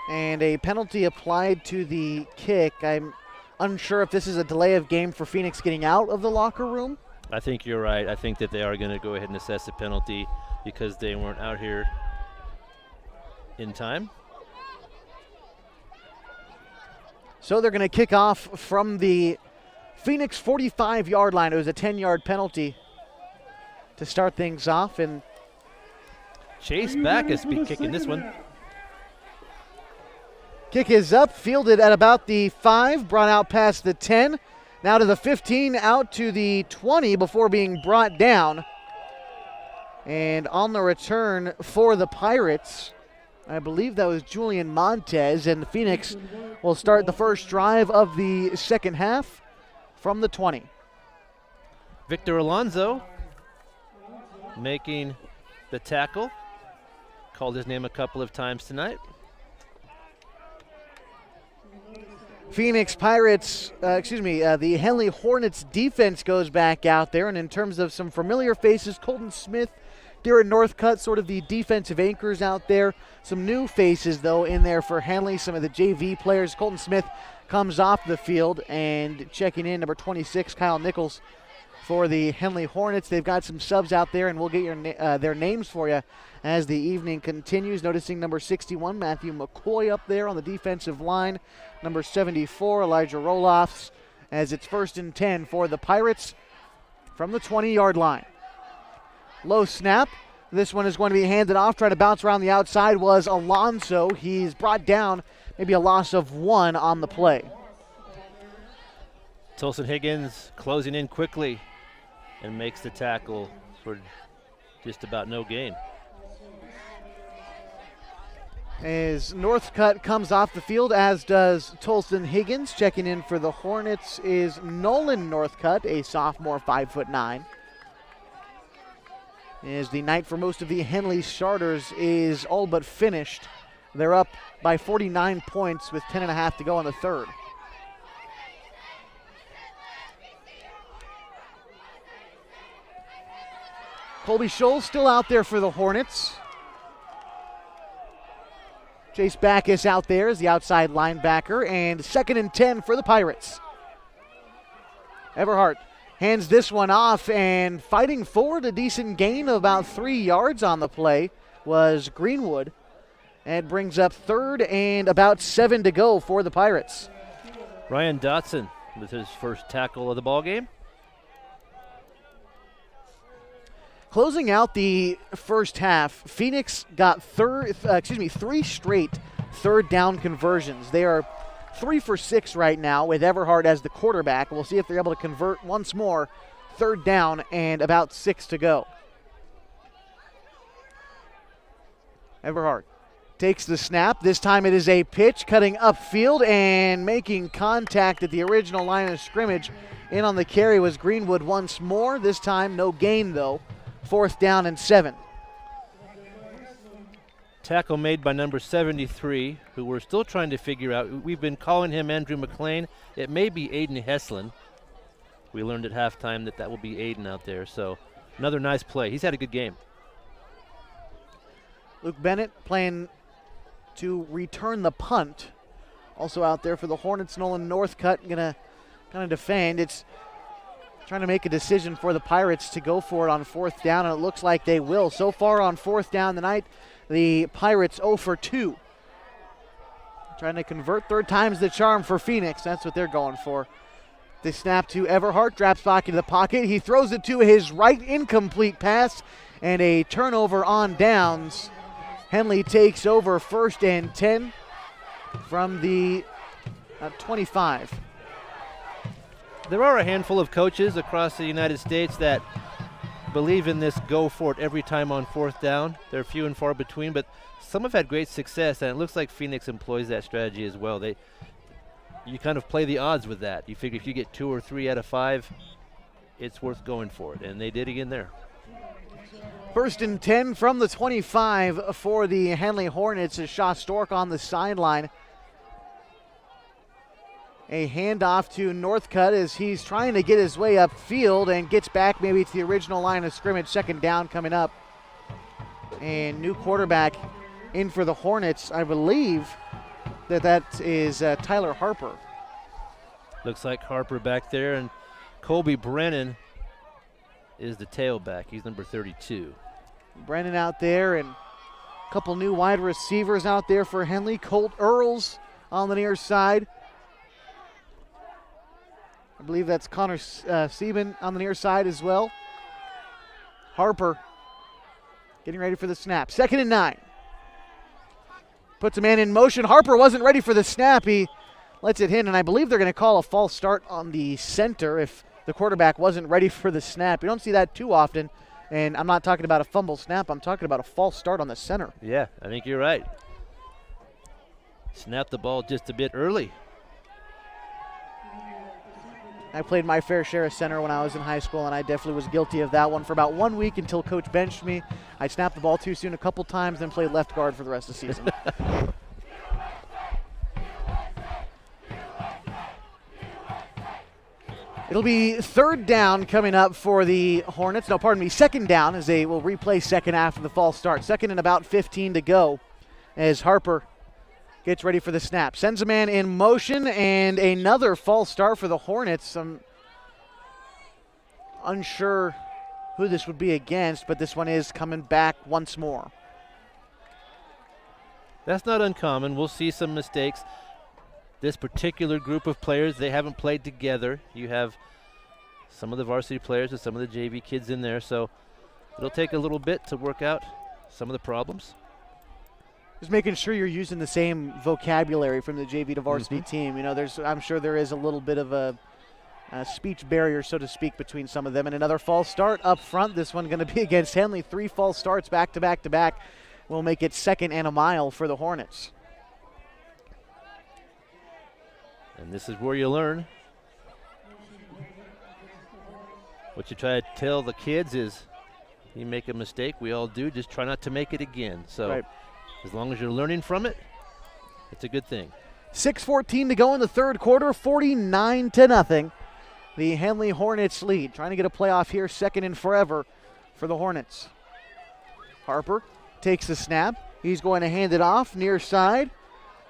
Speaker 1: And a penalty applied to the kick. I'm unsure if this is a delay of game for Phoenix getting out of the locker room.
Speaker 2: I think you're right. I think that they are going to go ahead and assess the penalty because they weren't out here in time.
Speaker 1: So they're going to kick off from the Phoenix 45-yard line. It was a 10-yard penalty to start things off, and
Speaker 2: Chase Backus be kicking this one.
Speaker 1: Kick is up, fielded at about the 5, brought out past the 10, now to the 15, out to the 20 before being brought down. And on the return for the Pirates, I believe that was Julian Montez, and the Phoenix will start the first drive of the second half from the 20.
Speaker 2: Victor Alonso making the tackle. Called his name a couple of times tonight.
Speaker 1: Phoenix Pirates, the Henley Hornets defense goes back out there, and in terms of some familiar faces, Colton Smith, Darren Northcutt, sort of the defensive anchors out there. Some new faces, though, in there for Henley, some of the JV players. Colton Smith comes off the field, and checking in, number 26, Kyle Nichols, for the Henley Hornets. They've got some subs out there, and we'll get their names for you as the evening continues. Noticing number 61, Matthew McCoy, up there on the defensive line. Number 74, Elijah Roloffs, as it's 1st and 10 for the Pirates from the 20-yard line. Low snap. This one is going to be handed off. Trying to bounce around the outside was Alonso. He's brought down, maybe a loss of 1 on the play.
Speaker 2: Tolson Higgins closing in quickly and makes the tackle for just about no gain.
Speaker 1: As Northcutt comes off the field, as does Tolson Higgins. Checking in for the Hornets is Nolan Northcutt, a sophomore, 5'9". As the night for most of the Henley starters is all but finished. They're up by 49 points with 10.5 to go in the third. Colby Scholl still out there for the Hornets. Chase Backus out there as the outside linebacker, and 2nd and 10 for the Pirates. Everhart hands this one off, and fighting forward, a decent gain of about 3 yards on the play was Greenwood. And brings up 3rd and about 7 to go for the Pirates.
Speaker 2: Ryan Dotson with his first tackle of the ball game.
Speaker 1: Closing out the first half, Phoenix got 3 straight third down conversions. They are 3 for 6 right now with Everhart as the quarterback. We'll see if they're able to convert once more. 3rd down and about 6 to go. Everhart takes the snap. This time it is a pitch cutting upfield and making contact at the original line of scrimmage. In on the carry was Greenwood once more. This time no gain though. 4th down and 7.
Speaker 2: Tackle made by number 73, who we're still trying to figure out. We've been calling him Andrew McLean. It may be Aiden Heslin. We learned at halftime that will be Aiden out there. So another nice play. He's had a good game.
Speaker 1: Luke Bennett playing to return the punt. Also out there for the Hornets, Nolan Northcutt going to kind of defend. It's trying to make a decision for the Pirates to go for it on 4th down, and it looks like they will. So far on 4th down tonight, the Pirates 0 for 2. Trying to convert. 3rd time's the charm for Phoenix. That's what they're going for. The snap to Everhart, drops back into the pocket. He throws it to his right, incomplete pass, and a turnover on downs. Henley takes over 1st and 10 from the 25.
Speaker 2: There are a handful of coaches across the United States that believe in this go for it every time on 4th down. They're few and far between, but some have had great success, and it looks like Phoenix employs that strategy as well. You kind of play the odds with that. You figure if you get 2 or 3 out of 5, it's worth going for it, and they did again there.
Speaker 1: 1st and 10 from the 25 for the Henley Hornets as Shaw Stork on the sideline. A handoff to Northcutt as he's trying to get his way upfield and gets back maybe to the original line of scrimmage. 2nd down coming up. And new quarterback in for the Hornets. I believe that is Tyler Harper.
Speaker 2: Looks like Harper back there, and Colby Brennan is the tailback. He's number 32.
Speaker 1: Brennan out there, and a couple new wide receivers out there for Henley. Colt Earls on the near side. I believe that's Connor Sieben on the near side as well. Harper getting ready for the snap. 2nd and 9. Puts a man in motion. Harper wasn't ready for the snap. He lets it hit, and I believe they're going to call a false start on the center if the quarterback wasn't ready for the snap. You don't see that too often, and I'm not talking about a fumble snap. I'm talking about a false start on the center.
Speaker 2: Yeah, I think you're right. Snapped the ball just a bit early.
Speaker 1: I played my fair share of center when I was in high school, and I definitely was guilty of that one for about 1 week until coach benched me. I snapped the ball too soon a couple times, then played left guard for the rest of the season. It'll be 3rd down coming up for the Hornets. No, pardon me, 2nd down as they will replay 2nd after the false start. 2nd and about 15 to go as Harper gets ready for the snap. Sends a man in motion, and another false start for the Hornets. I'm unsure who this would be against, but this one is coming back once more.
Speaker 2: That's not uncommon. We'll see some mistakes. This particular group of players, they haven't played together. You have some of the varsity players and some of the JV kids in there, so it'll take a little bit to work out some of the problems.
Speaker 1: Just making sure you're using the same vocabulary from the JV to varsity team. You know, I'm sure there is a little bit of a speech barrier, so to speak, between some of them. And another false start up front. This one going to be against Henley. 3 false starts back to back to back will make it 2nd and a mile for the Hornets.
Speaker 2: And this is where you learn. What you try to tell the kids is, you make a mistake, we all do, just try not to make it again. So.
Speaker 1: Right.
Speaker 2: As long as you're learning from it, it's a good thing.
Speaker 1: 6:14 to go in the 3rd quarter, 49-0. The Henley Hornets lead. Trying to get a playoff here, 2nd and forever for the Hornets. Harper takes the snap. He's going to hand it off near side.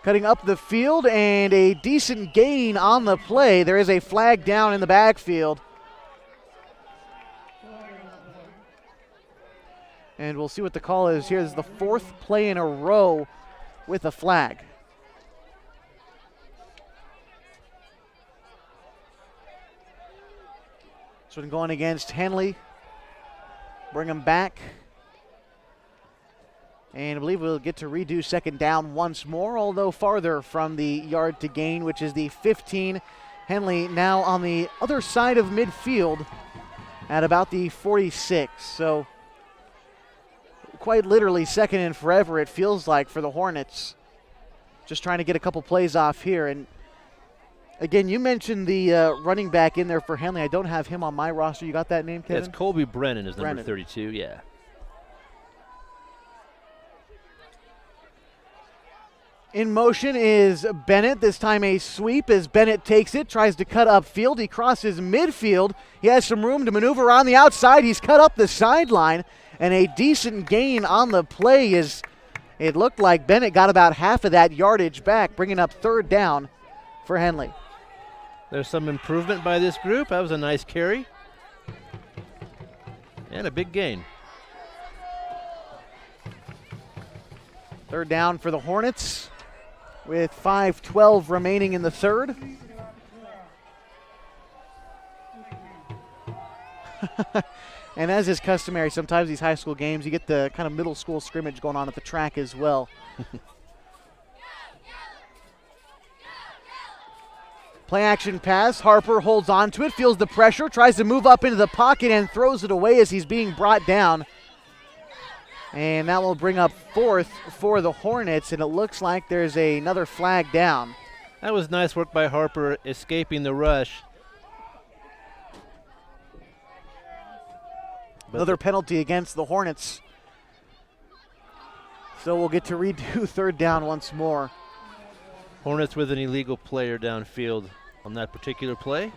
Speaker 1: Cutting up the field, and a decent gain on the play. There is a flag down in the backfield. And we'll see what the call is here. This is the 4th play in a row with a flag. This one going against Henley. Bring him back. And I believe we'll get to redo 2nd down once more, although farther from the yard to gain, which is the 15. Henley now on the other side of midfield at about the 46. So quite literally second and forever, it feels like, for the Hornets. Just trying to get a couple plays off here. And again, you mentioned the running back in there for Henley. I don't have him on my roster. You got that name, Kevin?
Speaker 2: Yeah, it's Colby Brennan is
Speaker 1: Brennan.
Speaker 2: number 32, yeah.
Speaker 1: In motion is Bennett. This time a sweep as Bennett takes it, tries to cut upfield. He crosses midfield. He has some room to maneuver on the outside. He's cut up the sideline, and a decent gain on the play is it looked like Bennett got about half of that yardage back, bringing up third down for Henley.
Speaker 2: There's some improvement by this group. That was a nice carry. And a big gain.
Speaker 1: Third down for the Hornets with 5:12 remaining in the third. And as is customary, sometimes these high school games, you get the kind of middle school scrimmage going on at the track as well. Play action pass. Harper holds on to it, feels the pressure, tries to move up into the pocket and throws it away as he's being brought down. And that will bring up fourth for the Hornets, and it looks like there's another flag down.
Speaker 2: That was nice work by Harper, escaping the rush.
Speaker 1: Another penalty against the Hornets. So we'll get to redo third down once more.
Speaker 2: Hornets with an illegal player downfield on that particular play.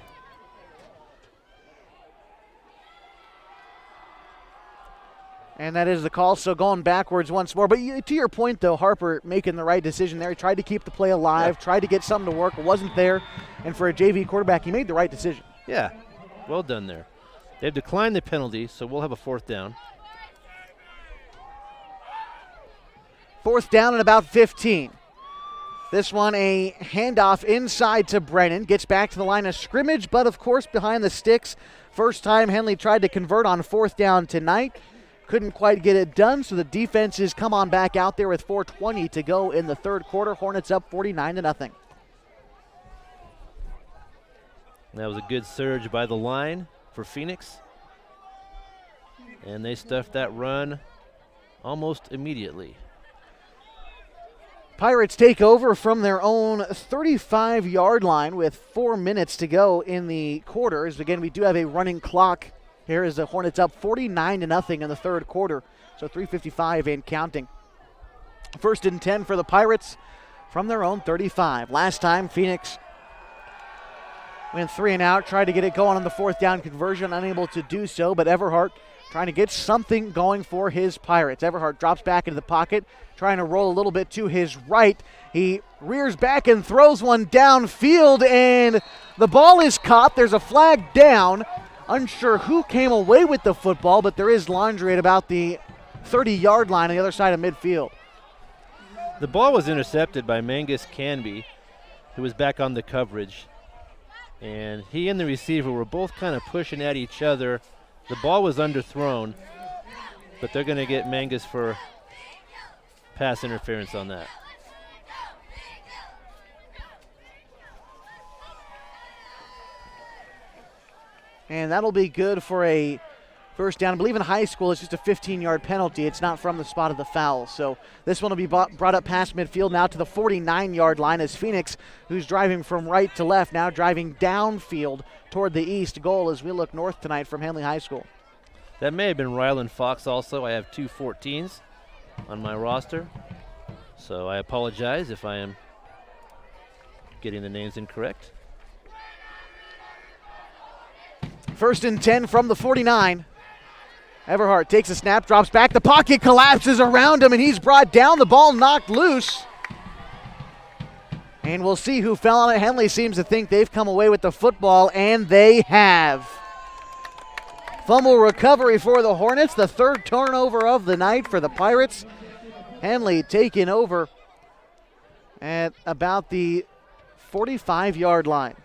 Speaker 1: And that is the call, so going backwards once more. But to your point, though, Harper making the right decision there. He tried to keep the play alive, tried to get something to work. It wasn't there. And for a JV quarterback, he made the right decision.
Speaker 2: Yeah, well done there. They've declined the penalty, so we'll have a fourth down.
Speaker 1: Fourth down and about 15. This one a handoff inside to Brennan. Gets back to the line of scrimmage, but of course behind the sticks. First time Henley tried to convert on fourth down tonight. Couldn't quite get it done, so the defenses come on back out there with 4:20 to go in the third quarter. Hornets up 49-0.
Speaker 2: That was a good surge by the line for Phoenix. And they stuffed that run almost immediately.
Speaker 1: Pirates take over from their own 35-yard line with 4 minutes to go in the quarter. As again, we do have a running clock. Here is the Hornets up 49-0 in the third quarter, so 3:55 and counting. First and 10 for the Pirates from their own 35. Last time, Phoenix went 3 and out, tried to get it going on the fourth down conversion, unable to do so, but Everhart trying to get something going for his Pirates. Everhart drops back into the pocket, trying to roll a little bit to his right. He rears back and throws one downfield, and the ball is caught. There's a flag down. Unsure who came away with the football, but there is laundry at about the 30-yard line on the other side of midfield.
Speaker 2: The ball was intercepted by Mangus Canby, who was back on the coverage. And he and the receiver were both kind of pushing at each other. The ball was underthrown, but they're going to get Mangus for pass interference on that.
Speaker 1: And that'll be good for a first down. I believe in high school it's just a 15-yard penalty. It's not from the spot of the foul. So this one will be brought up past midfield now to the 49-yard line as Phoenix, who's driving from right to left, now driving downfield toward the east goal as we look north tonight from Henley High School.
Speaker 2: That may have been Ryland Fox also. I have two 14s on my roster. So I apologize if I am getting the names incorrect.
Speaker 1: First and 10 from the 49. Everhart takes a snap, drops back. The pocket collapses around him, and he's brought down. The ball knocked loose. And we'll see who fell on it. Henley seems to think they've come away with the football, and they have. Fumble recovery for the Hornets. The third turnover of the night for the Pirates. Henley taking over at about the 45-yard line.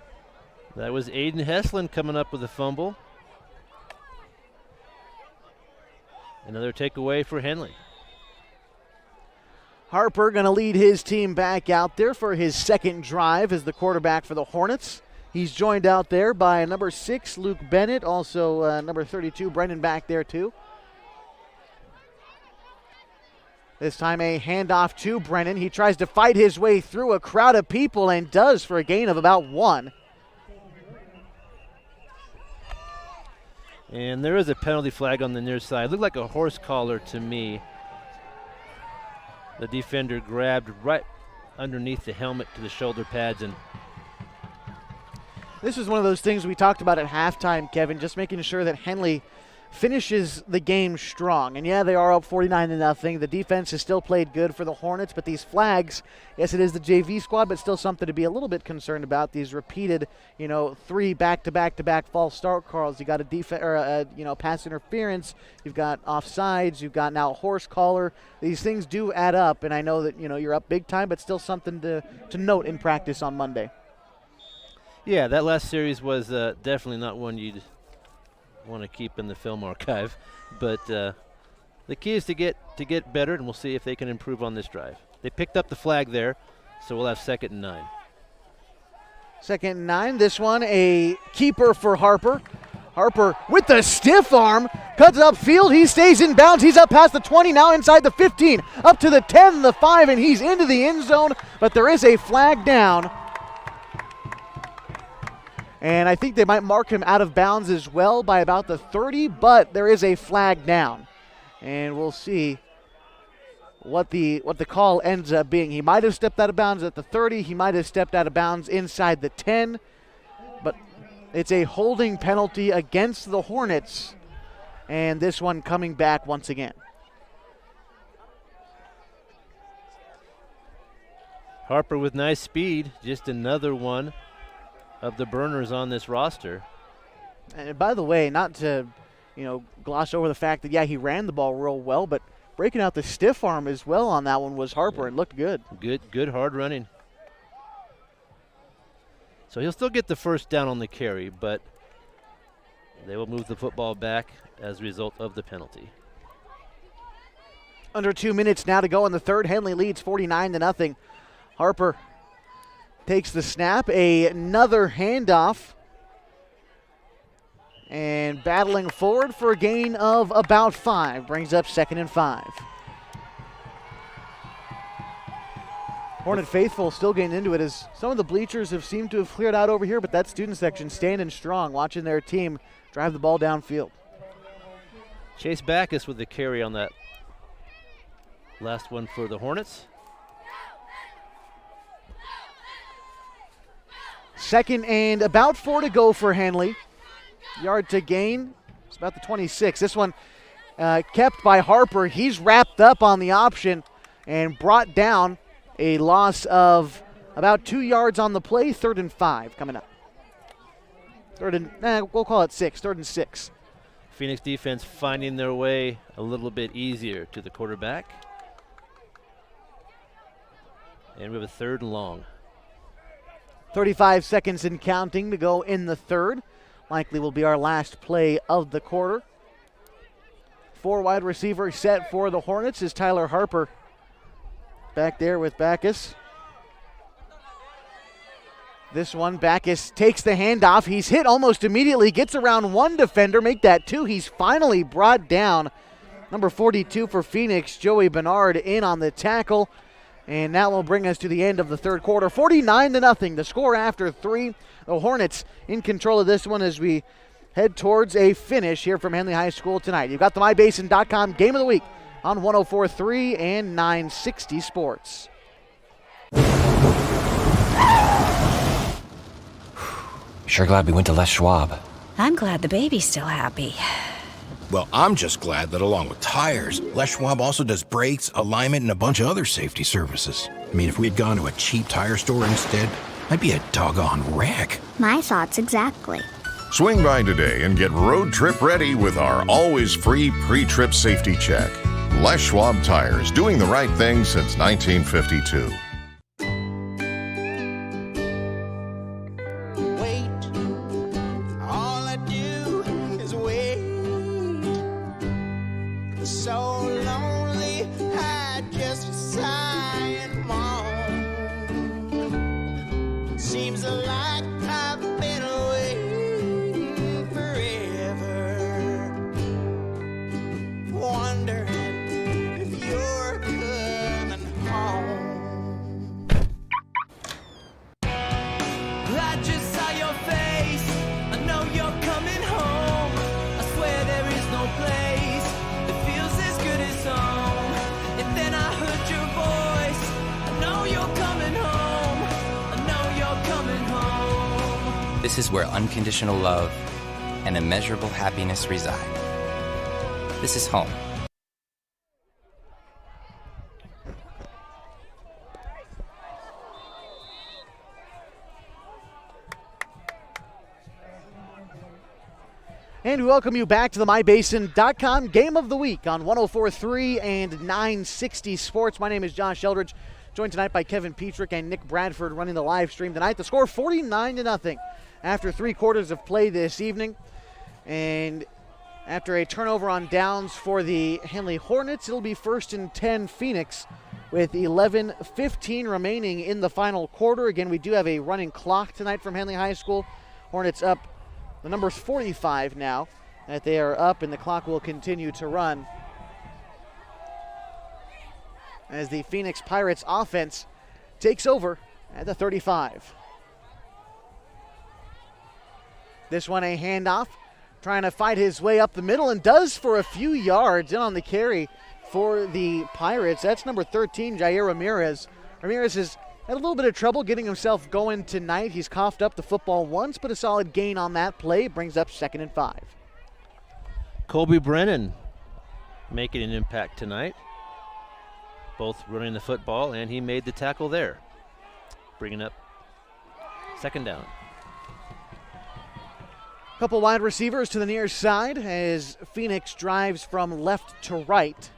Speaker 2: That was Aiden Heslin coming up with a fumble. Another takeaway for Henley.
Speaker 1: Harper going to lead his team back out there for his second drive as the quarterback for the Hornets. He's joined out there by number 6, Luke Bennett, also number 32, Brendan back there too. This time a handoff to Brennan. He tries to fight his way through a crowd of people and does for a gain of about 1.
Speaker 2: And there is a penalty flag on the near side. Looked like a horse collar to me. The defender grabbed right underneath the helmet to the shoulder pads. And
Speaker 1: this is one of those things we talked about at halftime, Kevin, just making sure that Henley finishes the game strong. And yeah, they are up 49-0. The defense has still played good for the Hornets, but these flags, yes, it is the JV squad, but still something to be a little bit concerned about. These repeated, 3 back-to-back false start calls. You got a pass interference. You've got offsides. You've got now a horse collar. These things do add up, and I know that you're up big time, but still something to note in practice on Monday.
Speaker 2: Yeah, that last series was definitely not one you'd want to keep in the film archive, but the key is to get better, and we'll see if they can improve on this drive. They picked up the flag there, so we'll have 2nd and 9.
Speaker 1: 2nd and 9. This one a keeper for Harper. Harper with the stiff arm cuts it upfield. He stays in bounds. He's up past the 20, now inside the 15, up to the 10, the 5, and he's into the end zone. But there is a flag down. And I think they might mark him out of bounds as well by about the 30, but there is a flag down. And we'll see what the call ends up being. He might have stepped out of bounds at the 30. He might have stepped out of bounds inside the 10. But it's a holding penalty against the Hornets. And this one coming back once again.
Speaker 2: Harper with nice speed, just another one of the burners on this roster.
Speaker 1: And by the way, not to, gloss over the fact that, yeah, he ran the ball real well, but breaking out the stiff arm as well on that one was Harper and looked good.
Speaker 2: Good hard running. So he'll still get the first down on the carry, but they will move the football back as a result of the penalty.
Speaker 1: Under 2 minutes now to go in the third. Henley leads 49-0. Harper takes the snap, another handoff, and battling forward for a gain of about 5. Brings up 2nd and 5. Hornet faithful still getting into it as some of the bleachers have seemed to have cleared out over here, but that student section standing strong, watching their team drive the ball downfield.
Speaker 2: Chase Backus with the carry on that last one for the Hornets.
Speaker 1: 2nd and about 4 to go for Henley. Yard to gain. It's about the 26. This one kept by Harper. He's wrapped up on the option and brought down a loss of about 2 yards on the play. 3rd and 5 coming up. We'll call it 6. 3rd and 6.
Speaker 2: Phoenix defense finding their way a little bit easier to the quarterback. And we have a 3rd and long.
Speaker 1: 35 seconds and counting to go in the third. Likely will be our last play of the quarter. 4 wide receivers set for the Hornets is Tyler Harper back there with Backus. This one, Backus takes the handoff. He's hit almost immediately, gets around 1 defender, make that 2. He's finally brought down. Number 42 for Phoenix, Joey Bernard, in on the tackle. And that will bring us to the end of the third quarter. 49-0, the score after 3. The Hornets in control of this one as we head towards a finish here from Henley High School tonight. You've got the MyBasin.com Game of the Week on 104.3 and 960 Sports.
Speaker 14: Sure glad we went to Les Schwab.
Speaker 4: I'm glad the baby's still happy.
Speaker 5: Well, I'm just glad that along with tires, Les Schwab also does brakes, alignment, and a bunch of other safety services. I mean, if we had gone to a cheap tire store instead, I'd be a doggone wreck.
Speaker 15: My thoughts exactly.
Speaker 7: Swing by today and get road trip ready with our always free pre-trip safety check. Les Schwab Tires, doing the right thing since 1952.
Speaker 12: Wondering if you're good.
Speaker 3: This is where unconditional love and immeasurable happiness reside. This is home.
Speaker 1: And we welcome you back to the MyBasin.com Game of the Week on 104.3 and 960 Sports. My name is Josh Eldridge, joined tonight by Kevin Petrick and Nick Bradford running the live stream tonight. The score 49-0 after 3 quarters of play this evening. And after a turnover on downs for the Henley Hornets, it'll be 1st and 10 Phoenix with 11:15 remaining in the final quarter. Again, we do have a running clock tonight from Henley High School. Hornets up. The number's 45 now that they are up, and the clock will continue to run as the Phoenix Pirates offense takes over at the 35. This one a handoff, trying to fight his way up the middle, and does for a few yards in on the carry for the Pirates. That's number 13, Jair Ramirez. Ramirez has had a little bit of trouble getting himself going tonight. He's coughed up the football once, but a solid gain on that play brings up 2nd and 5.
Speaker 2: Colby Brennan making an impact tonight. Both running the football, and he made the tackle there. Bringing up 2nd down.
Speaker 1: Couple wide receivers to the near side as Phoenix drives from left to right.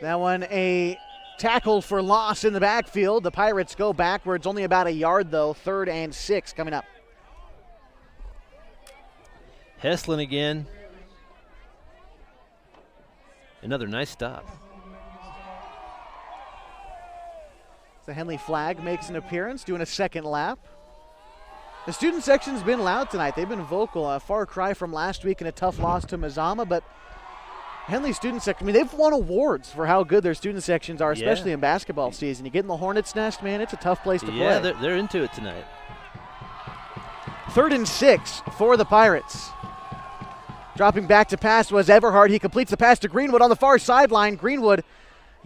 Speaker 1: That one a tackle for loss in the backfield. The Pirates go backwards, only about a yard though. 3rd and 6 coming up.
Speaker 2: Heslin again. Another nice stop.
Speaker 1: The Henley flag makes an appearance, doing a 2nd lap. The student section's been loud tonight. They've been vocal. A far cry from last week and a tough loss to Mazama, but Henley student section, they've won awards for how good their student sections are, especially in basketball season. You get in the Hornets' nest, man, it's a tough place to play.
Speaker 2: Yeah, they're into it tonight.
Speaker 1: 3rd and 6 for the Pirates. Dropping back to pass was Everhart. He completes the pass to Greenwood on the far sideline. Greenwood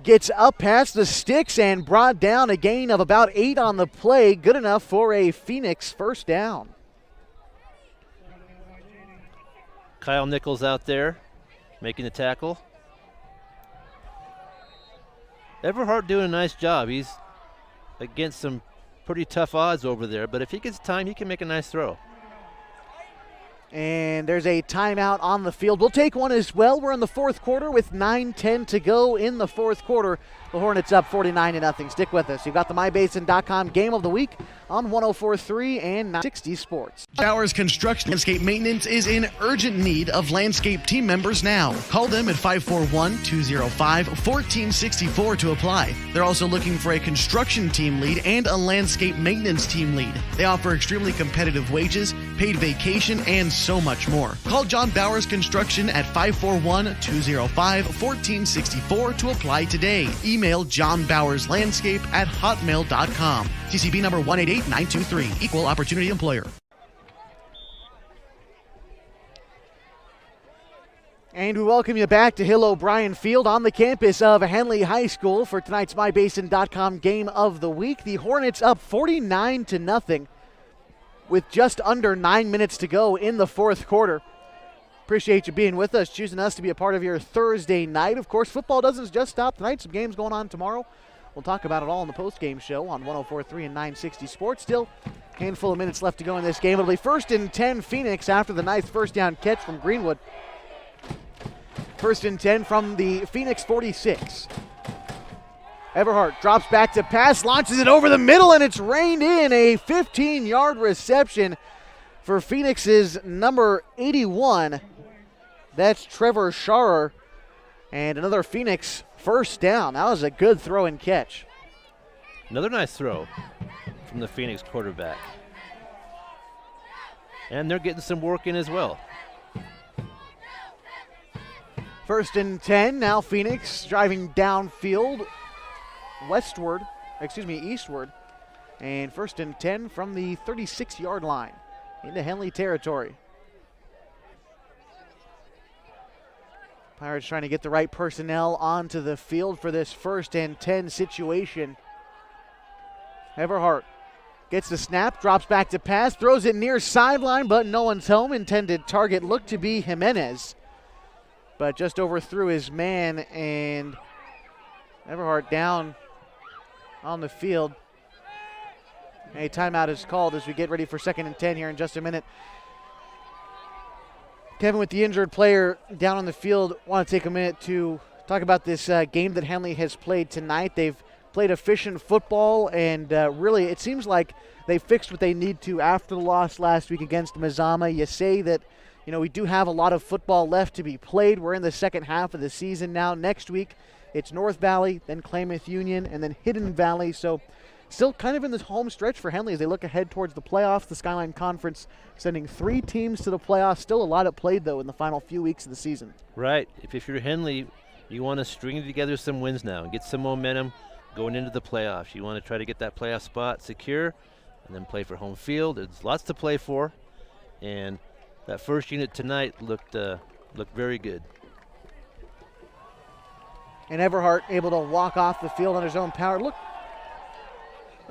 Speaker 1: gets up past the sticks and brought down, a gain of about 8 on the play. Good enough for a Phoenix 1st down.
Speaker 2: Kyle Nichols out there making the tackle. Everhart doing a nice job. He's against some pretty tough odds over there, but if he gets time, he can make a nice throw.
Speaker 1: And there's a timeout on the field. We'll take one as well. We're in the 4th quarter with 9:10 to go in the 4th quarter. The Hornets up 49-0. Stick with us. You've got the MyBasin.com Game of the Week on 104.3 and 960 Sports.
Speaker 13: Bowers Construction Landscape Maintenance is in urgent need of landscape team members now. Call them at 541-205-1464 to apply. They're also looking for a construction team lead and a landscape maintenance team lead. They offer extremely competitive wages, paid vacation, and so much more. Call John Bowers Construction at 541-205-1464 to apply today. Email johnbowerslandscape@hotmail.com. CCB number 188923. Equal Opportunity Employer.
Speaker 1: And we welcome you back to Hill O'Brien Field on the campus of Henley High School for tonight's MyBasin.com Game of the Week. The Hornets up 49-0 with just under 9 minutes to go in the 4th quarter. Appreciate you being with us, choosing us to be a part of your Thursday night. Of course, football doesn't just stop tonight. Some games going on tomorrow. We'll talk about it all in the post-game show on 104.3 and 960 Sports. Still a handful of minutes left to go in this game. It'll be 1st and 10 Phoenix after the nice 1st down catch from Greenwood. 1st and 10 from the Phoenix 46. Everhart drops back to pass, launches it over the middle, and it's reined in. A 15-yard reception for Phoenix's number 81. That's Trevor Scharer. And another Phoenix 1st down. That was a good throw and catch.
Speaker 2: Another nice throw from the Phoenix quarterback. And they're getting some work in as well.
Speaker 1: 1st and 10. Now Phoenix driving downfield, eastward. And 1st and 10 from the 36-yard line into Henley territory. Pirates trying to get the right personnel onto the field for this 1st and 10 situation. Everhart gets the snap, drops back to pass, throws it near sideline, but no one's home. Intended target looked to be Jimenez, but just overthrew his man, and Everhart down on the field. A timeout is called as we get ready for 2nd and 10 here in just a minute. Kevin, with the injured player down on the field, want to take a minute to talk about this game that Henley has played tonight. They've played efficient football, and really it seems like they fixed what they need to after the loss last week against Mazama. You say that, we do have a lot of football left to be played. We're in the second half of the season now. Next week, it's North Valley, then Klamath Union, and then Hidden Valley. So still kind of in this home stretch for Henley as they look ahead towards the playoffs. The Skyline Conference sending 3 teams to the playoffs. Still a lot at played, though, in the final few weeks of the season.
Speaker 2: Right. If you're Henley, you want to string together some wins now and get some momentum going into the playoffs. You want to try to get that playoff spot secure and then play for home field. There's lots to play for, and that first unit tonight looked very good.
Speaker 1: And Everhart able to walk off the field on his own power. Look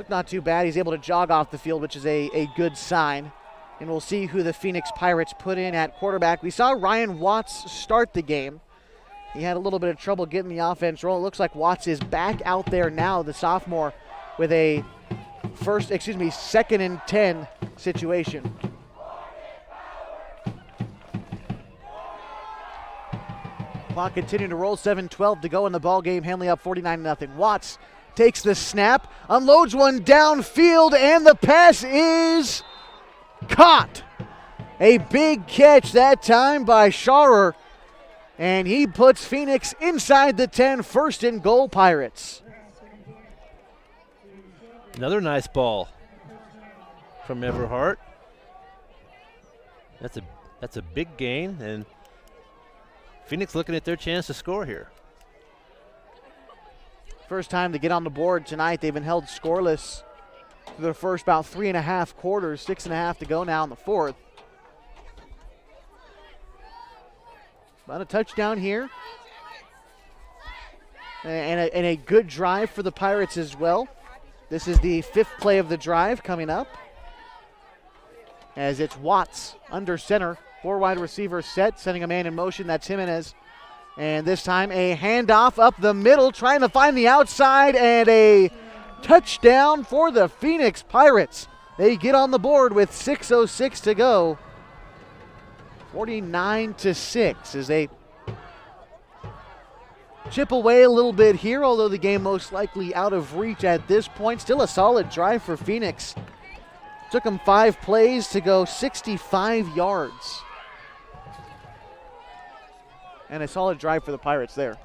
Speaker 1: not too bad. He's able to jog off the field, which is a good sign. And we'll see who the Phoenix Pirates put in at quarterback. We saw Ryan Watts start the game. He had a little bit of trouble getting the offense roll. It looks like Watts is back out there now, the sophomore, with a 2nd and 10 situation. Clock continuing to roll, 7:12 to go in the ball game. Henley up 49-0. Watts takes the snap, unloads one downfield, and the pass is caught. A big catch that time by Scharer, and he puts Phoenix inside the 10, 1st and goal, Pirates.
Speaker 2: Another nice ball from Everhart. That's a big gain, and Phoenix looking at their chance to score here.
Speaker 1: First time to get on the board tonight. They've been held scoreless through the first about 3.5 quarters, 6.5 to go now in the 4th. About a touchdown here. And a good drive for the Pirates as well. This is the 5th play of the drive coming up, as it's Watts under center. 4 wide receivers set, sending a man in motion. That's Jimenez. And this time a handoff up the middle, trying to find the outside, and a touchdown for the Phoenix Pirates. They get on the board with 6:06 to go. 49-6 as they chip away a little bit here, although the game most likely out of reach at this point. Still a solid drive for Phoenix. Took them 5 plays to go 65 yards. And a solid drive for the Pirates there.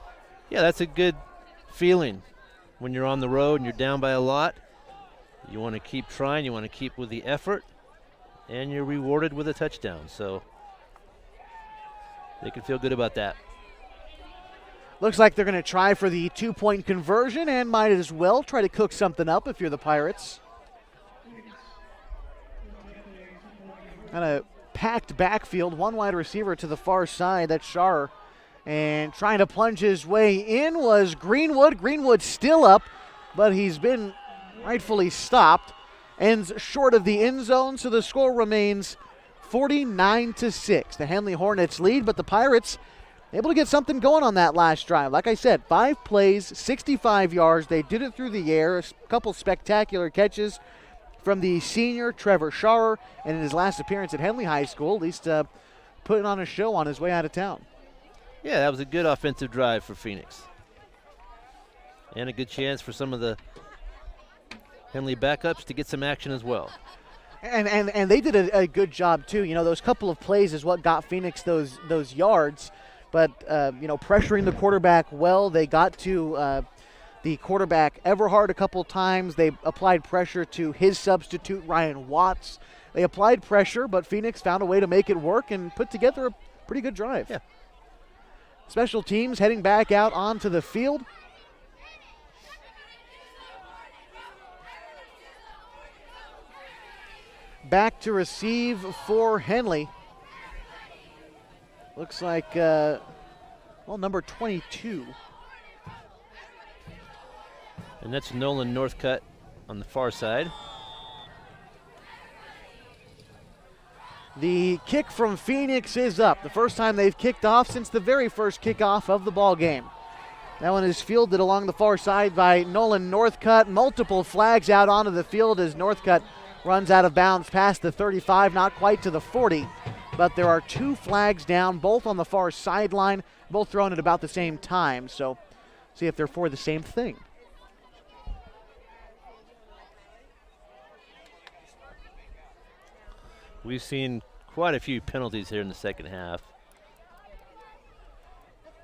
Speaker 2: Yeah, that's a good feeling when you're on the road and you're down by a lot. You want to keep trying, you want to keep with the effort, and you're rewarded with a touchdown. So they can feel good about that.
Speaker 1: Looks like they're going to try for the 2-point conversion and might as well try to cook something up if you're the Pirates. Kind of packed backfield, 1 wide receiver to the far side. That's Scharer. And trying to plunge his way in was Greenwood. Greenwood still up, but he's been rightfully stopped. Ends short of the end zone, so the score remains 49-6. The Henley Hornets lead, but the Pirates able to get something going on that last drive. Like I said, 5 plays, 65 yards. They did it through the air. A couple spectacular catches from the senior Trevor Scharer, and in his last appearance at Henley High School, at least putting on a show on his way out of town.
Speaker 2: Yeah, that was a good offensive drive for Phoenix. And a good chance for some of the Henley backups to get some action as well.
Speaker 1: And they did a good job too. Those couple of plays is what got Phoenix those yards. But, pressuring the quarterback well. They got to the quarterback Everhart a couple times. They applied pressure to his substitute, Ryan Watts. They applied pressure, but Phoenix found a way to make it work and put together a pretty good drive.
Speaker 2: Yeah.
Speaker 1: Special teams heading back out onto the field. Back to receive for Henley. Looks like, number 22.
Speaker 2: And that's Nolan Northcutt. on the far side.
Speaker 1: The kick from Phoenix is up. The first time they've kicked off since the very first kickoff of the ball game. That one is fielded along the far side by Nolan Northcutt. Multiple flags out onto the field as Northcutt runs out of bounds past the 35, not quite to the 40. But there are 2 flags down, both on the far sideline, both thrown at about the same time. So see if they're for the same thing.
Speaker 2: We've seen quite a few penalties here in the second half.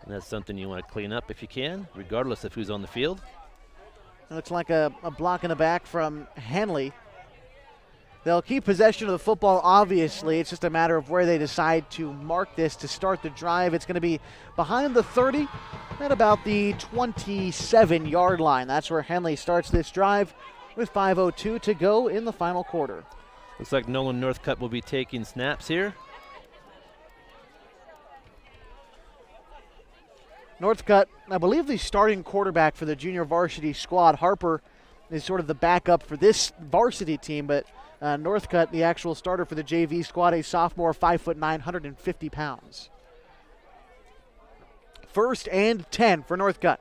Speaker 2: And that's something you want to clean up if you can, regardless of who's on the field.
Speaker 1: It looks like a block in the back from Henley. They'll keep possession of the football, obviously. It's just a matter of where they decide to mark this to start the drive. It's going to be behind the 30 at about the 27-yard line. That's where Henley starts this drive with 5:02 to go in the final quarter.
Speaker 2: Looks like Nolan Northcutt will be taking snaps here.
Speaker 1: Northcutt, I believe the starting quarterback for the junior varsity squad. Harper is sort of the backup for this varsity team, but Northcutt, the actual starter for the JV squad, a sophomore, 5'9", 150 pounds. 1st and 10 for Northcutt.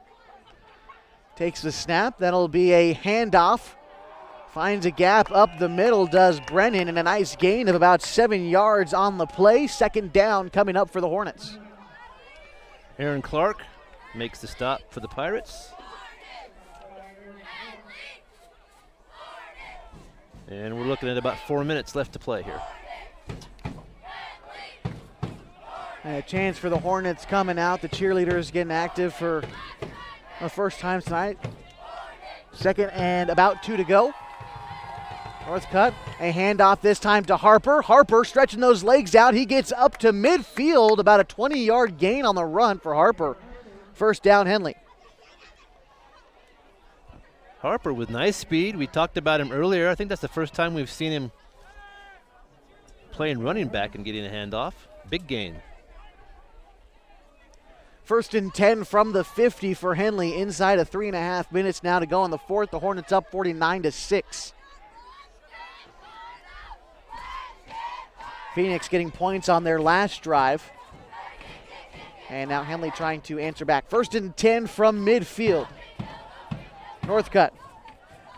Speaker 1: Takes the snap. That'll be a handoff. Finds a gap up the middle, does Brennan, and a nice gain of about 7 yards on the play. 2nd down coming up for the Hornets.
Speaker 2: Aaron Clark makes the stop for the Pirates. And we're looking at about 4 minutes left to play here.
Speaker 1: And a chance for the Hornets coming out. The cheerleaders getting active for the first time tonight. 2nd and about 2 to go. Northcutt, a handoff this time to Harper. Harper stretching those legs out. He gets up to midfield, about a 20-yard gain on the run for Harper. 1st down, Henley.
Speaker 2: Harper with nice speed. We talked about him earlier. I think that's the first time we've seen him playing running back and getting a handoff. Big gain.
Speaker 1: 1st and 10 from the 50 for Henley. Inside of 3.5 minutes now to go in the 4th. The Hornets up 49-6. Phoenix getting points on their last drive. And now Henley trying to answer back. 1st and 10 from midfield. Northcutt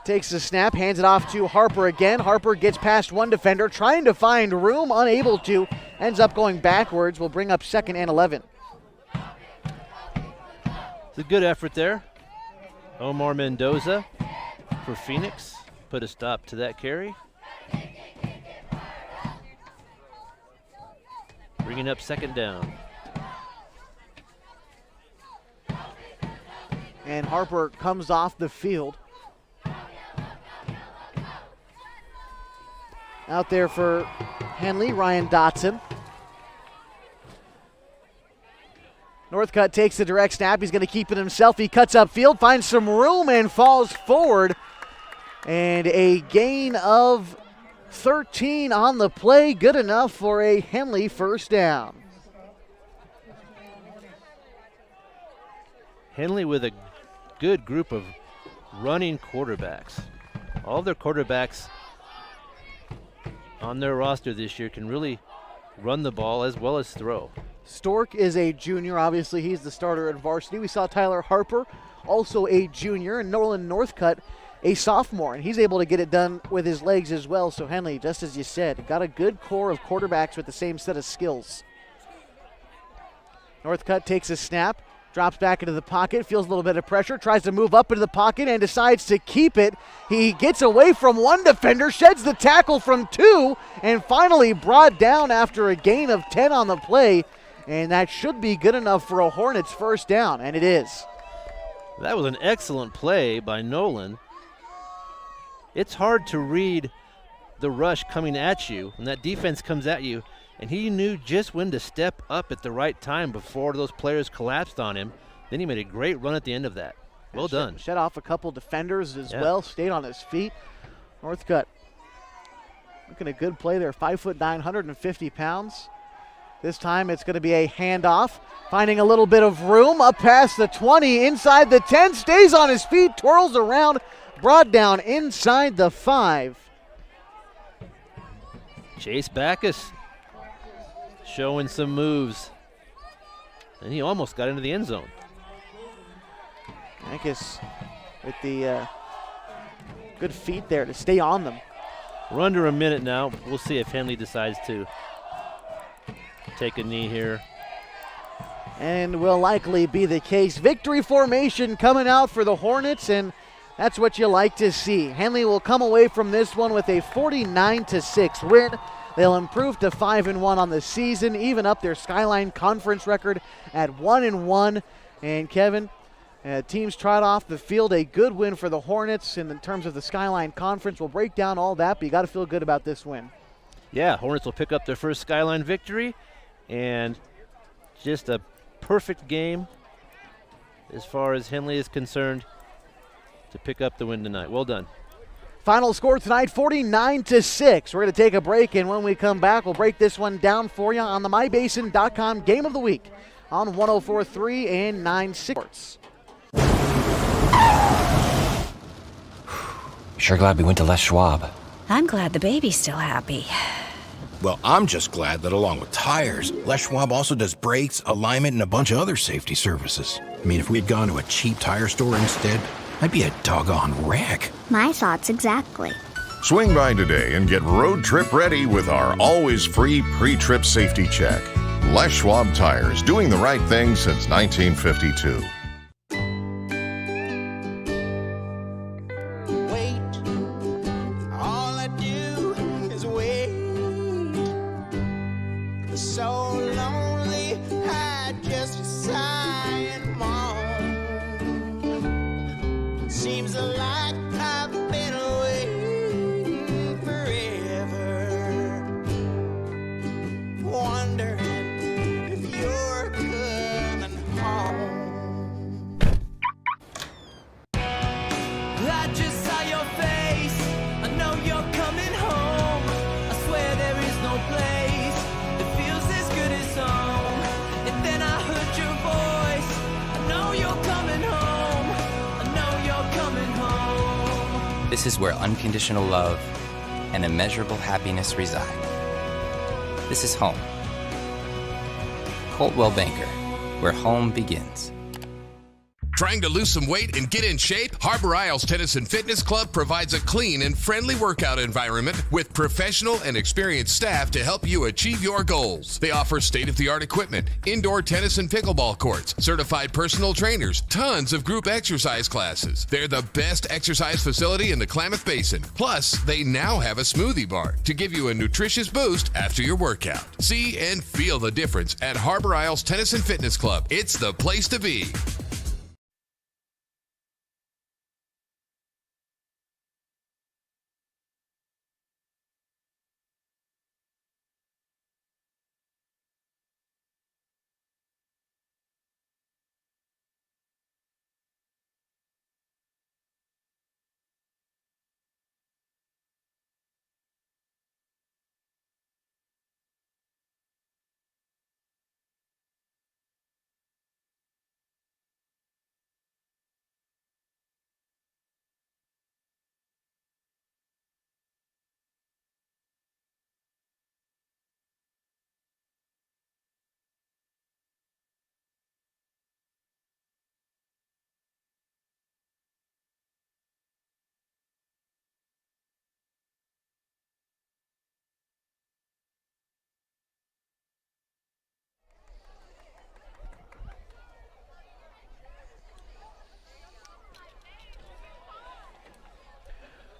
Speaker 1: takes the snap, hands it off to Harper again. Harper gets past one defender, trying to find room, unable to. Ends up going backwards. Will bring up 2nd and 11.
Speaker 2: It's a good effort there. Omar Mendoza for Phoenix. Put a stop to that carry. Bringing up 2nd down.
Speaker 1: And Harper comes off the field. Out there for Henley, Ryan Dotson. Northcutt takes the direct snap. He's going to keep it himself. He cuts upfield, finds some room, and falls forward. And a gain of 13 on the play. Good enough for a Henley 1st down.
Speaker 2: Henley with a good group of running quarterbacks. All their quarterbacks on their roster this year can really run the ball as well as throw.
Speaker 1: Stork is a junior. Obviously, he's the starter at varsity. We saw Tyler Harper, also a junior, and Nolan Northcutt, a sophomore, and he's able to get it done with his legs as well. So Henley, just as you said, got a good core of quarterbacks with the same set of skills. Northcutt takes a snap, drops back into the pocket, feels a little bit of pressure, tries to move up into the pocket and decides to keep it. He gets away from one defender, sheds the tackle from 2, and finally brought down after a gain of 10 on the play. And that should be good enough for a Hornets 1st down, and it is.
Speaker 2: That was an excellent play by Nolan. It's hard to read the rush coming at you when that defense comes at you, and he knew just when to step up at the right time before those players collapsed on him. Then he made a great run at the end of that. Well done.
Speaker 1: Shut off a couple defenders as well, stayed on his feet. Northcutt looking a good play there, 5'9", 150 pounds. This time it's going to be a handoff, finding a little bit of room up past the 20, inside the 10, stays on his feet, twirls around brought down inside the 5.
Speaker 2: Chase Backus showing some moves. And he almost got into the end zone.
Speaker 1: Backus with the good feet there to stay on them.
Speaker 2: We're under a minute now. We'll see if Henley decides to take a knee here.
Speaker 1: And will likely be the case. Victory formation coming out for the Hornets, and that's what you like to see. Henley will come away from this one with a 49-6 win. They'll improve to 5-1 on the season, even up their Skyline Conference record at 1-1. And Kevin, teams trot off the field. A good win for the Hornets in terms of the Skyline Conference. We'll break down all that, but you got to feel good about this win.
Speaker 2: Yeah, Hornets will pick up their first Skyline victory, and just a perfect game as far as Henley is concerned to pick up the win tonight. Well done.
Speaker 1: Final score tonight, 49-6. We're going to take a break, and when we come back, we'll break this one down for you on the MyBasin.com Game of the Week on 104.3 and 960 Sports.
Speaker 14: Sure glad we went to Les Schwab.
Speaker 4: I'm glad the baby's still happy.
Speaker 5: Well, I'm just glad that along with tires, Les Schwab also does brakes, alignment, and a bunch of other safety services. I mean, if we had gone to a cheap tire store instead, I'd be a doggone wreck.
Speaker 15: My thoughts exactly.
Speaker 7: Swing by today and get road trip ready with our always free pre-trip safety check. Les Schwab Tires, doing the right thing since 1952.
Speaker 3: This is where unconditional love and immeasurable happiness reside. This is home. Coldwell Banker, where home begins.
Speaker 8: Trying to lose some weight and get in shape? Harbor Isles Tennis and Fitness Club provides a clean and friendly workout environment with professional and experienced staff to help you achieve your goals. They offer state-of-the-art equipment, indoor tennis and pickleball courts, certified personal trainers, tons of group exercise classes. They're the best exercise facility in the Klamath Basin. Plus, they now have a smoothie bar to give you a nutritious boost after your workout. See and feel the difference at Harbor Isles Tennis and Fitness Club. It's the place to be.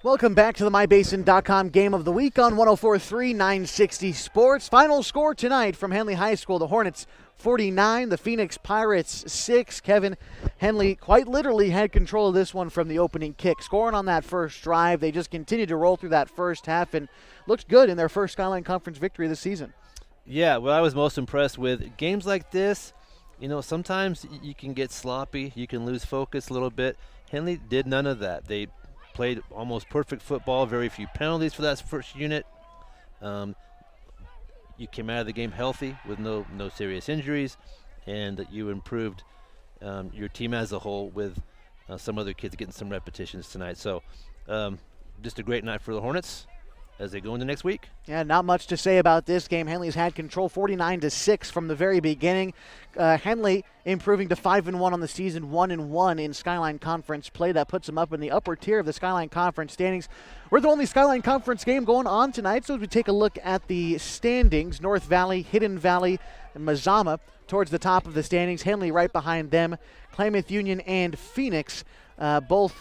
Speaker 1: Welcome back to the MyBasin.com Game of the Week on 104.3 960 Sports. Final score tonight from Henley High School. The Hornets 49, the Phoenix Pirates 6. Kevin, Henley quite literally had control of this one from the opening kick. Scoring on that first drive, they just continued to roll through that first half and looked good in their first Skyline Conference victory this season.
Speaker 2: Yeah, what I was most impressed with, games like this, you know, sometimes you can get sloppy, you can lose focus a little bit. Henley did none of that. They played almost perfect football, very few penalties for that first unit. You came out of the game healthy with no serious injuries, and you improved your team as a whole with some other kids getting some repetitions tonight. So just a great night for the Hornets as they go into next week.
Speaker 1: Yeah, not much to say about this game. Henley's had control 49-6 from the very beginning. Henley improving to 5-1 on the season, 1-1 in Skyline Conference play. That puts them up in the upper tier of the Skyline Conference standings. We're the only Skyline Conference game going on tonight, so as we take a look at the standings, North Valley, Hidden Valley, and Mazama towards the top of the standings. Henley right behind them. Klamath Union and Phoenix Klamath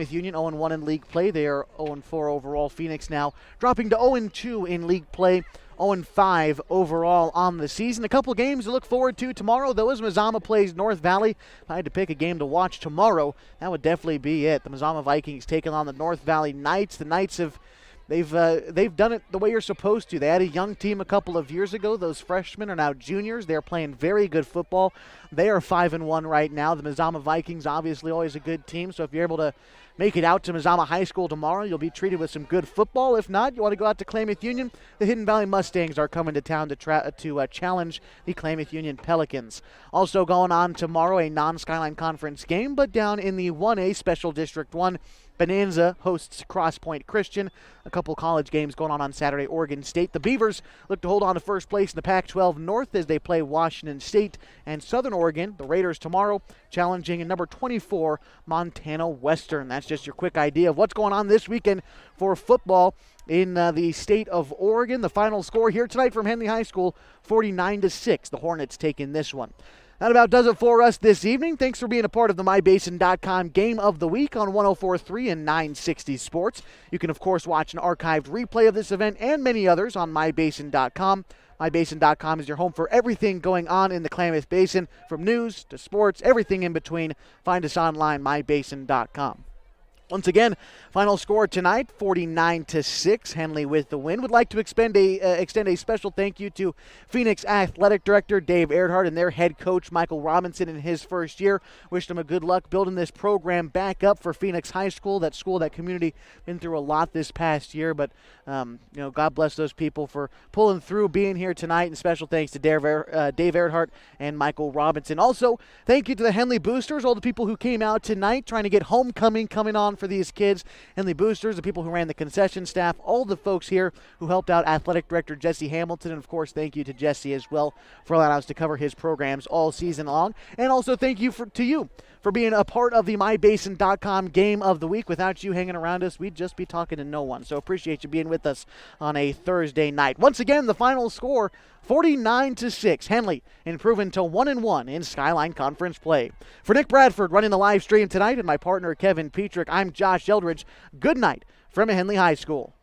Speaker 1: Union 0-1 in league play. They are 0-4 overall. Phoenix now dropping to 0-2 in league play, 0-5 overall on the season. A couple games to look forward to tomorrow, though, as Mazama plays North Valley. If I had to pick a game to watch tomorrow, that would definitely be it. The Mazama Vikings taking on the North Valley Knights. The Knights They've done it the way you're supposed to. They had a young team a couple of years ago. Those freshmen are now juniors. They're playing very good football. They are 5-1 right now. The Mazama Vikings, obviously always a good team. So if you're able to make it out to Mazama High School tomorrow, you'll be treated with some good football. If not, you want to go out to Klamath Union. The Hidden Valley Mustangs are coming to town to challenge the Klamath Union Pelicans. Also going on tomorrow, a non-Skyline Conference game, but down in the 1A Special District 1, Bonanza hosts Cross Point Christian. A couple college games going on Saturday. Oregon State. The Beavers look to hold on to first place in the Pac-12 North as they play Washington State and Southern Oregon. The Raiders tomorrow challenging in number 24 Montana Western. That's just your quick idea of what's going on this weekend for football in the state of Oregon. The final score here tonight from Henley High School, 49-6. The Hornets taking this one. That about does it for us this evening. Thanks for being a part of the MyBasin.com Game of the Week on 104.3 and 960 Sports. You can, of course, watch an archived replay of this event and many others on MyBasin.com. MyBasin.com is your home for everything going on in the Klamath Basin, from news to sports, everything in between. Find us online, MyBasin.com. Once again, final score tonight, 49-6. Henley with the win. Would like to extend a special thank you to Phoenix Athletic Director Dave Earhart and their head coach Michael Robinson in his first year. Wish them a good luck building this program back up for Phoenix High School. That community, been through a lot this past year, but God bless those people for pulling through, being here tonight. And special thanks to Dave Earhart and Michael Robinson. Also, thank you to the Henley Boosters, all the people who came out tonight trying to get homecoming coming on for these kids. Henley Boosters, the people who ran the concession staff, all the folks here who helped out Athletic Director Jesse Hamilton. And of course, thank you to Jesse as well for allowing us to cover his programs all season long. And also thank you to you for being a part of the MyBasin.com Game of the Week. Without you hanging around us, we'd just be talking to no one. So appreciate you being with us on a Thursday night. Once again, the final score, 49-6. Henley improving to 1-1 in Skyline Conference play. For Nick Bradford running the live stream tonight and my partner Kevin Petrick, I'm Josh Eldridge. Good night from Henley High School.